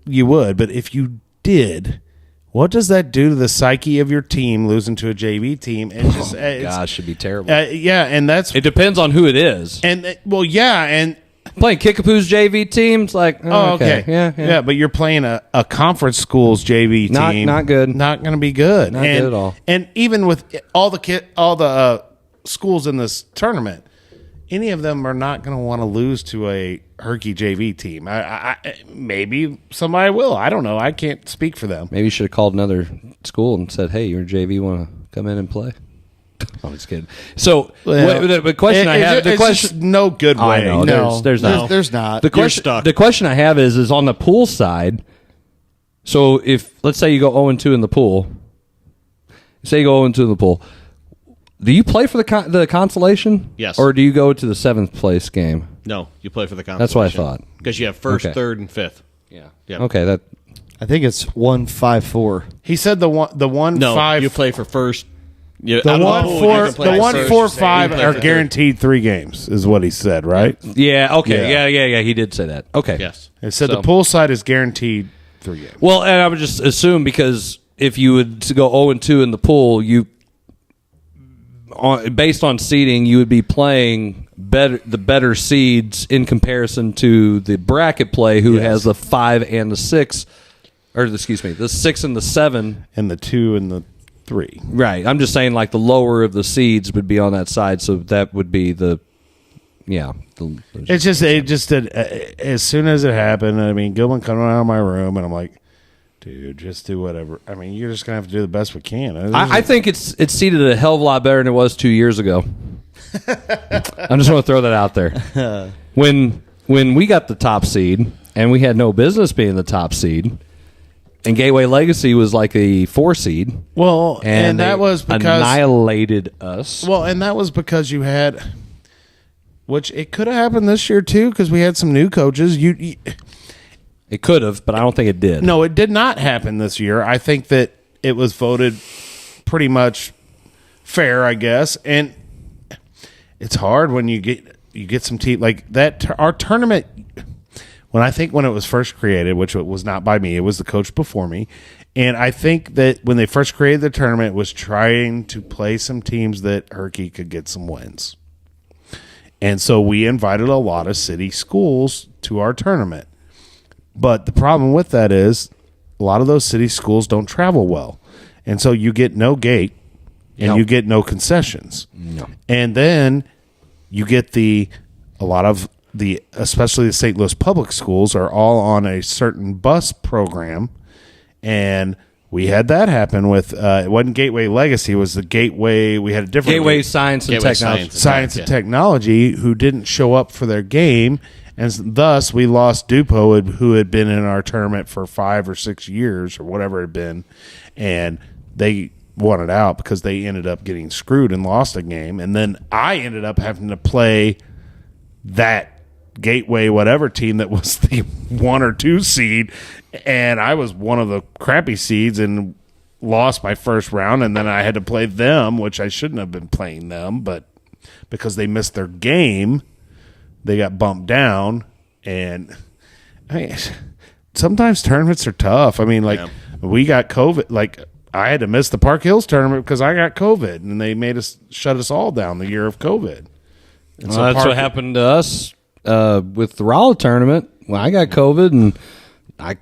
you would, but if you did, what does that do to the psyche of your team losing to a JV team? And just gosh, should be terrible. And it depends on who it is. And playing Kickapoo's JV teams, like okay. Yeah, but you're playing a conference school's JV team. Not good. Not going to be good. Not good at all. And even with all the schools in this tournament, any of them are not going to want to lose to a Herky JV team. Maybe somebody will. I don't know. I can't speak for them. Maybe you should have called another school and said, "Hey, you're JV. Want to come in and play?" I'm just kidding. So, the question I have, just no good way. I know, no, there's not. There's not. The question I have is on the pool side. So, if let's say you go 0-2 in the pool, say you go 0-2 in the pool, do you play for the consolation? Yes. Or do you go to the 7th place game? No, you play for the consolation. That's what I thought. Because you have 1st, 3rd, and 5th. Yeah. Yep. Okay. I think it's 1-5-4. He said the 1-5. No, you play for first. The 1-4-5 are guaranteed 3 games, is what he said, right? Yeah. Okay. Yeah. He did say that. Okay. Yes. It said the pool side is guaranteed 3 games. Well, and I would just assume because if you would to go 0-2 in the pool, based on seeding, you would be playing the better seeds in comparison to the bracket play, who has the 5 and the 6, or excuse me, the 6 and the 7, and the 2 and the 3. Right. I'm just saying, like the lower of the seeds would be on that side, so that would be the. It's just as soon as it happened. I mean, Gilman coming out of my room, and I'm like, dude, just do whatever. I mean, you're just gonna have to do the best we can. I think it's seeded a hell of a lot better than it was 2 years ago. I'm just going to throw that out there. When we got the top seed, and we had no business being the top seed, and Gateway Legacy was like a 4 seed. Well, and that was because annihilated us. Well, and that was because you had, which it could have happened this year too, because we had some new coaches. It could have, but I don't think it did. No, it did not happen this year. I think that it was voted pretty much fair, I guess. And it's hard when you get some team like that. Our tournament, when it was first created, which was not by me, it was the coach before me. And I think that when they first created the tournament, it was trying to play some teams that Herky could get some wins. And so we invited a lot of city schools to our tournament. But the problem with that is a lot of those city schools don't travel well. And so you get no gate and you get no concessions. No. And then you get especially the St. Louis public schools are all on a certain bus program. And We had that happen with it wasn't Gateway Legacy, it was the Gateway. We had a different Gateway Science and Technology. Science and Technology, who didn't show up for their game, and thus we lost Dupo, who had been in our tournament for 5 or 6 years or whatever it had been, and they wanted out because they ended up getting screwed and lost a game, and then I ended up having to play that Gateway whatever team that was the 1 or 2 seed, and I was one of the crappy seeds and lost my first round, and then I had to play them, which I shouldn't have been playing them, but because they missed their game, they got bumped down. And I mean, sometimes tournaments are tough. I mean, like we got COVID, like I had to miss the Park Hills tournament because I got COVID, and they made us shut us all down the year of COVID. And so that's what happened to us with the Rolla tournament. Well, I got COVID, and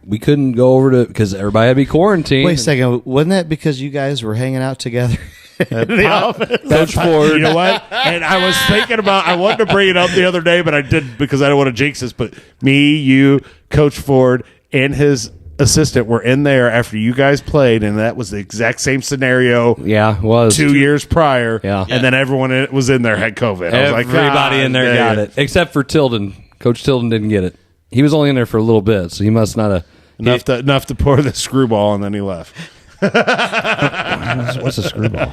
we couldn't go over to because everybody had to be quarantined. Wait a second, wasn't that because you guys were hanging out together in the office? Coach Ford. You know what? And I was thinking about, I wanted to bring it up the other day, but I didn't because I don't want to jinx this. But me, you, Coach Ford, and his assistant were in there after you guys played, and that was the exact same scenario. Yeah, it was 2 years prior. Yeah, and then everyone was in there had COVID. I was like, everybody in there got it except for Tilden. Coach Tilden didn't get it. He was only in there for a little bit, so he must not have enough to pour the screwball, and then he left. What's a screwball?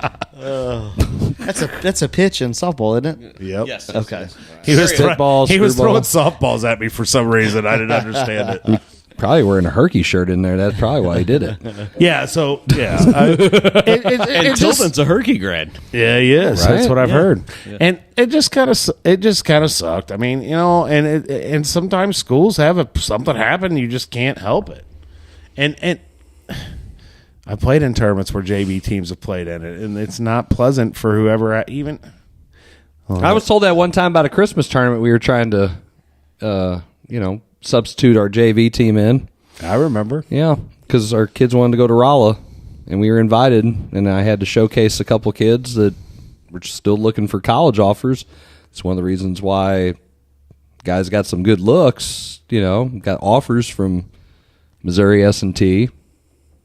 That's a pitch in softball, isn't it? Yep. Yes. Okay. He was Spitball, he was screwball. throwing softballs at me for some reason. I didn't understand it. Probably wearing a Herky shirt in there. That's probably why he did it. Yeah. So yeah. And Tilden's a Herky grad. Yeah, he is. Right? That's what I've heard. Yeah. And it just kind of sucked. I mean, you know, and sometimes schools have something happen, you just can't help it. And I played in tournaments where JV teams have played in it, and it's not pleasant for whoever even. I was told that one time about a Christmas tournament we were trying to, substitute our JV team in. I remember. Yeah, because our kids wanted to go to Rolla, and we were invited, and I had to showcase a couple kids that were still looking for college offers. It's one of the reasons why guys got some good looks, got offers from Missouri S&T.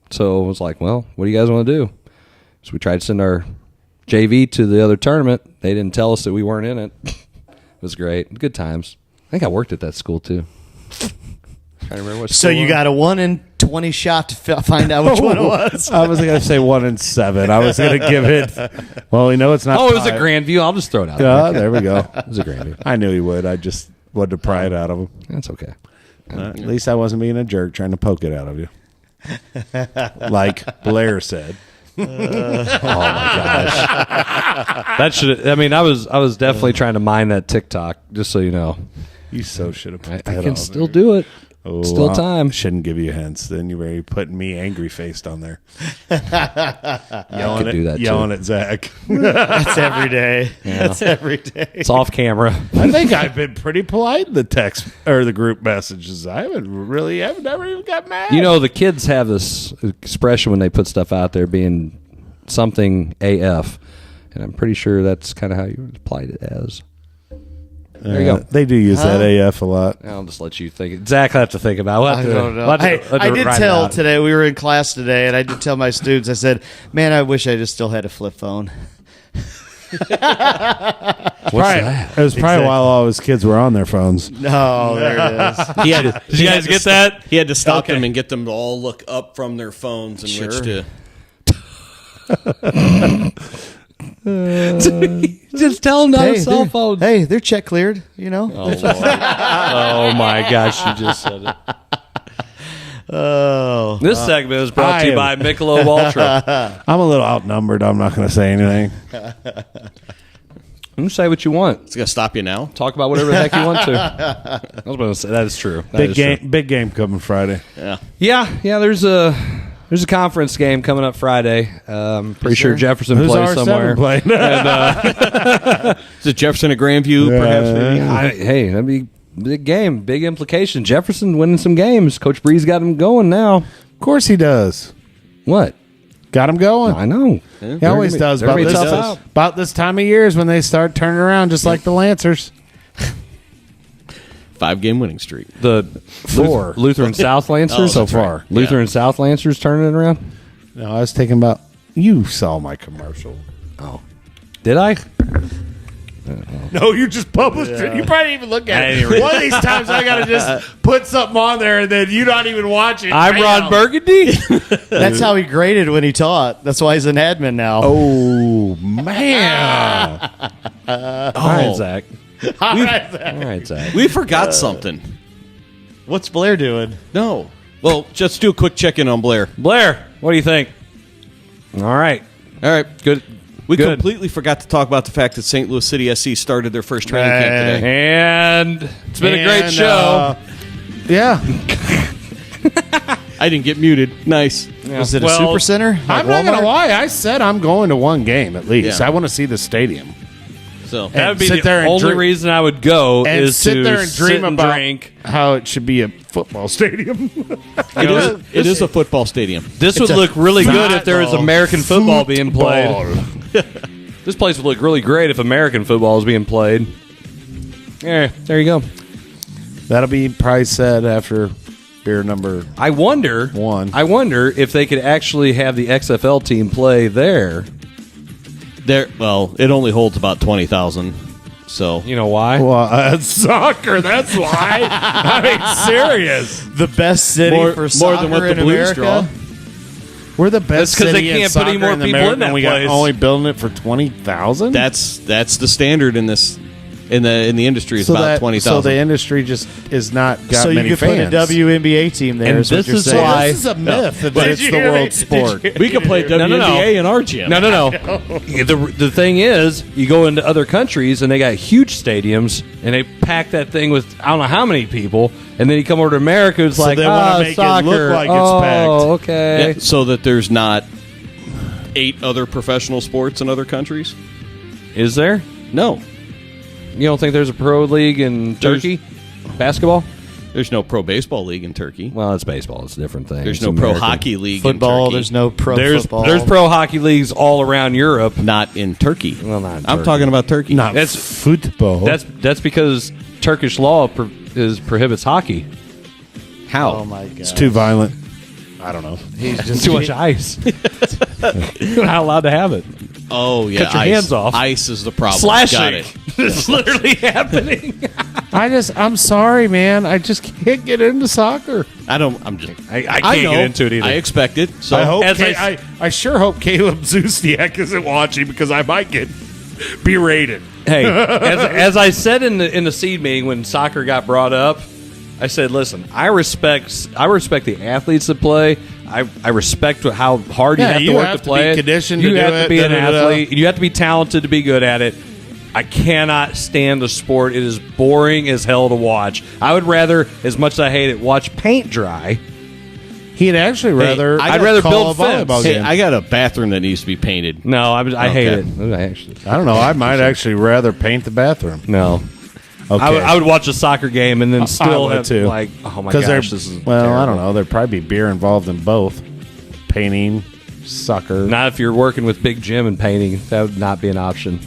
So I was like, well, what do you guys want to do? So we tried to send our JV to the other tournament. They didn't tell us that we weren't in it. It was great. Good times. I think I worked at that school, too. I remember what So you got a 1 in 20 shot to find out which one it was. I was going to say 1 in 7. I was going to give it. Well, we know it's not. Oh, it was a Grandview. I'll just throw it out. There we go. It was a Grandview. I knew he would. I just wanted to pry it out of him. That's okay. At least I wasn't being a jerk trying to poke it out of you. Like Blair said. Oh my gosh. That should. I mean, I was definitely trying to mine that TikTok, just so you know. You so should have put I that can on still there. do it. Oh, Still time. Shouldn't give you hints. Then you were putting me angry faced on there. Yelling do that yelling at Zach. That's every day. Yeah. That's every day. It's off camera. I think I've been pretty polite in the text or the group messages. I've never even got mad. The kids have this expression when they put stuff out there being something AF, and I'm pretty sure that's kind of how you applied it as. There you go. They do use that AF a lot. I'll just let you think. Zach will have to think about it. I don't know. I did tell today, we were in class today, and I did tell my students, I said, man, I wish I just still had a flip phone. What's that? It was probably while all his kids were on their phones. No, there it is. Did you guys get that? He had to stop them and get them to all look up from their phones in which to... Just tell them not a cell phone. Hey, they're check cleared, Oh, Lord. Oh my gosh, you just said it. Oh. This segment is brought to you by Michelob Ultra. I'm a little outnumbered. I'm not going to say anything. You can say what you want. It's going to stop you now. Talk about whatever the heck you want to. I was going to say that is true. Big game coming Friday. Yeah. Yeah. There's a conference game coming up Friday. Pretty sure Jefferson Who's plays R7 somewhere. playing? Is it Jefferson at Grandview, perhaps? Hey, that'd be a big game, big implication. Jefferson winning some games. Coach Bree's got him going now. Of course he does. What? Got him going. I know. He always does. About this time of year is when they start turning around, just like the Lancers. 5-game winning streak. The Four. Lutheran South Lancers so far. Lutheran South Lancers turning it around. No, I was thinking about you saw my commercial. Oh, did I? No, you just published it. You probably didn't even look at it. One of these times I got to just put something on there and then you don't even watch it. I'm Ron Burgundy. That's how he graded when he taught. That's why he's an admin now. Oh, man. All right, Zach. All right, Zach. We forgot something. What's Blair doing? No. Well, just do a quick check-in on Blair. Blair, what do you think? All right. Good. We completely forgot to talk about the fact that St. Louis City SC started their first training camp today. And it's been a great show. Yeah. I didn't get muted. Nice. Yeah. Was it a super center? Like I'm not going to lie. I said I'm going to one game at least. Yeah. I want to see the stadium. So that would be sit the there and only reason I would go and is sit to there and dream sit and about drink. how it should be a football stadium. It is a football stadium. This would look really good if there was American football being played. This place would look really great if American football was being played. Yeah, there you go. That'll be probably said after beer number I wonder if they could actually have the XFL team play there. Well, it only holds about 20,000. So you know why? Well, soccer. That's why. I mean, serious. The best city for soccer more than what the in Blues America. draw. We're the best That's 'cause city they can't put any more in people America, in that and we place. got only building it for 20,000. That's the standard in this in the industry is about 20,000. So the industry just is not got So you many could fans. put a WNBA team there. And is what this you're is saying. why- This is a myth that Did it's you the hear me? world sport. We could play WNBA in our gym. No. The thing is, you go into other countries and they got huge stadiums and they pack that thing with I don't know how many people, and then you come over to America, it's So like they wanna make it soccer. look like it's packed. Okay. Yeah, so that there's not 8 other professional sports in other countries. Is there? No, You don't think there's a pro league in Turkey? Basketball? there's no pro baseball league in Turkey. Well, it's baseball. It's a different thing. There's It's no pro American. hockey league Football. in Turkey. There's no pro football. There's pro hockey leagues all around Europe. Not in Turkey. Well, not in I'm Turkey. talking about Turkey. Not That's football. That's because Turkish law prohibits hockey. How? Oh my god! It's too violent. I don't know. He's just Too much ice. You're not allowed to have it. Oh yeah, Cut your ice. hands off. Ice is the problem. Slashing. Got it. It's literally happening. I'm sorry, man. I just can't get into soccer. I can't know. get into it either. I expect it. So I hope. As I sure hope Caleb Zustiak isn't watching because I might get berated. Hey, as I said in the seed meeting when soccer got brought up, I said, listen, I respect the athletes that play. I respect how hard you have to work to play it. Conditioned you to have do to it, be an da-da-da-da. athlete. You have to be talented to be good at it. I cannot stand the sport. It is boring as hell to watch. I would rather, as much as I hate it, watch paint dry. He'd actually rather. I'd rather call build a volleyball fence. Hey, game. I got a bathroom that needs to be painted. No, I hate Okay. it. Actually, I don't know. I might actually rather paint the bathroom. no. Okay. I would watch a soccer game and then still would have too. like, oh my 'Cause gosh, this is well, I terrible. don't know. There'd probably be beer involved in both. Painting, soccer. Not if you're working with Big Jim and painting. That would not be an option.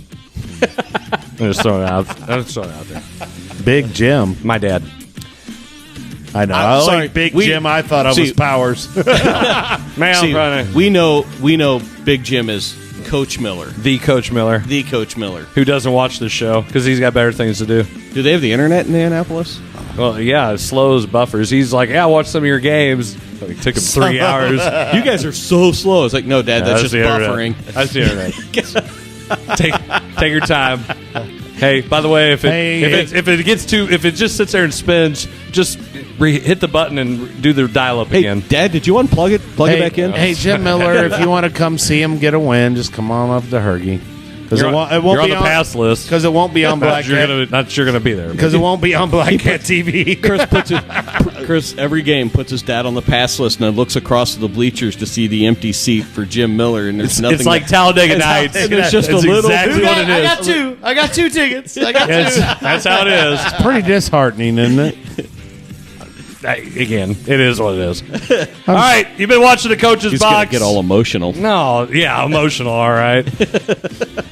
I'm just throwing it out. There. Big Jim. My dad. I know. I'm I sorry. like Big We- Jim. I thought I See- was Powers. Man, See, we know Big Jim is Coach Miller. the Coach Miller, The Coach Miller. who doesn't watch the show because he's got better things to do. Do they have the internet in Annapolis? Well, yeah, it slows buffers. He's like, yeah, watch some of your games. It took him 3 hours. You guys are so slow. It's like, no, Dad, that's just the internet. buffering. That's the internet. Take your time. Hey, by the way, if it just sits there and spins, just hit the button and do the dial up Hey, again. Dad, did you unplug it? Plug it back in? Hey, Jim Miller, if you want to come see him get a win, just come on up to Hergy. Because You're it on won't be the pass list. Because it won't be on Black You're Cat. gonna be there. Because it won't be on Black Cat TV. Chris, every game, puts his dad on the pass list and then looks across to the bleachers to see the empty seat for Jim Miller. And there's nothing. It's like Talladega Nights. And there's just That's a little. exactly what it is. I got two tickets. I got two. That's how it is. It's pretty disheartening, isn't it? Again, it is what it is. All right, you've been watching the Coach's He's gonna Box. get all emotional. No, yeah, emotional. All right.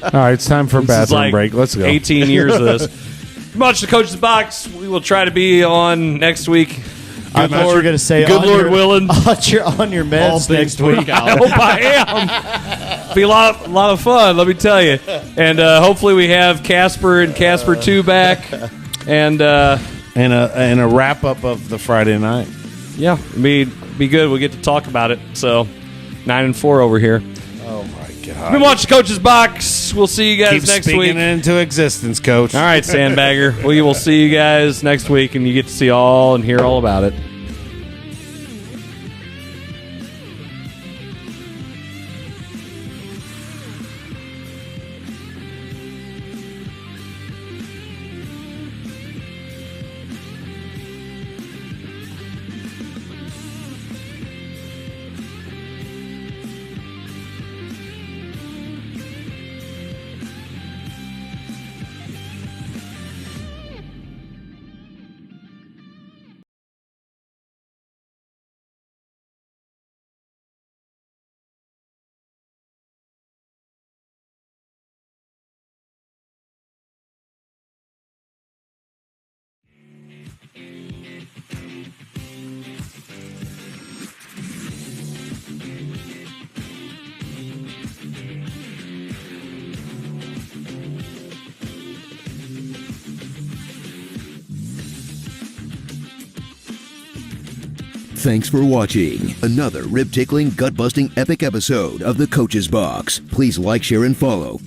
All right, it's time for a This is bathroom like break. Let's go. 18 years of this. Watch the Coach's Box. We will try to be on next week. I thought you were going to say good Lord willing. On your meds next week. I hope I am. Be a lot of fun, let me tell you. And hopefully we have Casper and Casper 2 back. And a wrap up of the Friday night. Yeah, be good. We'll get to talk about it. So 9-4 over here. Oh my God! Been watching Coach's Box. We'll see you guys next week. Keep speaking it into existence, Coach. All right, Sandbagger. We will see you guys next week, and you get to see all and hear all about it. Thanks for watching another rib-tickling, gut-busting, epic episode of the Coach's Box. Please like, share, and follow.